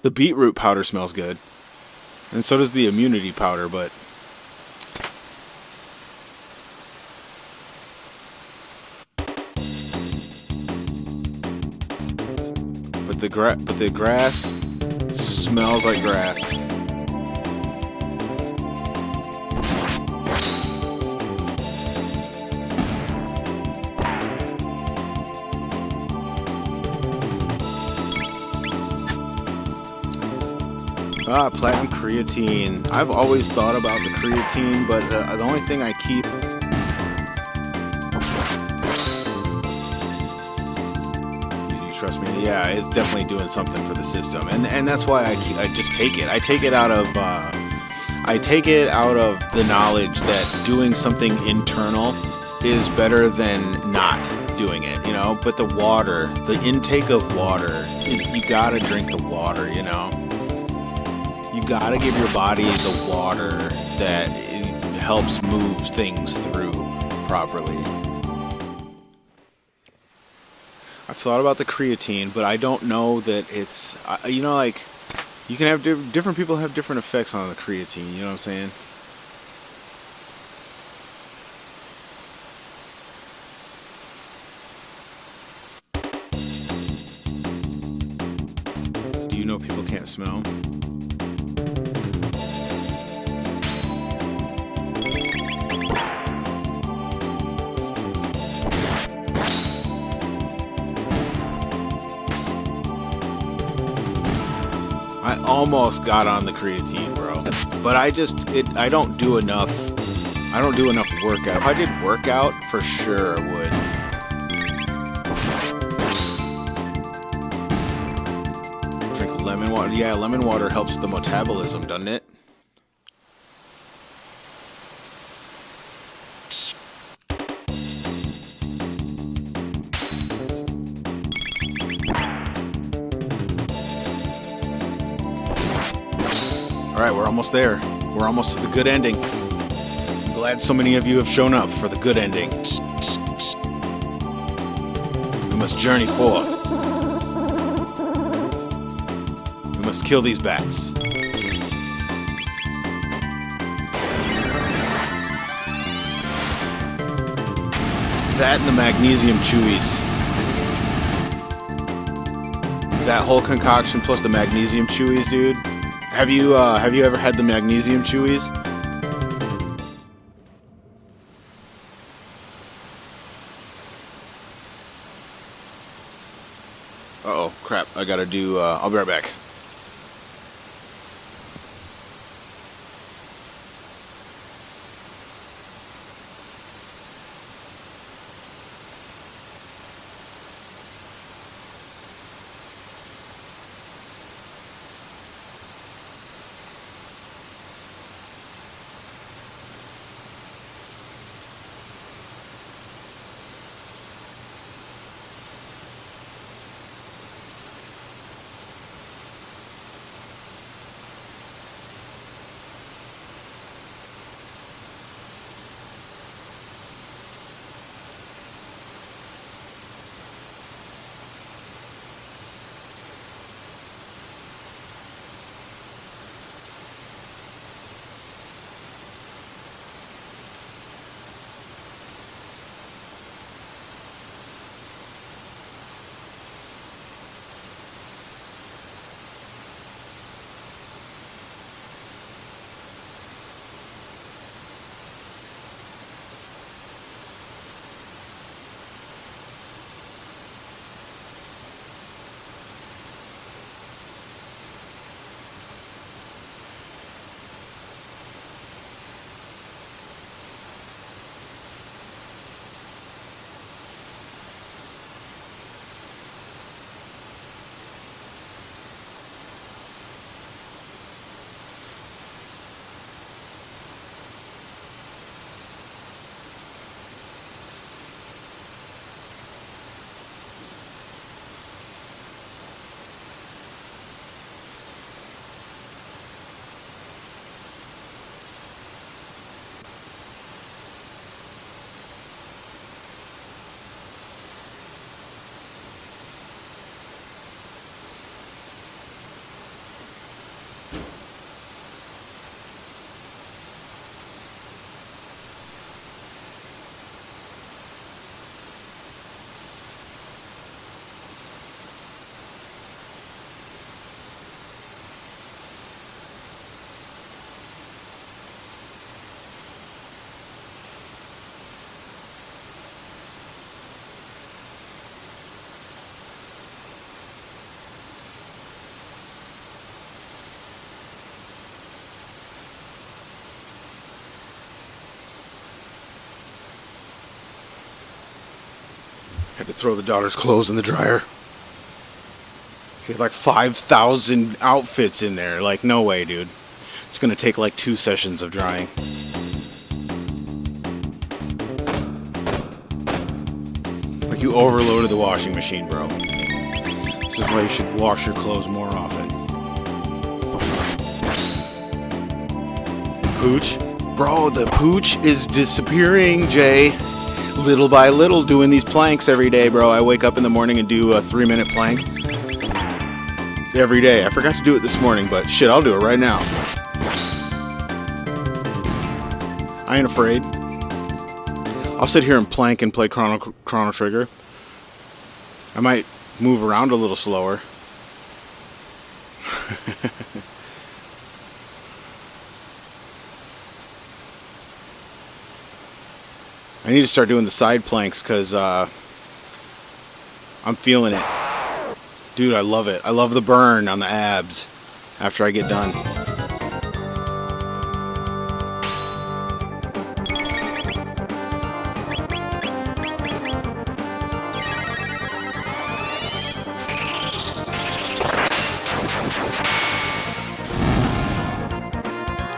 The beetroot powder smells good. And so does the immunity powder, but the grass smells like grass. Platinum creatine. I've always thought about the creatine, but the only thing I keep... You trust me? Yeah, it's definitely doing something for the system, and that's why I just take it. I take it out of the knowledge that doing something internal is better than not doing it, you know. But the water, the intake of water, you gotta drink the water, you know. You gotta give your body the water that helps move things through properly. I've thought about the creatine, but I don't know that it's, you know, like, you can have different people have different effects on the creatine, you know what I'm saying? Do you know people can't smell? I almost got on the creatine, bro, but I don't do enough workout. If I did workout, for sure I would. Drink lemon water. Yeah, lemon water helps the metabolism, doesn't it? Alright, we're almost there. We're almost to the good ending. I'm glad so many of you have shown up for the good ending. We must journey forth. We must kill these bats. That and the magnesium chewies. That whole concoction plus the magnesium chewies, dude. Have you ever had the magnesium chewies? Uh-oh, crap. I gotta do, I'll be right back. Had to throw the daughter's clothes in the dryer. She had like 5,000 outfits in there. Like, no way, dude. It's gonna take like 2 sessions of drying. Like, you overloaded the washing machine, bro. This is why you should wash your clothes more often. Pooch? Bro, the pooch is disappearing, Jay. Little by little, doing these planks every day, bro. I wake up in the morning and do a 3-minute plank. Every day. I forgot to do it this morning, but shit, I'll do it right now. I ain't afraid. I'll sit here and plank and play Chrono Trigger. I might move around a little slower. I need to start doing the side planks because I'm feeling it. Dude, I love it. I love the burn on the abs after I get done.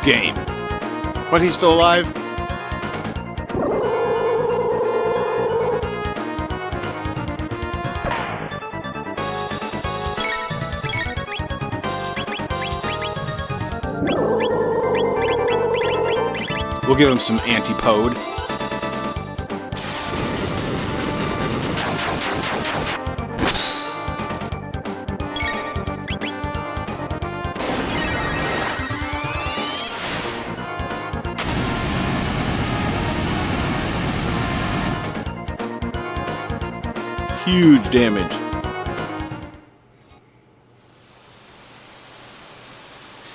Game. What, he's still alive? We'll give him some antipode. Huge damage.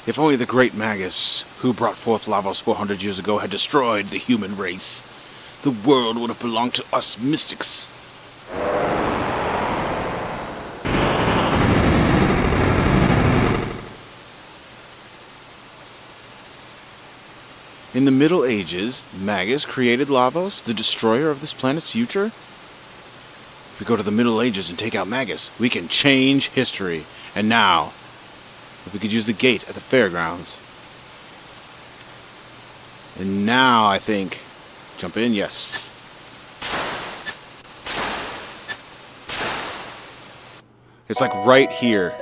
If only the great Magus, who brought forth Lavos 400 years ago, had destroyed the human race, the world would have belonged to us mystics. In the Middle Ages, Magus created Lavos, the destroyer of this planet's future? If we go to the Middle Ages and take out Magus, we can change history. And now, if we could use the gate at the fairgrounds. And now, I think, jump in, yes. It's like right here.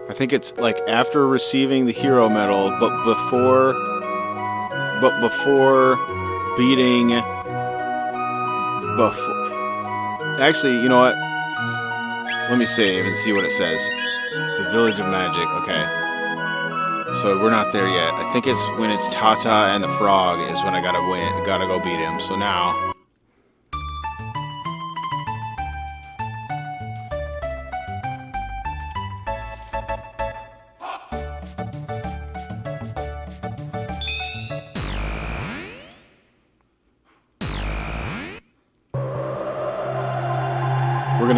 I think it's like after receiving the hero medal, but before beating, actually, you know what? Let me save and see what it says. The Village of Magic. Okay. So we're not there yet. I think it's when it's Tata and the Frog is when I gotta go beat him. So now.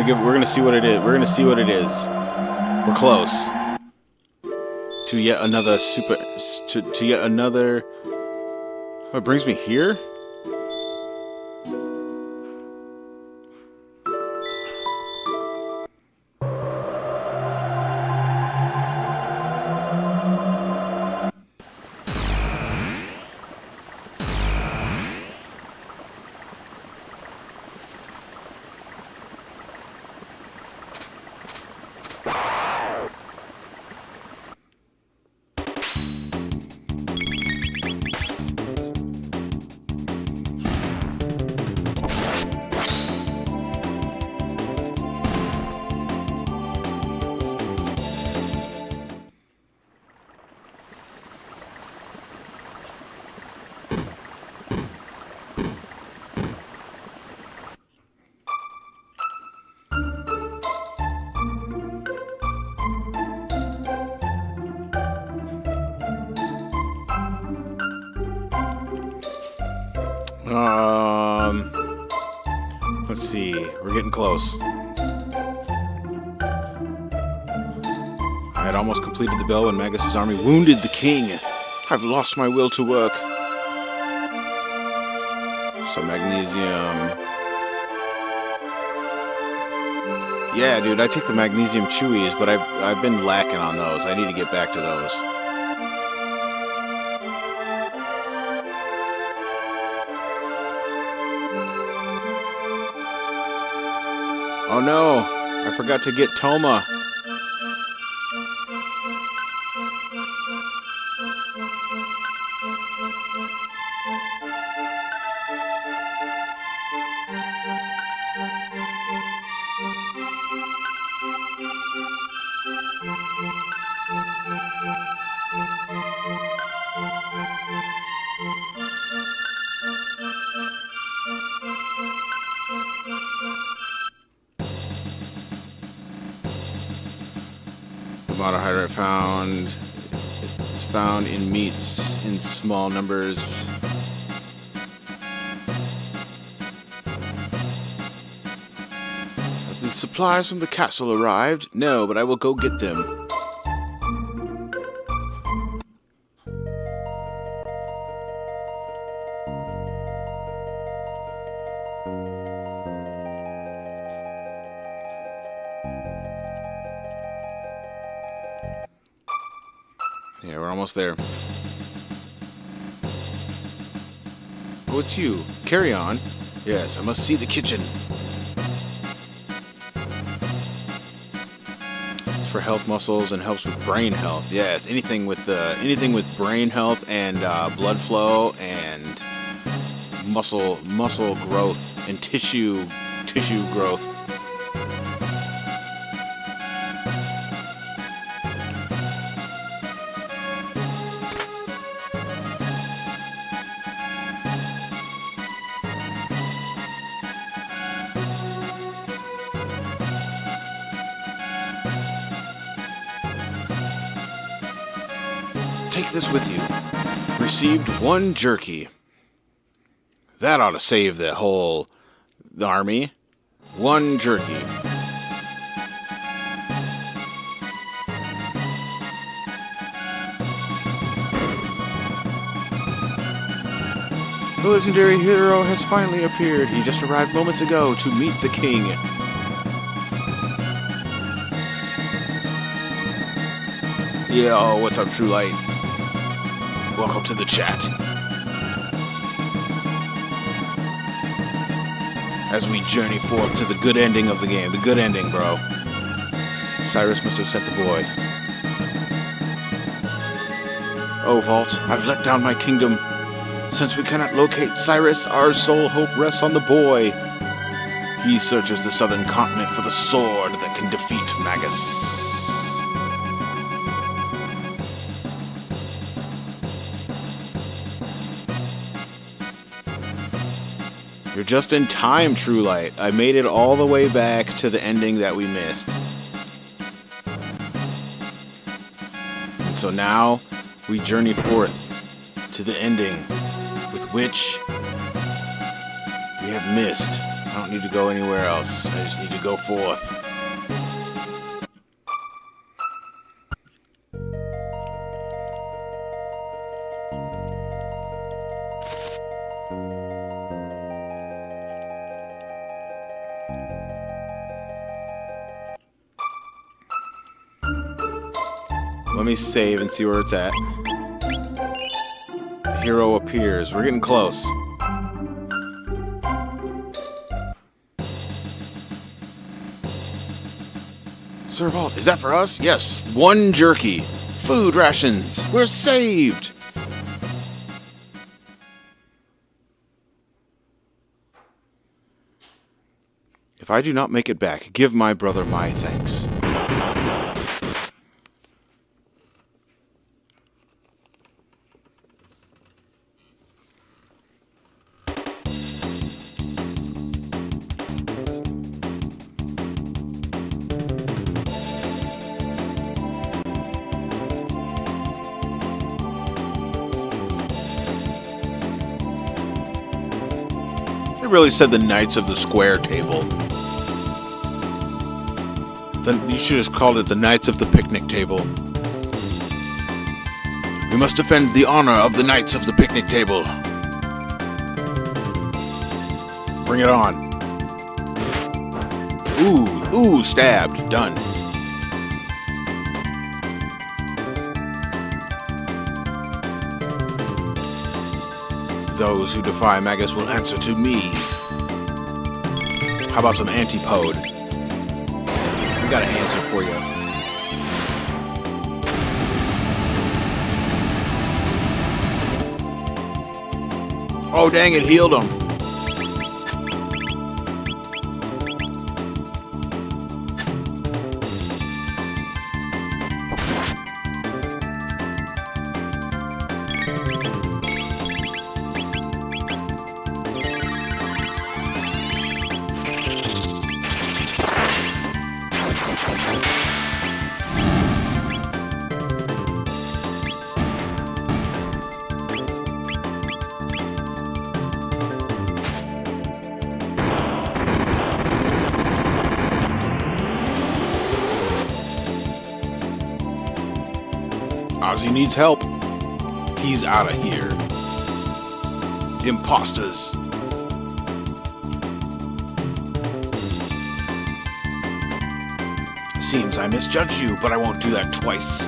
We're gonna see what it is. We're gonna see what it is. We're close to yet another to yet another. Oh, it brings me here. Let's see. We're getting close. I had almost completed the bell when Magus' army wounded the king. I've lost my will to work. Some magnesium. Yeah, dude, I take the magnesium chewies, but I've been lacking on those. I need to get back to those. Oh no, I forgot to get Toma. The monohydrate found. It's found in meats in small numbers. Have the supplies from the castle arrived? No, but I will go get them. Yeah, we're almost there. Oh, it's you. Carry on. Yes, I must see the kitchen. It's for health muscles and helps with brain health. Yes, anything with brain health and blood flow and muscle growth and tissue growth. Take this with you. Received 1 jerky. That ought to save the whole army. 1 jerky. The legendary hero has finally appeared. He just arrived moments ago to meet the king. Yeah, oh, what's up, True Light? Welcome to the chat. As we journey forth to the good ending of the game. The good ending, bro. Cyrus must have sent the boy. Oh, Vault, I've let down my kingdom. Since we cannot locate Cyrus, our sole hope rests on the boy. He searches the southern continent for the sword that can defeat Magus. You're just in time, True Light. I made it all the way back to the ending that we missed. And so now we journey forth to the ending with which we have missed. I don't need to go anywhere else. I just need to go forth. Let me save and see where it's at. The hero appears. We're getting close. Sir Vault, is that for us? Yes, 1 jerky. Food rations. We're saved. If I do not make it back, give my brother my thanks. They really said the Knights of the Square Table. Then you should have called it the Knights of the Picnic Table. We must defend the honor of the Knights of the Picnic Table. Bring it on. Ooh, stabbed. Done. Those who defy Magus will answer to me. How about some antipode? We got an answer for you. Oh, dang, it healed him. Ozzy needs help. He's out of here. Imposters. Seems I misjudged you, but I won't do that twice.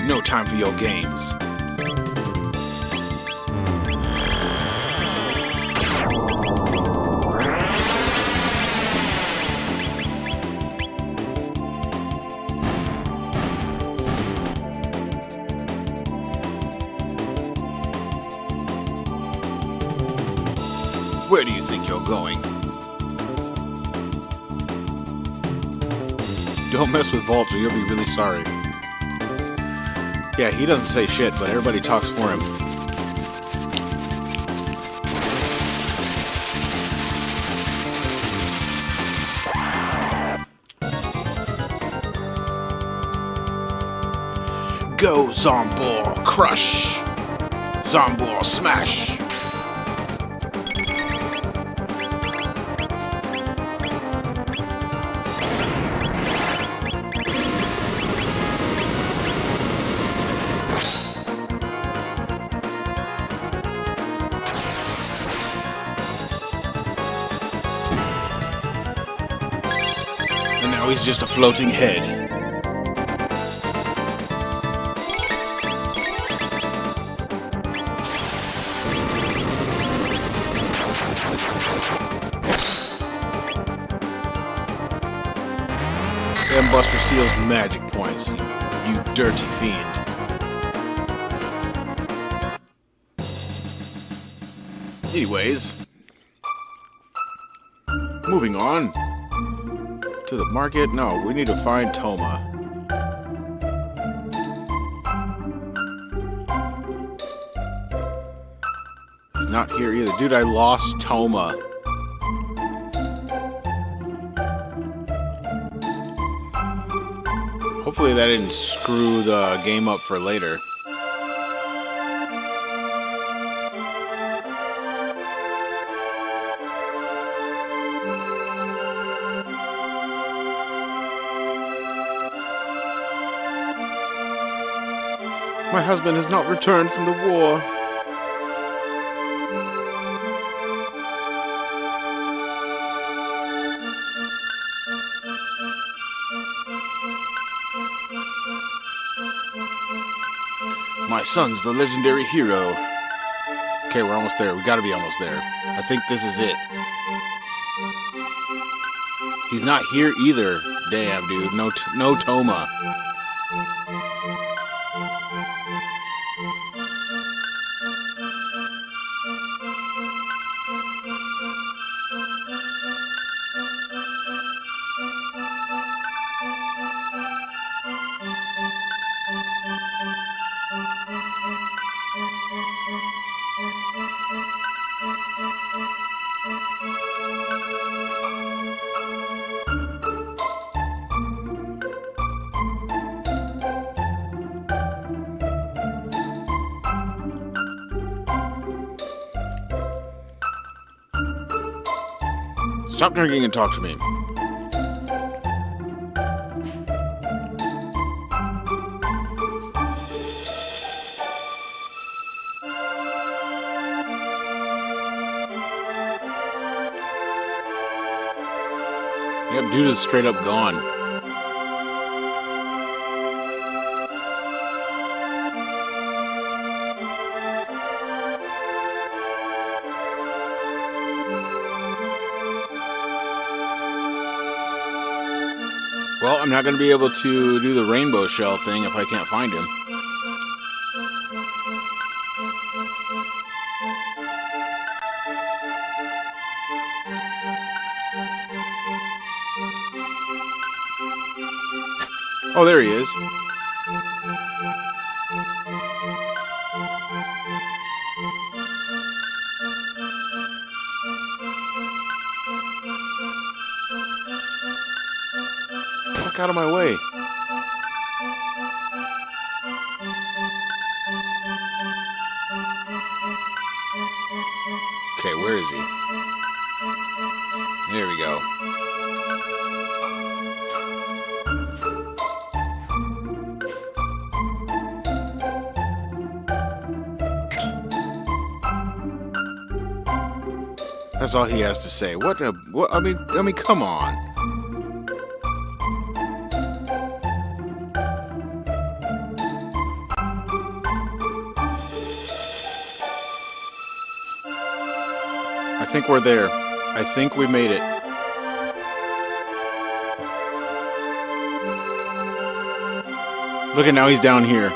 No time for your games. Where do you think you're going? Don't mess with Vulture, you'll be really sorry. Yeah, he doesn't say shit, but everybody talks for him. Go, Zombor, crush! Zombor, smash! And now he's just a floating head. And Buster steals magic points, you dirty fiend. Anyways, moving on to the market. No, we need to find Toma. He's not here either. Dude, I lost Toma. Hopefully that didn't screw the game up for later. My husband has not returned from the war. My son's the legendary hero. Okay, we're almost there. We gotta be almost there. I think this is it. He's not here either. Damn, dude. No Toma. Stop drinking and talk to me. Yep, dude is straight up gone. Well, I'm not going to be able to do the rainbow shell thing if I can't find him. Oh, there he is. Fuck out of my way. Okay, where is he? There we go. That's all he has to say. What? I mean, come on. I think we're there. I think we made it. Look at now, he's down here.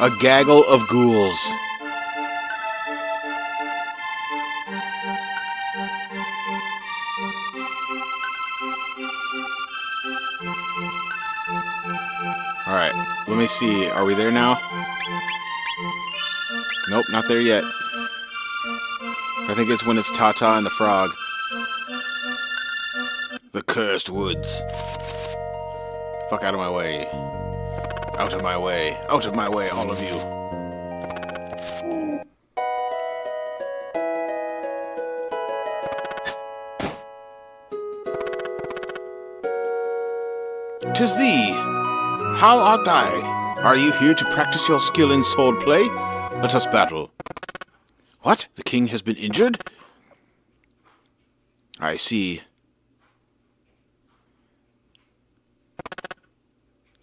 A gaggle of ghouls. Alright, let me see. Are we there now? Nope, not there yet. I think it's when it's Tata and the frog. The cursed woods. Fuck out of my way. Out of my way. Out of my way, all of you. "'Tis thee! How art thou? Are you here to practice your skill in sword play? Let us battle." "What? The king has been injured?" "I see.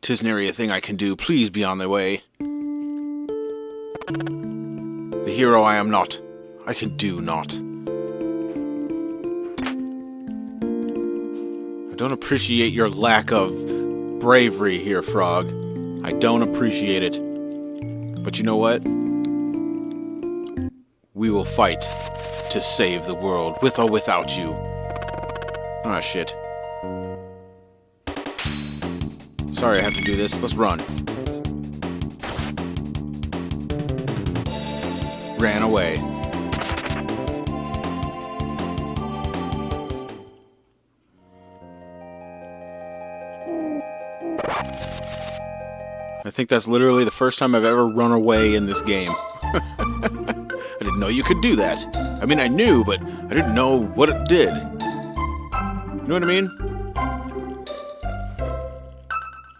'Tis nary a thing I can do. Please be on the way. The hero I am not. I can do not. I don't appreciate your lack of bravery here, Frog. I don't appreciate it. But you know what? We will fight to save the world, with or without you. Ah, shit. Sorry I have to do this. Let's run. Ran away. I think that's literally the first time I've ever run away in this game. I didn't know you could do that. I mean, I knew, but I didn't know what it did. You know what I mean?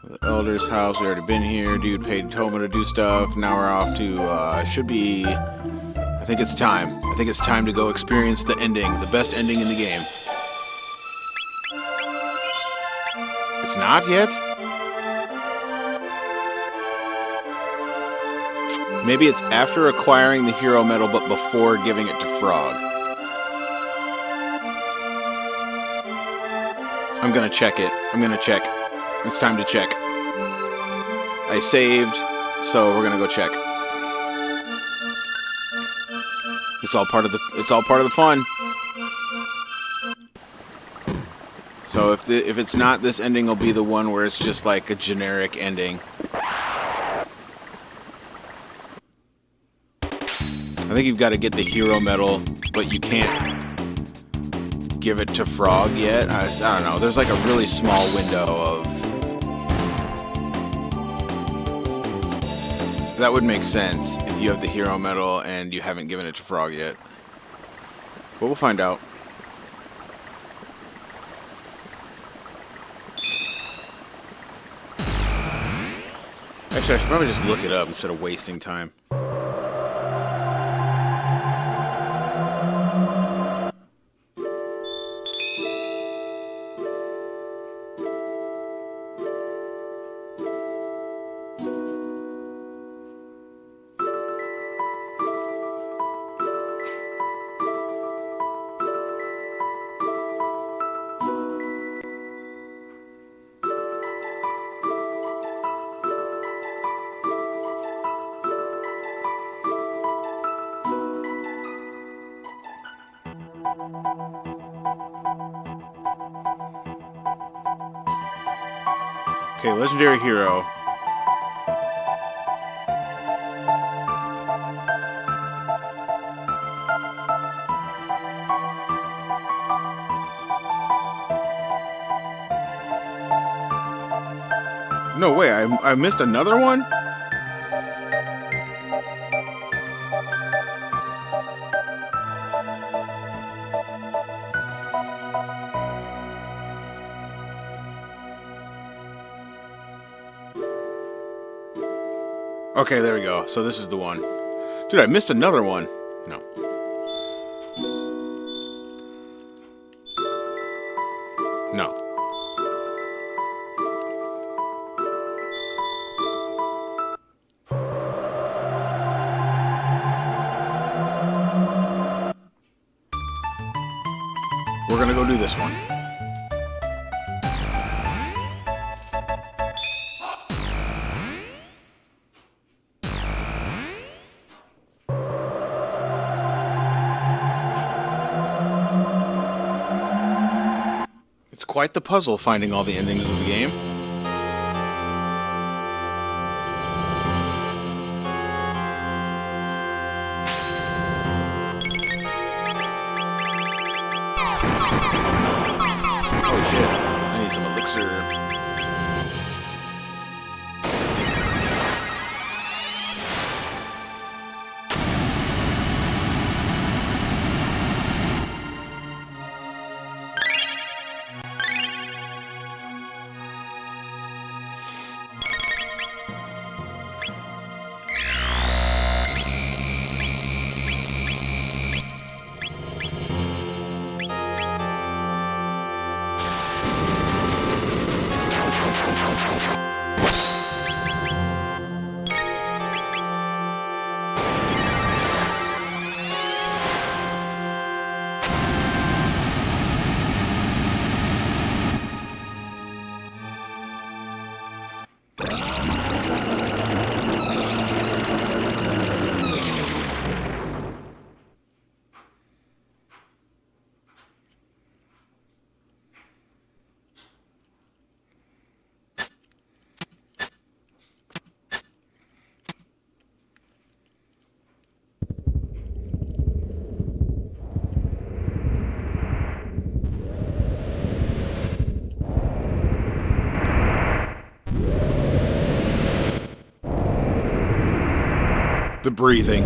The Elder's house, we already been here. Dude told me to do stuff. Now we're off to, should be... I think it's time. I think it's time to go experience the ending. The best ending in the game. It's not yet? Maybe it's after acquiring the hero medal, but before giving it to Frog. I'm gonna check it. I'm gonna check. It's time to check. I saved, so we're gonna go check. It's all part of the fun. So if it's not, this ending will be the one where it's just like a generic ending. I think you've got to get the hero medal, but you can't give it to Frog yet. I don't know. There's like a really small window of... That would make sense if you have the hero medal and you haven't given it to Frog yet. But we'll find out. Actually, I should probably just look it up instead of wasting time. Okay, legendary hero. No way, I missed another one? Okay, there we go. So this is the one. Dude, I missed another one. No. No. We're gonna go do this one. It's quite the puzzle finding all the endings of the game. Oh shit, I need some elixir. The breathing.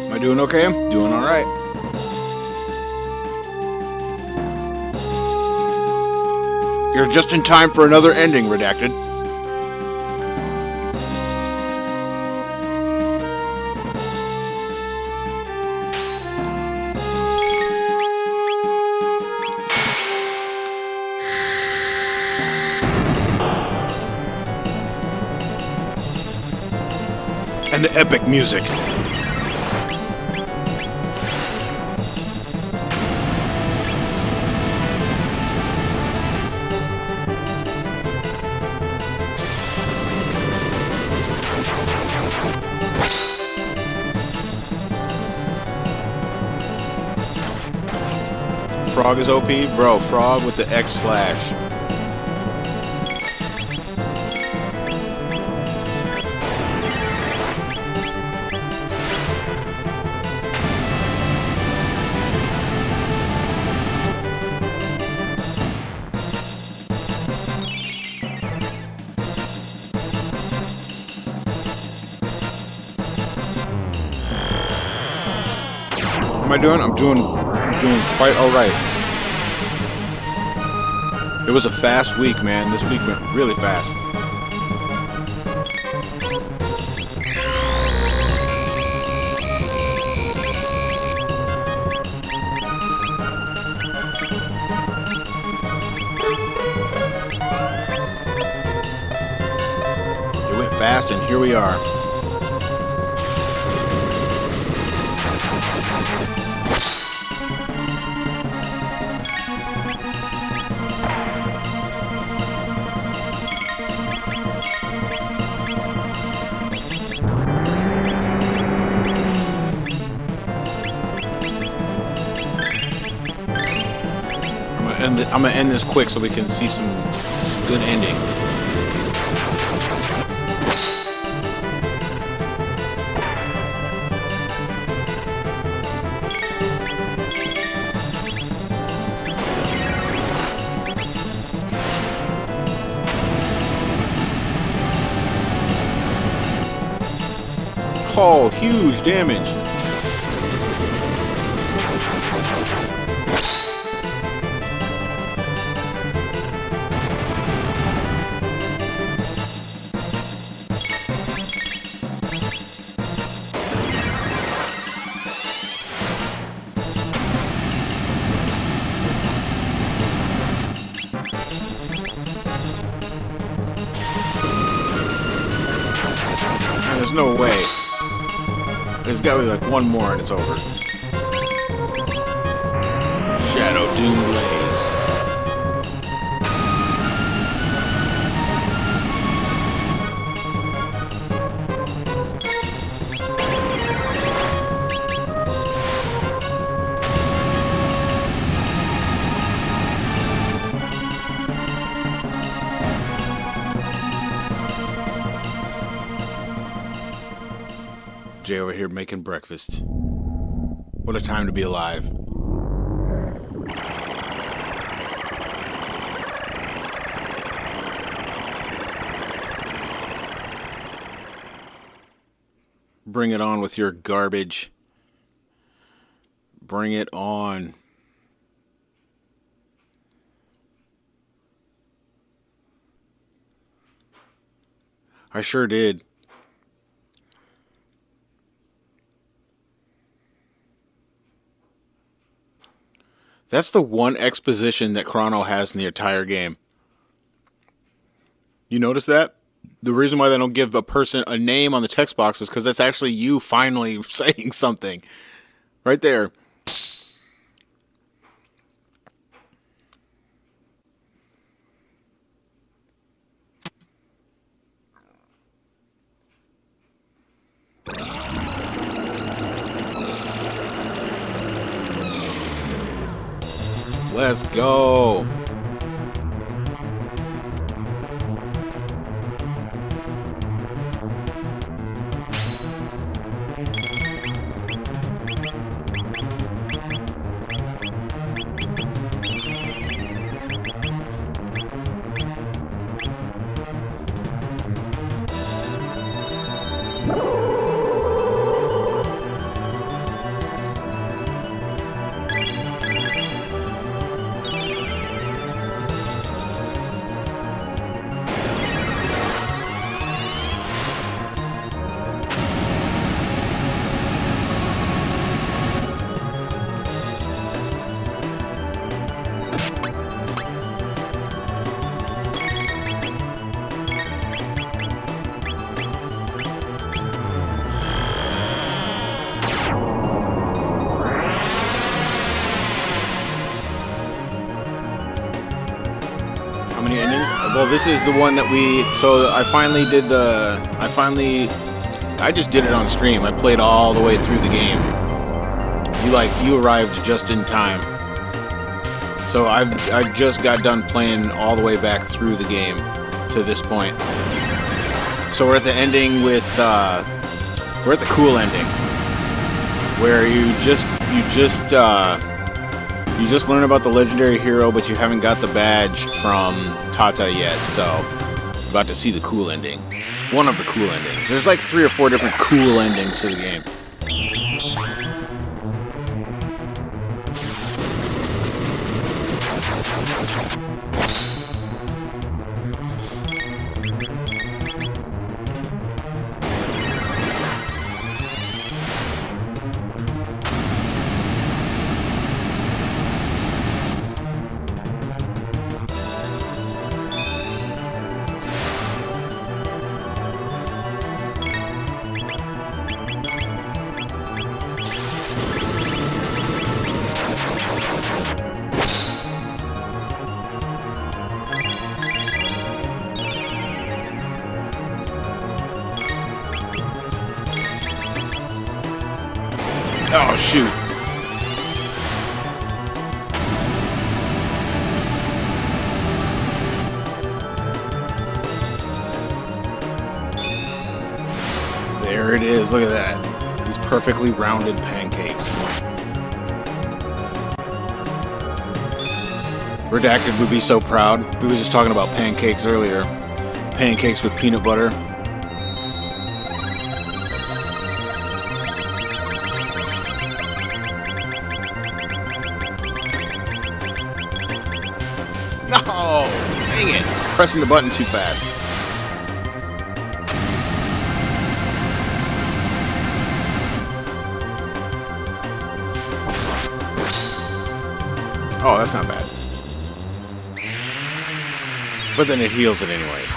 Am I doing okay? I'm doing all right. You're just in time for another ending, Redacted. And the epic music. Frog is OP? Bro, Frog with the X slash. am I doing? I'm doing quite all right. It was a fast week, man. This week went really fast. It went fast, and here we are. I'm gonna end this quick so we can see some good ending. Oh, huge damage. There's no way. There's got to be like one more and it's over. Shadow Doom Blaze. Jay over here making breakfast. What a time to be alive. Bring it on with your garbage. Bring it on. I sure did. That's the one exposition that Chrono has in the entire game. You notice that? The reason why they don't give a person a name on the text box is because that's actually you finally saying something. Right there. Let's go. How many endings? Well, this is the one that we... So I finally did the... I just did it on stream. I played all the way through the game. You arrived just in time. So I just got done playing all the way back through the game to this point. So we're at the ending with... we're at the cool ending. Where you just learn about the legendary hero, but you haven't got the badge from Tata yet, so about to see the cool ending. One of the cool endings. There's like 3 or 4 different cool endings to the game. Oh, shoot. There it is. Look at that. These perfectly rounded pancakes. Redacted would be so proud. We were just talking about pancakes earlier. Pancakes with peanut butter. No! Dang it! Pressing the button too fast. Oh, that's not bad. But then it heals it anyways.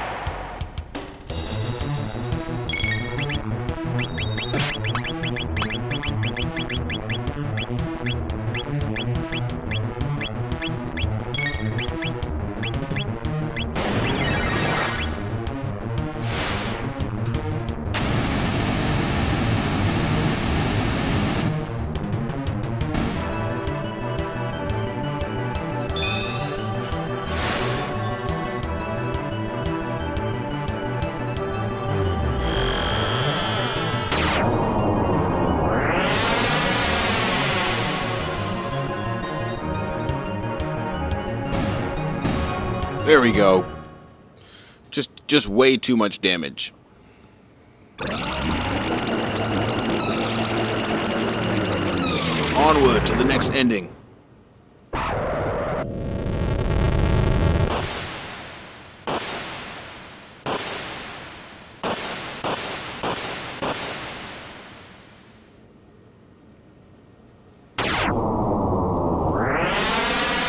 There we go. Just way too much damage. Onward to the next ending.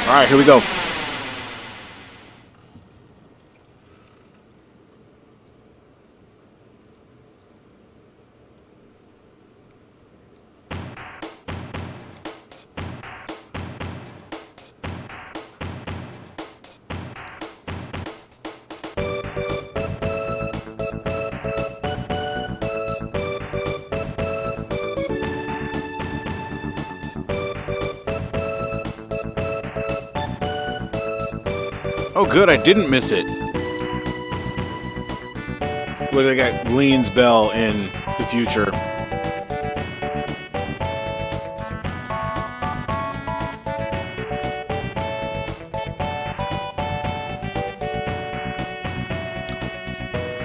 All right, here we go. Oh, good, I didn't miss it. Where they got Lean's bell in the future.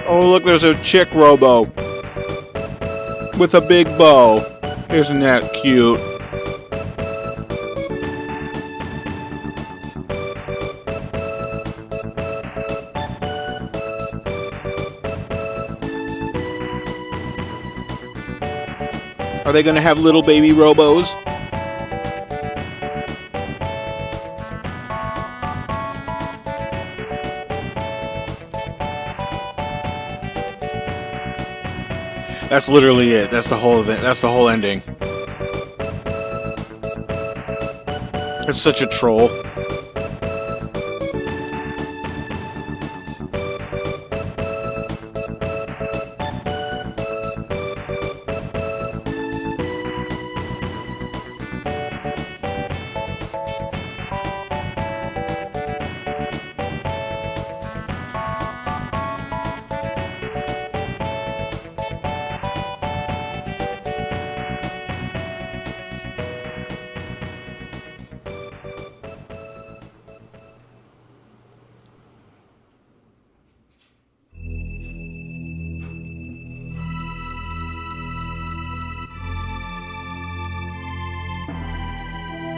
Oh, look, there's a chick robo with a big bow. Isn't that cute? Are they going to have little baby robos? That's literally it. That's the whole event. That's the whole ending. It's such a troll.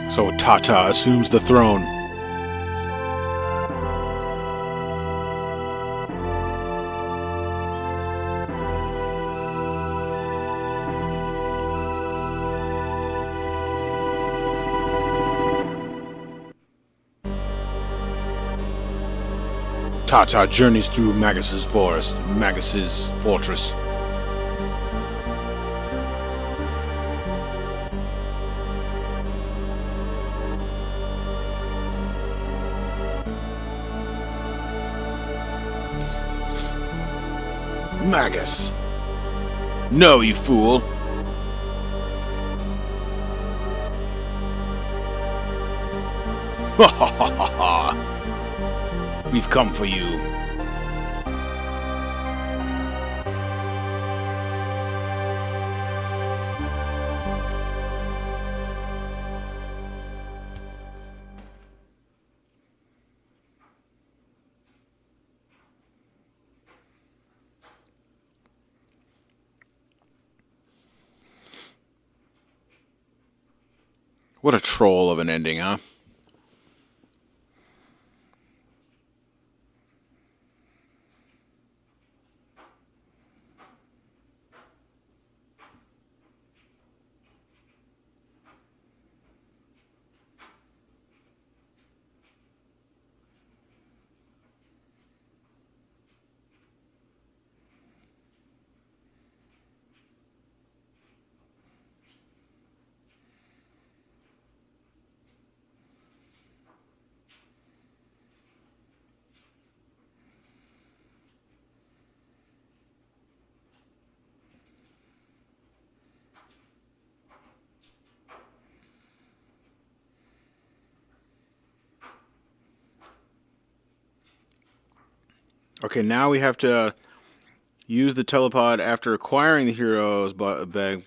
So Tata assumes the throne. Tata journeys through Magus's forest, Magus's fortress. Magus! No, you fool! Ha ha ha ha ha! We've come for you. What a troll of an ending, huh? Okay, now we have to use the telepod after acquiring the hero's bag.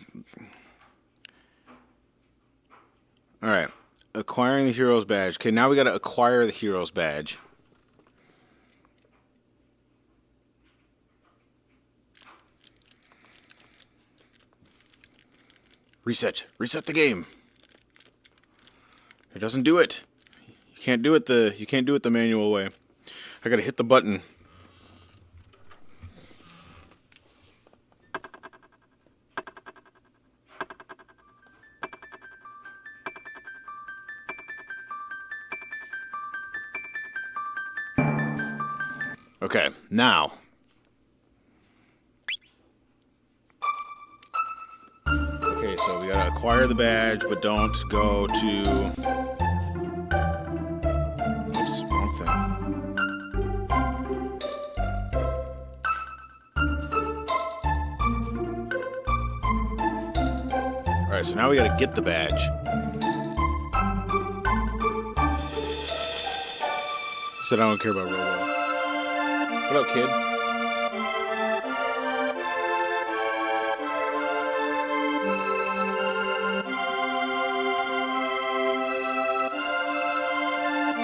Alright, acquiring the hero's badge. Okay, now we gotta acquire the hero's badge. Reset the game. It doesn't do it. You can't do it the manual way. I gotta hit the button. Okay, now. Okay, so we gotta acquire the badge, but don't go to... Oops, wrong thing. Alright, so now we gotta get the badge. Said I don't care about Robo. What up, kid?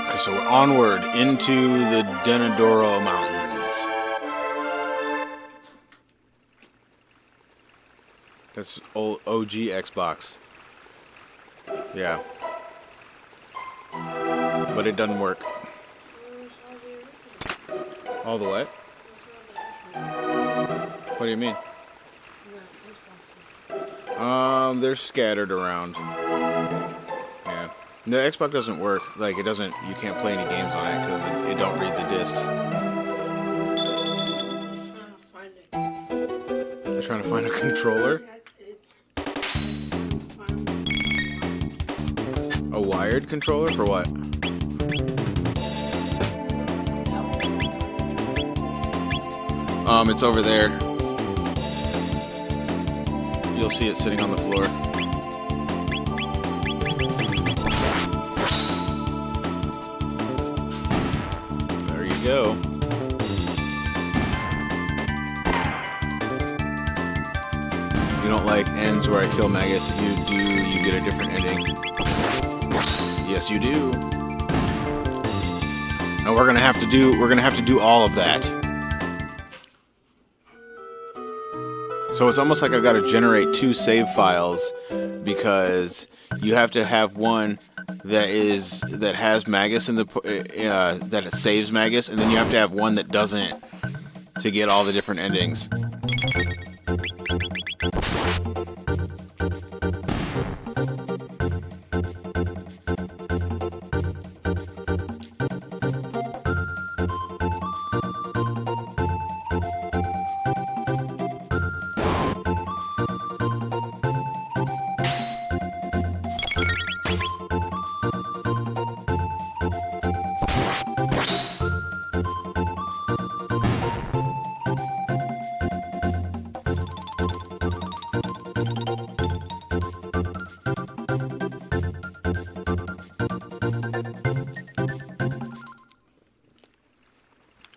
Okay, so we're onward into the Denadoro Mountains. That's old OG Xbox. Yeah. But it doesn't work. All the what? What do you mean? They're scattered around. Yeah. The Xbox doesn't work. Like, it doesn't, you can't play any games on it because it don't read the discs. You're trying to find a controller? A wired controller for what? It's over there. You'll see it sitting on the floor. There you go. You don't like ends where I kill Magus. If you do, you get a different ending. Yes, you do. And we're gonna have to do all of that. So it's almost like I've got to generate two save files because you have to have one that has Magus in the that it saves Magus, and then you have to have one that doesn't to get all the different endings.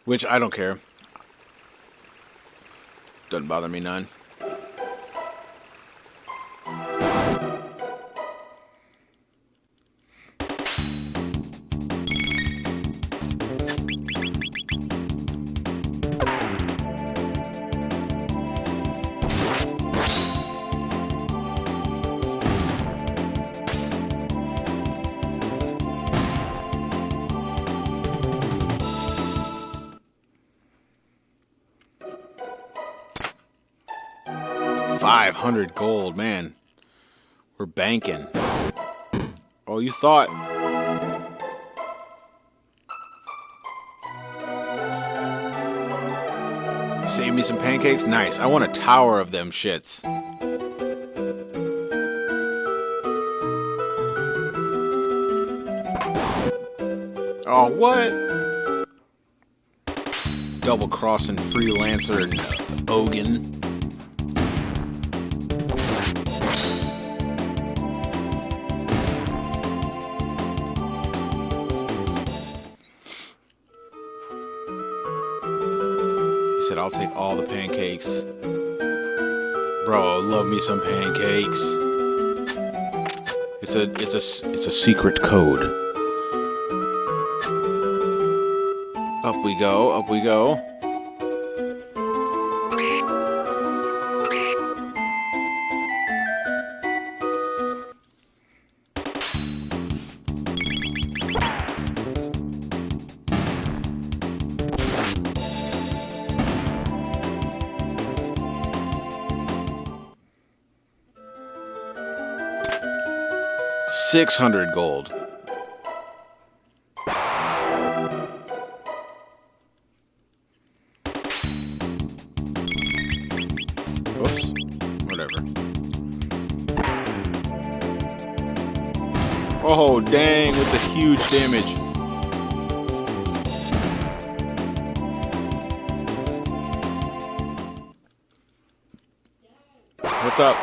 Which I don't care. Doesn't bother me none. $500 gold, man. We're banking. Oh, you thought. Save me some pancakes? Nice. I want a tower of them shits. Oh, what? Double crossing freelancer and Ogan. He said, I'll take all the pancakes. Bro, love me some pancakes. It's a secret code. Up we go, up we go. $600 gold. Oops. Whatever. Oh, dang, with the huge damage. What's up?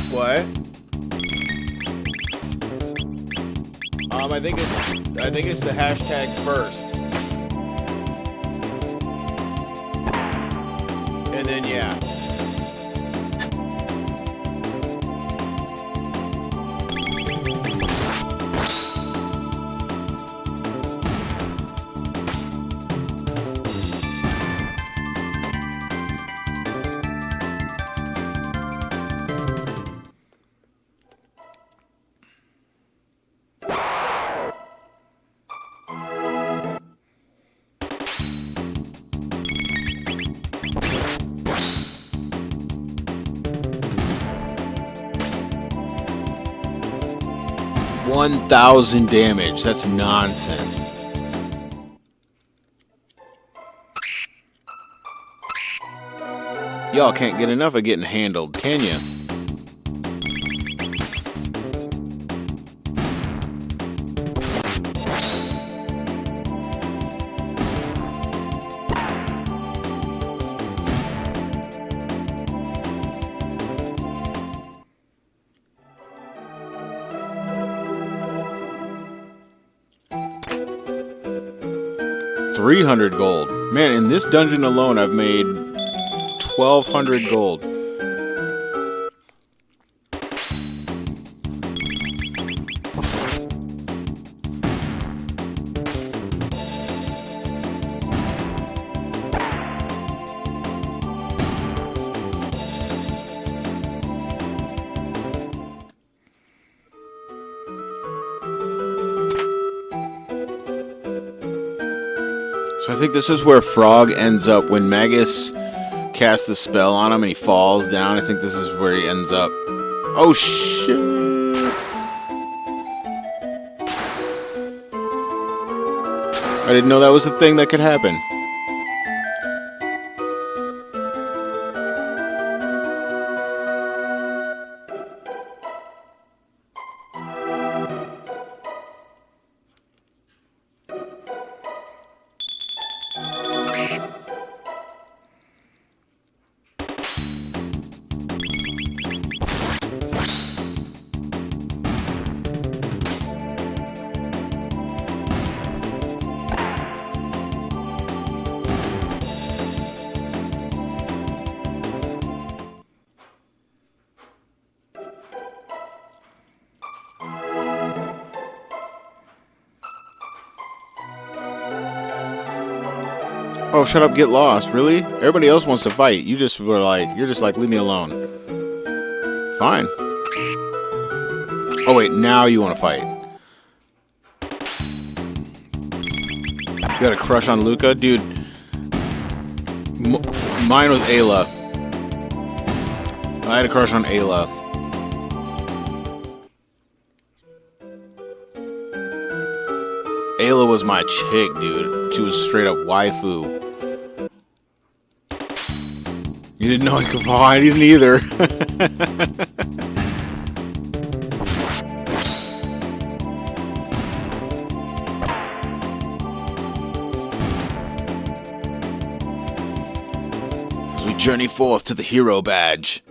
What? I think it's the hashtag first. And then yeah. $1,000 damage. That's nonsense. Y'all can't get enough of getting handled, can you? $300 gold. Man, in this dungeon alone, I've made 1,200 gold. So I think this is where Frog ends up when Magus casts the spell on him and he falls down. I think this is where he ends up. Oh shit! I didn't know that was a thing that could happen. Oh, shut up, get lost. Really? Everybody else wants to fight. You're just like, leave me alone. Fine. Oh, wait, now you want to fight. You got a crush on Luca? Dude, mine was Ayla. I had a crush on Ayla. Ayla was my chick, dude. She was straight up waifu. You didn't know I could fly? I didn't either. As we journey forth to the hero badge.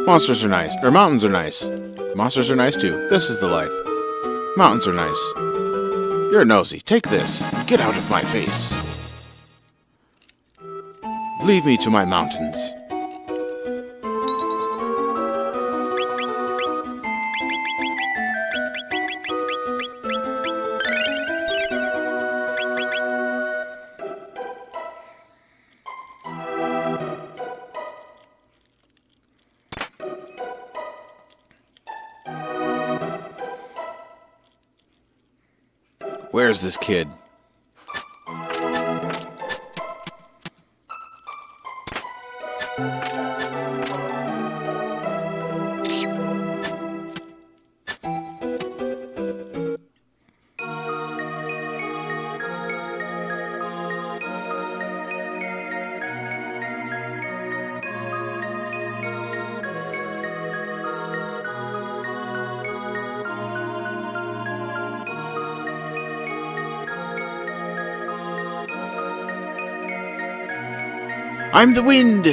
Monsters are nice. Or mountains are nice. Monsters are nice too. This is the life. Mountains are nice. You're nosy. Take this. Get out of my face. Leave me to my mountains. Where's this kid? I'm the wind!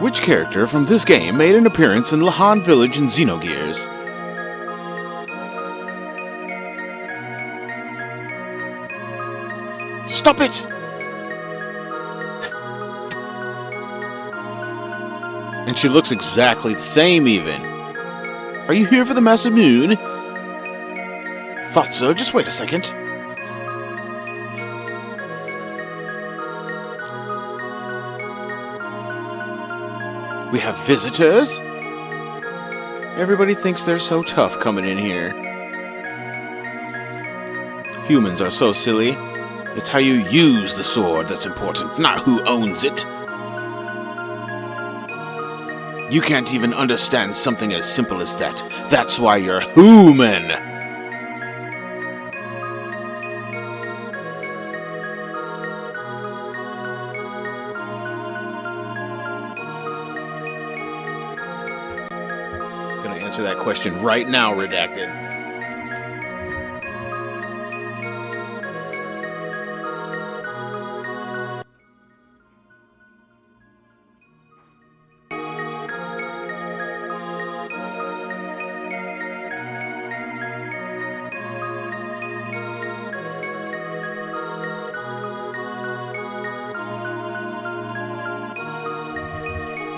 Which character from this game made an appearance in Lahan Village in Xenogears? Stop it! And she looks exactly the same, even. Are you here for the Massive Moon? Thought so. Just wait a second. We have visitors? Everybody thinks they're so tough coming in here. Humans are so silly. It's how you use the sword that's important, not who owns it. You can't even understand something as simple as that. That's why you're human! Answer that question right now, Redacted.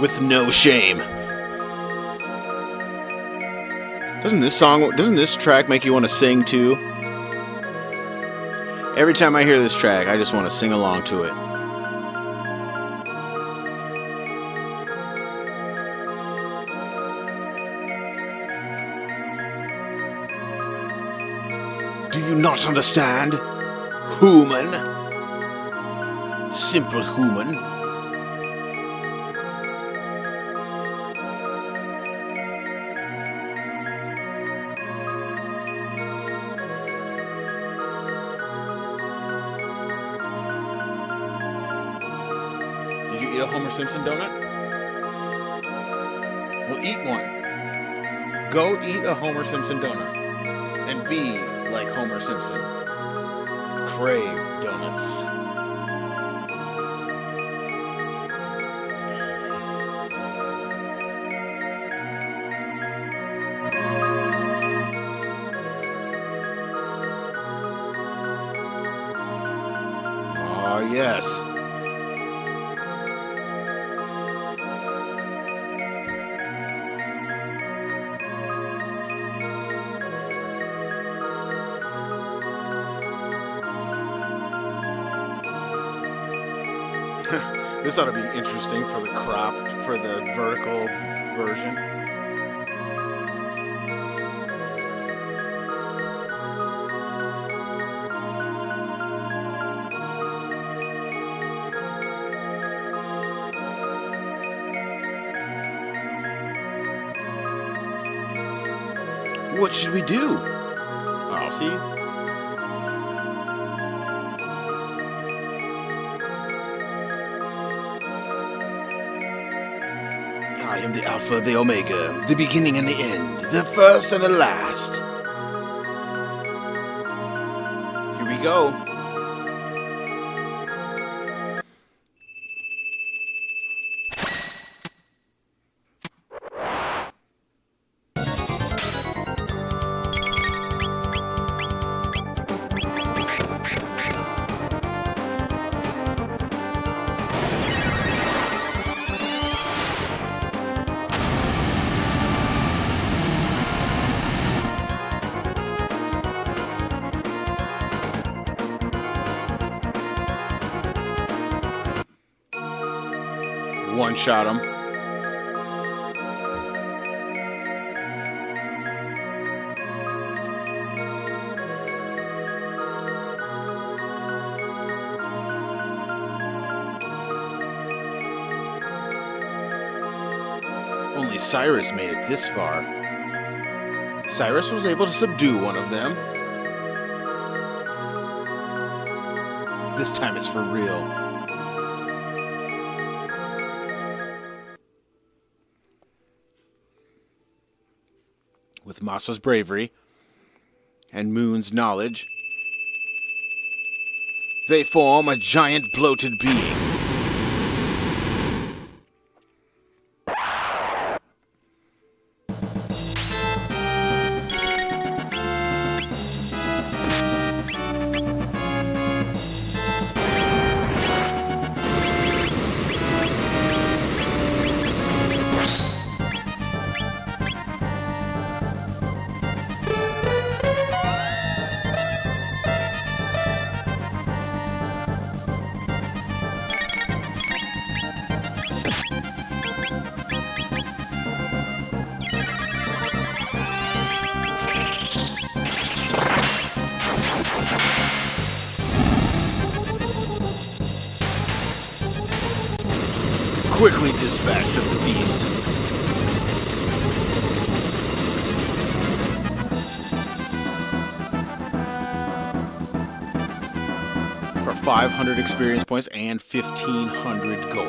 With no shame. Doesn't this track make you want to sing too? Every time I hear this track, I just want to sing along to it. Do you not understand? Human. Simple human. Did you eat a Homer Simpson donut? Well, eat one. Go eat a Homer Simpson donut. And be like Homer Simpson. Crave donuts. Oh, yes. This ought to be interesting for the for the vertical version. What should we do? I'll see. I am the Alpha, the Omega, the beginning and the end, the first and the last. Here we go. One-shot him. Only Cyrus made it this far. Cyrus was able to subdue one of them. This time it's for real. With Masa's bravery and Moon's knowledge, they form a giant bloated being. Quickly dispatched of the beast. For 500 experience points and 1,500 gold.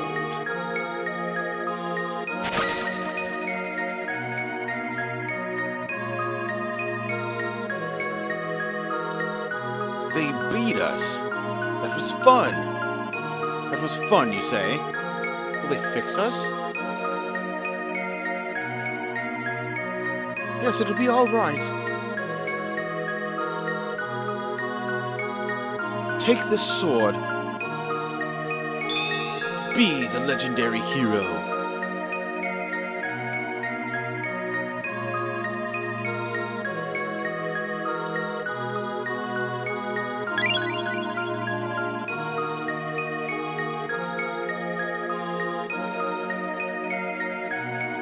They beat us. That was fun. That was fun, you say? Will they fix us? Yes, it'll be all right. Take this sword. Be the legendary hero.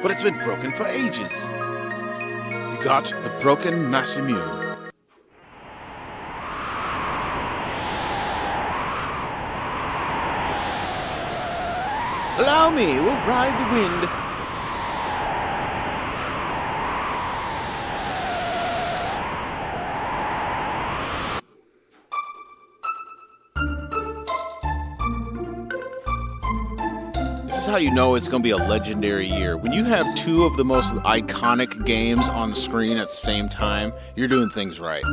But it's been broken for ages. You got the broken Masamune. Allow me, we'll ride the wind. This is how you know it's going to be a legendary year. When you have two of the most iconic games on screen at the same time, you're doing things right.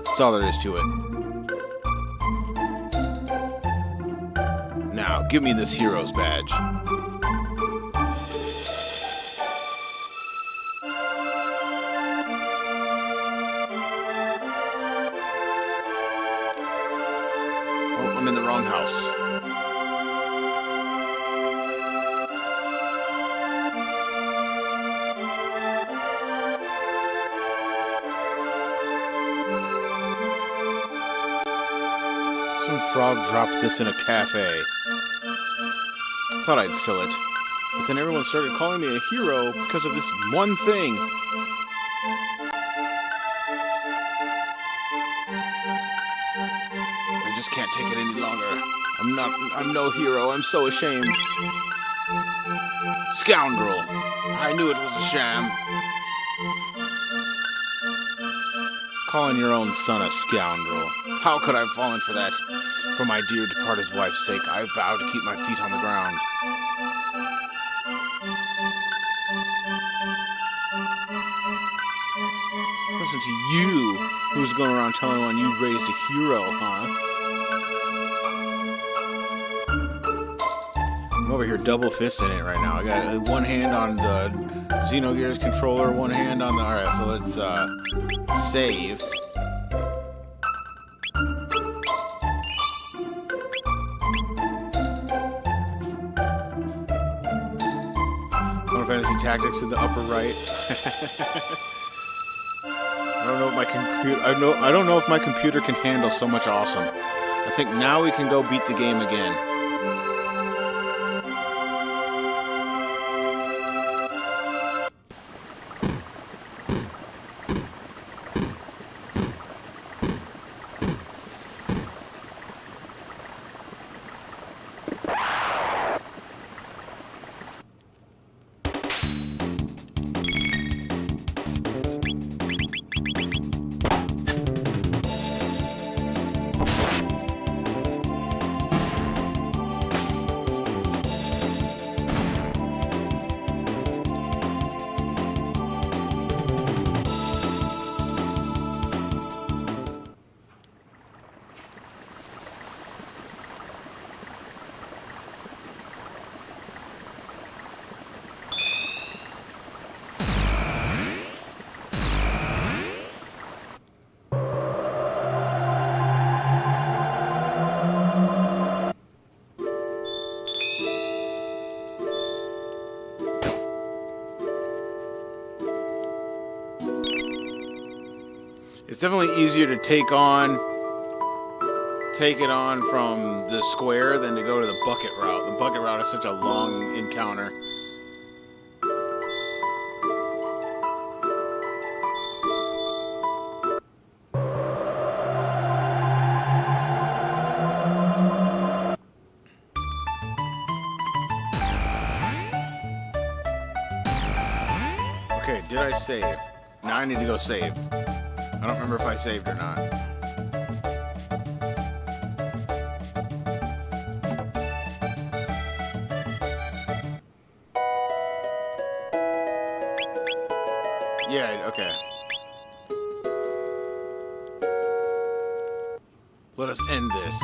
That's all there is to it. Now, give me this hero's badge. Oh, I'm in the wrong house. Some frog dropped this in a cafe. Thought I'd fill it. But then everyone started calling me a hero because of this one thing. I just can't take it any longer. I'm no hero. I'm so ashamed. Scoundrel. I knew it was a sham. Calling your own son a scoundrel. How could I have fallen for that? For my dear departed wife's sake, I vow to keep my feet on the ground. Listen to you, who's going around telling everyone you raised a hero, huh? I'm over here double fisting it right now. I got one hand on the Xenogears controller, one hand on the... Alright, so let's save. Final Fantasy Tactics in the upper right. I don't know if my computer. I don't know if my computer can handle so much awesome. I think now we can go beat the game again. It's definitely easier to take it on from the square than to go to the bucket route. The bucket route is such a long encounter. Okay, did I save? Now I need to go save. I don't remember if I saved or not. Yeah, okay. Let us end this.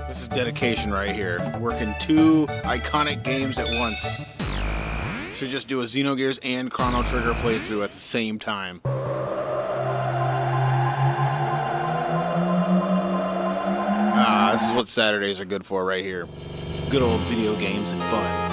This is dedication right here. Working two iconic games at once. Should just do a Xenogears and Chrono Trigger playthrough at the same time. This is what Saturdays are good for right here. Good old video games and fun.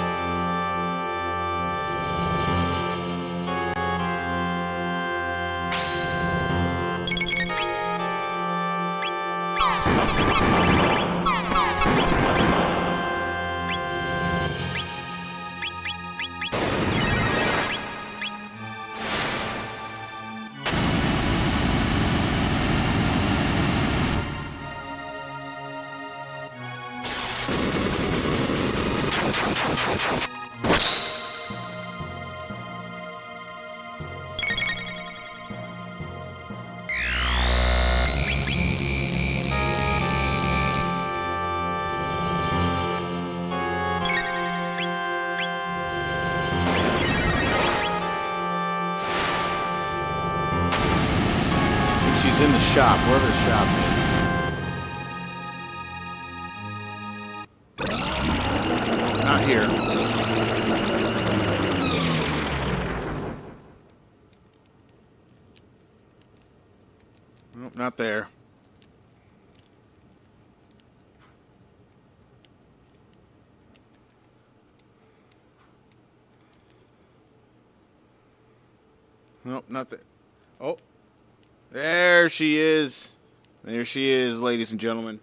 She's in the shop, wherever the shop is. Not here. Nope, not there. Nope, not that. Oh, there she is. There she is, ladies and gentlemen.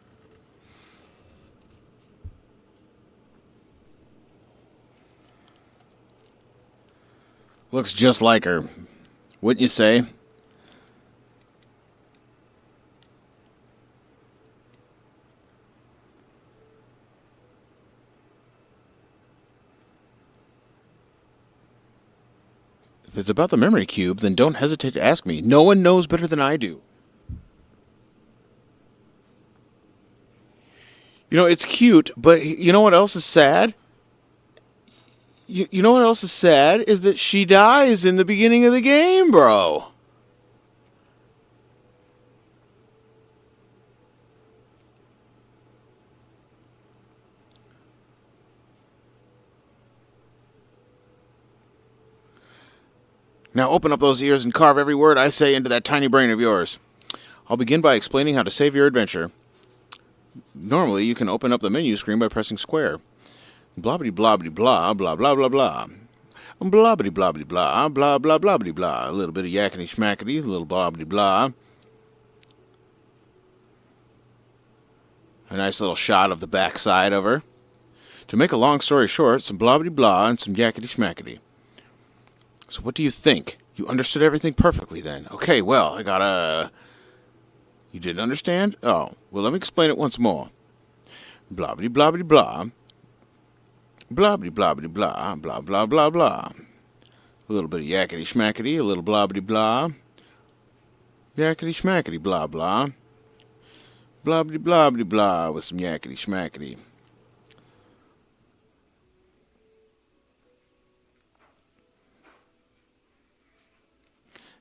Looks just like her. Wouldn't you say? If it's about the memory cube, then don't hesitate to ask me. No one knows better than I do. You know, it's cute, but you know what else is sad? You know what else is sad? Is that she dies in the beginning of the game, bro. Now open up those ears and carve every word I say into that tiny brain of yours. I'll begin by explaining how to save your adventure. Normally, you can open up the menu screen by pressing square. Blobbity blobbity blah, blah blah blah blah. Blobbity blobbity blah, blah blah blobbity blah. A little bit of yakety schmackety, a little blobbity blah. A nice little shot of the backside of her. To make a long story short, some blobbity blah and some yakety schmackety. So what do you think? You understood everything perfectly then. Okay, well, I gotta... You didn't understand? Oh, well, let me explain it once more. Blobbity blobbity blah. Blobbity blobbity blah, blah blah blah blah. A little bit of yakety schmackety, a little blobbity blah. Yakety schmackety blah blah. Blobbity blobbity blah with some yakety schmackety.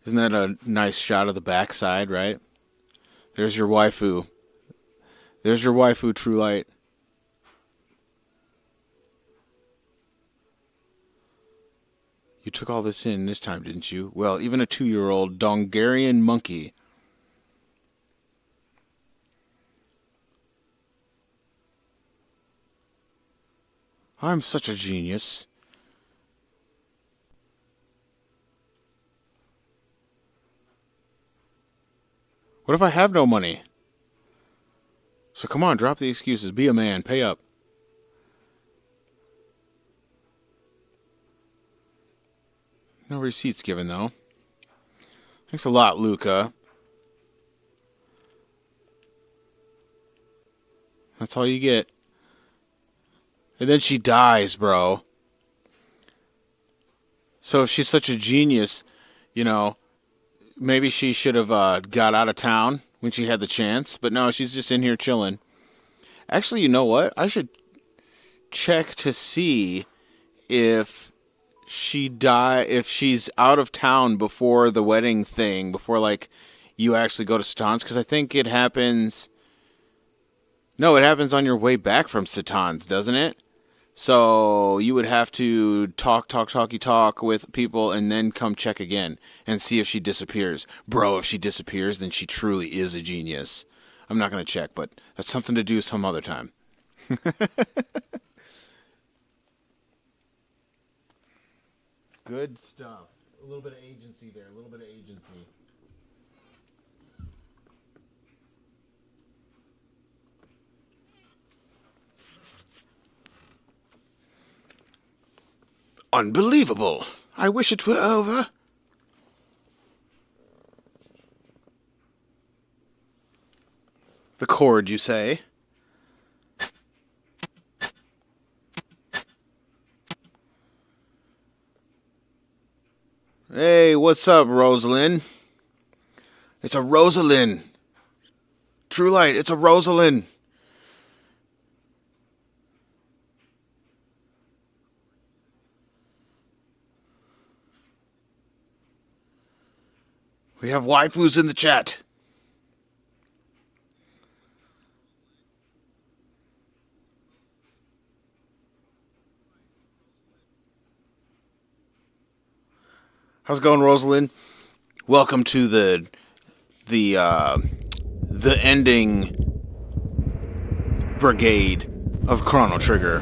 Isn't that a nice shot of the backside, right? There's your waifu. There's your waifu, True Light. You took all this in this time, didn't you? Well, even a 2-year-old Dongarian monkey. I'm such a genius. What if I have no money? So come on, drop the excuses. Be a man. Pay up. No receipts given, though. Thanks a lot, Luca. That's all you get. And then she dies, bro. So if she's such a genius, you know, maybe she should have got out of town when she had the chance. But no, she's just in here chilling. Actually, you know what? I should check to see if if she's out of town before the wedding thing, before like you actually go to Satan's, because I think it happens. No, it happens on your way back from Satan's, doesn't it? So you would have to talk with people and then come check again and see if she disappears. Bro, if she disappears, then she truly is a genius. I'm not going to check, but that's something to do some other time. Good stuff. A little bit of agency there, a little bit of agency. Unbelievable. I wish it were over. The chord, you say? Hey, what's up, Rosalind? It's a Rosalind. True Light, it's a Rosalind. We have waifus in the chat. How's it going, Rosalind? Welcome to the ending brigade of Chrono Trigger,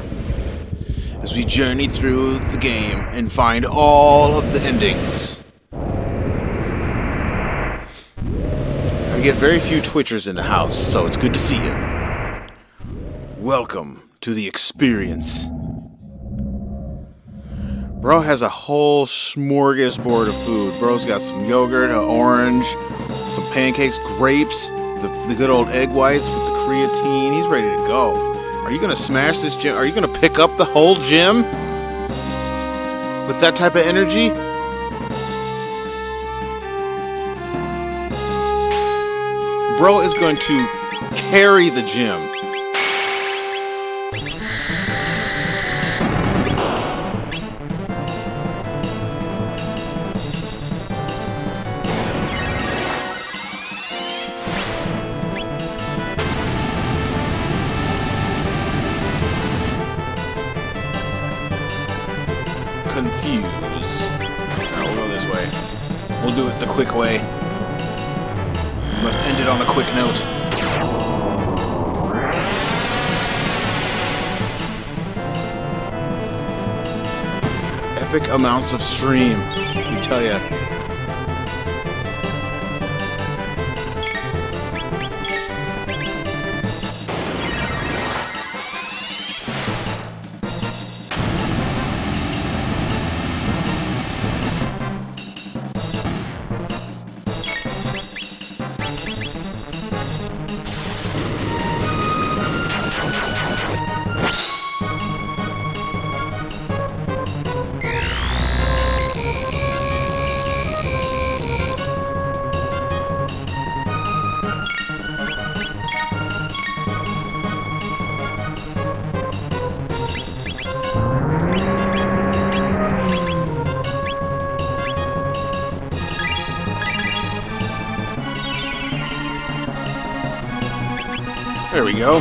as we journey through the game and find all of the endings. get very few Twitchers in the house, so it's good to see you. Welcome to the experience. Bro has a whole smorgasbord of food. Bro's got some yogurt, an orange, some pancakes, grapes, the good old egg whites with the creatine. He's ready to go. Are you going to smash this gym? Are you going to pick up the whole gym with that type of energy? Bro is going to carry the gym. Confuse. No, we'll go this way. We'll do it the quick way. We must end it on a quick note. Epic amounts of stream, I tell ya. There we go.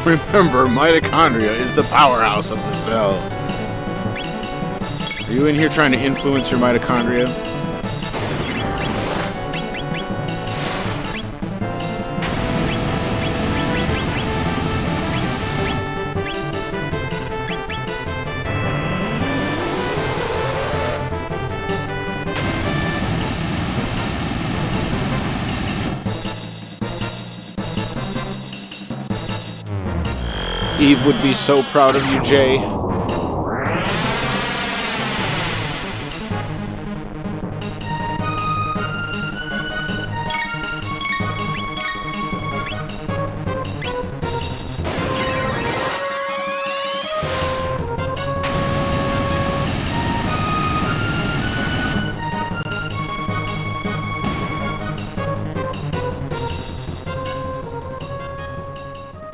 Remember, mitochondria is the powerhouse of the cell. Are you in here trying to influence your mitochondria? Eve would be so proud of you, Jay.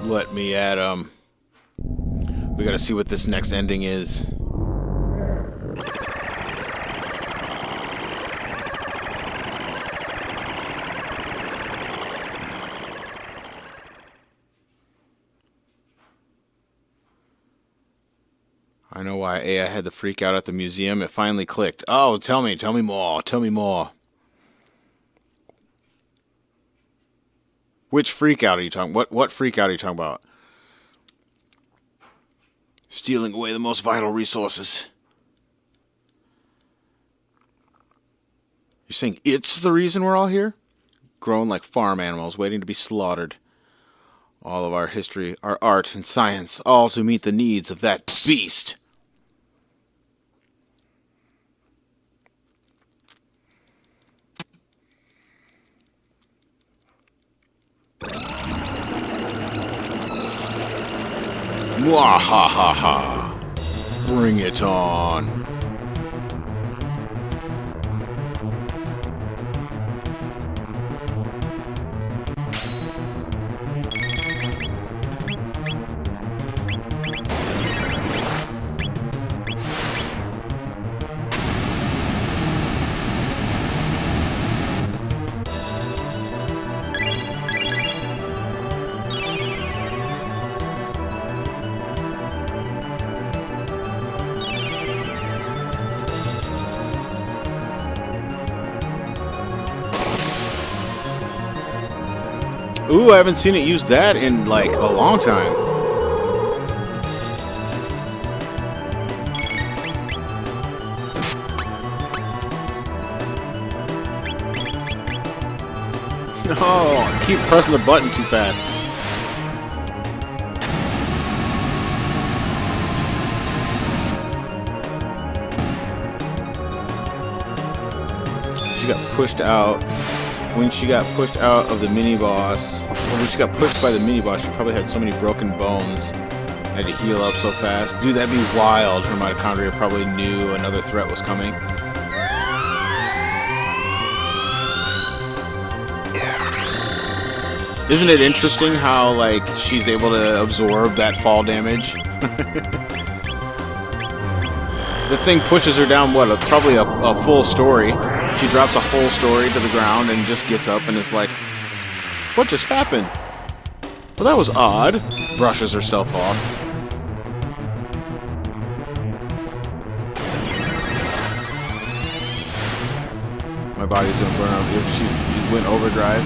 Let me at him. We gotta see what this next ending is. I know why Aya had the freak out at the museum. It finally clicked. Oh, tell me more. Tell me more. Which freak out are you talking? What freak out are you talking about? Stealing away the most vital resources. You're saying it's the reason we're all here? Grown like farm animals, waiting to be slaughtered. All of our history, our art and science, all to meet the needs of that beast. Mwahaha! Bring it on! Ooh, I haven't seen it use that in like a long time. No, I keep pressing the button too fast. She got pushed out. When she got pushed out of the mini-boss, when she got pushed by the mini-boss, she probably had so many broken bones. Had to heal up so fast. Dude, that'd be wild. Her mitochondria probably knew another threat was coming. Isn't it interesting how, like, she's able to absorb that fall damage? The thing pushes her down, what, probably a full story. She drops a whole story to the ground and just gets up and is like, what just happened? Well, that was odd. Brushes herself off. My body's gonna burn out if she went overdrive.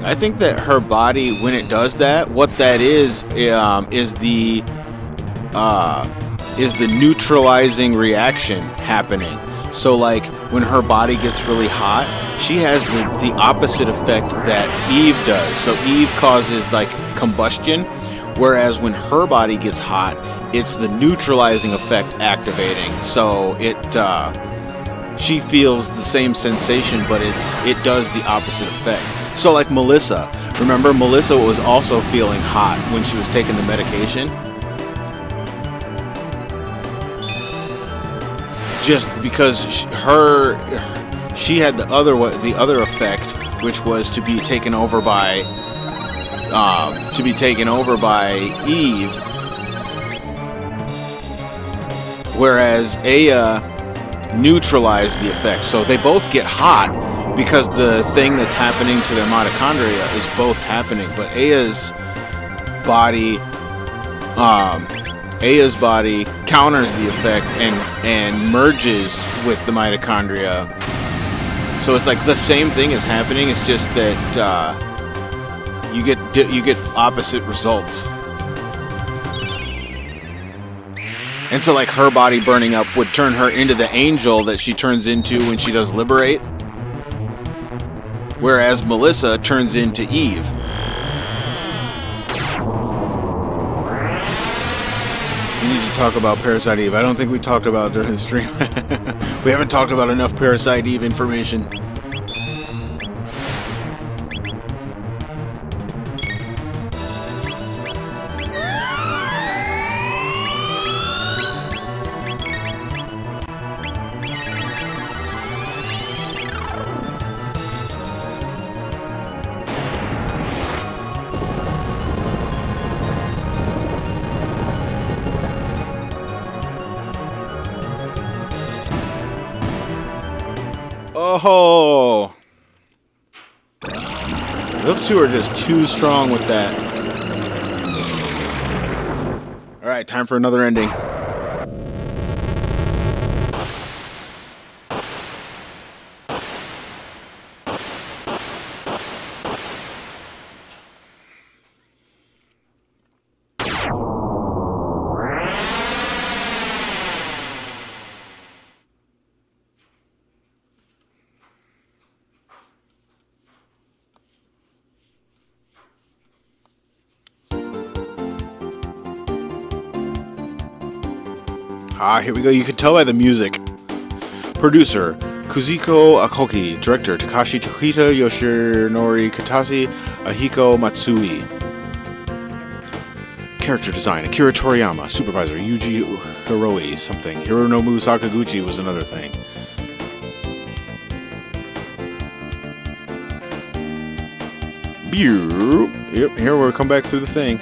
I think that her body, when it does that, what that is the neutralizing reaction happening. So, like, when her body gets really hot, she has the opposite effect that Eve does. So Eve causes, like, combustion, whereas when her body gets hot, it's the neutralizing effect activating. So she feels the same sensation, but it does the opposite effect. So, like Melissa, remember Melissa was also feeling hot when she was taking the medication? Just because she had the other effect, which was to be taken over by Eve, whereas Aya neutralized the effect. So they both get hot because the thing that's happening to their mitochondria is both happening, but Aya's body counters the effect and merges with the mitochondria. So it's like the same thing is happening. It's just that you get opposite results. And so, like, her body burning up would turn her into the angel that she turns into when she does liberate, whereas Melissa turns into Eve. We need to talk about Parasite Eve. I don't think we talked about it during the stream. We haven't talked about enough Parasite Eve information. Oh, those two are just too strong with that. All right, time for another ending. Here we go. You can tell by the music. Producer, Kuzuko Akoki. Director, Takashi Tokita, Yoshinori Katase, Ahiko Matsui. Character design, Akira Toriyama. Supervisor, Yuji Hiroi something. Hironobu Sakaguchi was another thing. Yep, here we'll come back through the thing.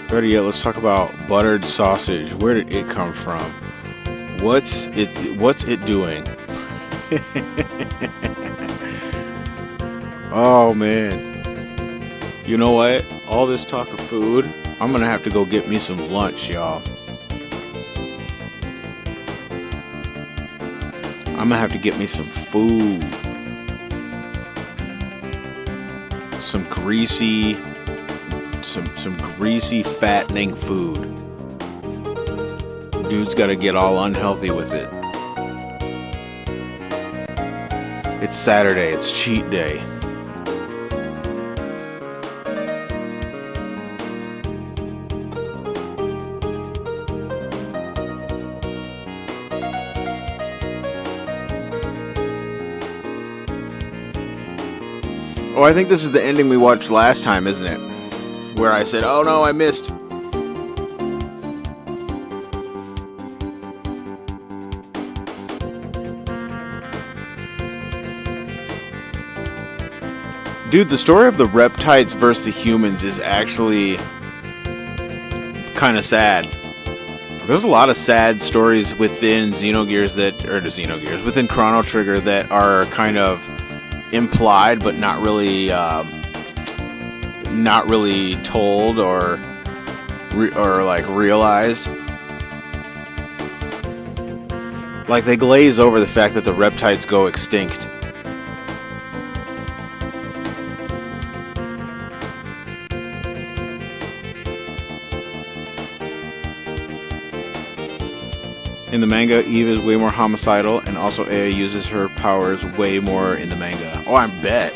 Better yet, let's talk about buttered sausage. Where did it come from? What's it doing? Oh man. You know what? All this talk of food, I'm gonna have to go get me some lunch, y'all. I'm I'm gonna have to get me some food. Some greasy, fattening food. Dude's gotta get all unhealthy with it. It's Saturday, it's cheat day. Oh, I think this is the ending we watched last time, isn't it? Where I said, oh no, I missed. Dude, the story of the reptiles versus the humans is actually kind of sad. There's a lot of sad stories within within Chrono Trigger that are kind of implied but not really told or like realized. Like they glaze over the fact that the reptiles go extinct. In the manga, Eve is way more homicidal, and also Aya uses her powers way more in the manga. Oh, I bet.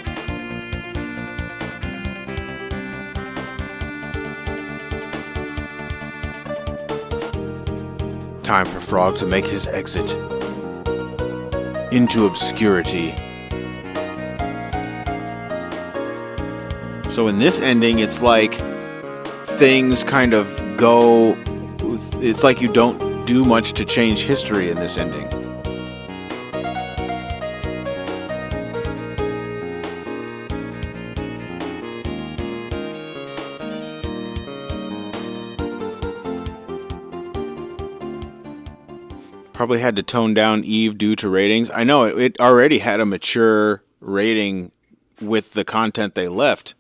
Time for Frog to make his exit into obscurity. So in this ending, it's like things kind of go... It's like you don't do much to change history in this ending. Probably had to tone down Eve due to ratings. I know it already had a mature rating with the content they left.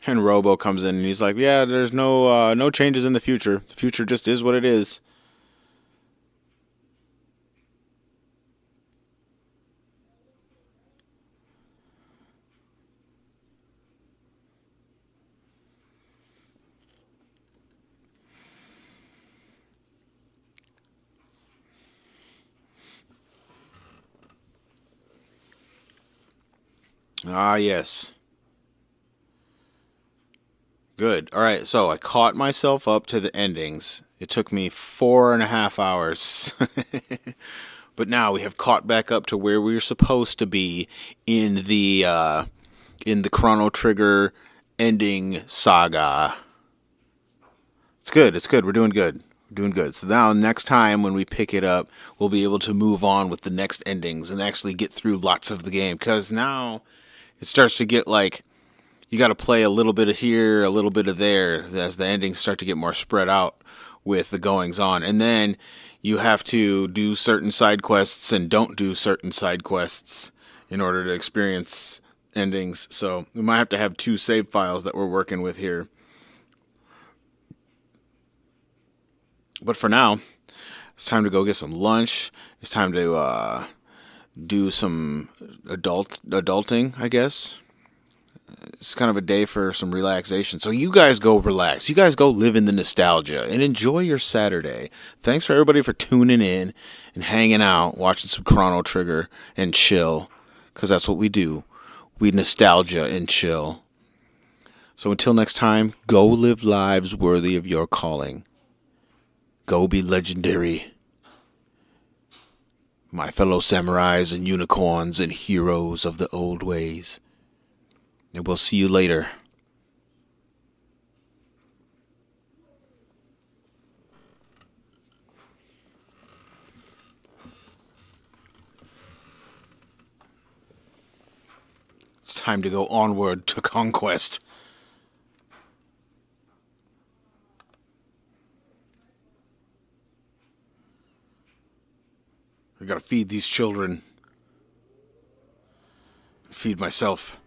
And Robo comes in and he's like, yeah, there's no changes in the future. The future just is what it is. Ah, yes. Good. All right, so I caught myself up to the endings. It took me 4.5 hours. But now we have caught back up to where we were supposed to be in the Chrono Trigger ending saga. It's good. It's good. We're doing good. We're doing good. So now next time when we pick it up, we'll be able to move on with the next endings and actually get through lots of the game. Because now it starts to get like you got to play a little bit of here, a little bit of there, as the endings start to get more spread out with the goings on. And then you have to do certain side quests and don't do certain side quests in order to experience endings. So we might have to have 2 save files that we're working with here. But for now, it's time to go get some lunch. It's time to do some adulting, I guess. It's kind of a day for some relaxation. So you guys go relax. You guys go live in the nostalgia and enjoy your Saturday. Thanks for everybody for tuning in and hanging out, watching some Chrono Trigger and chill. Because that's what we do. We nostalgia and chill. So until next time, go live lives worthy of your calling. Go be legendary. My fellow samurais and unicorns and heroes of the old ways. And we'll see you later. It's time to go onward to conquest. I gotta feed these children. Feed myself.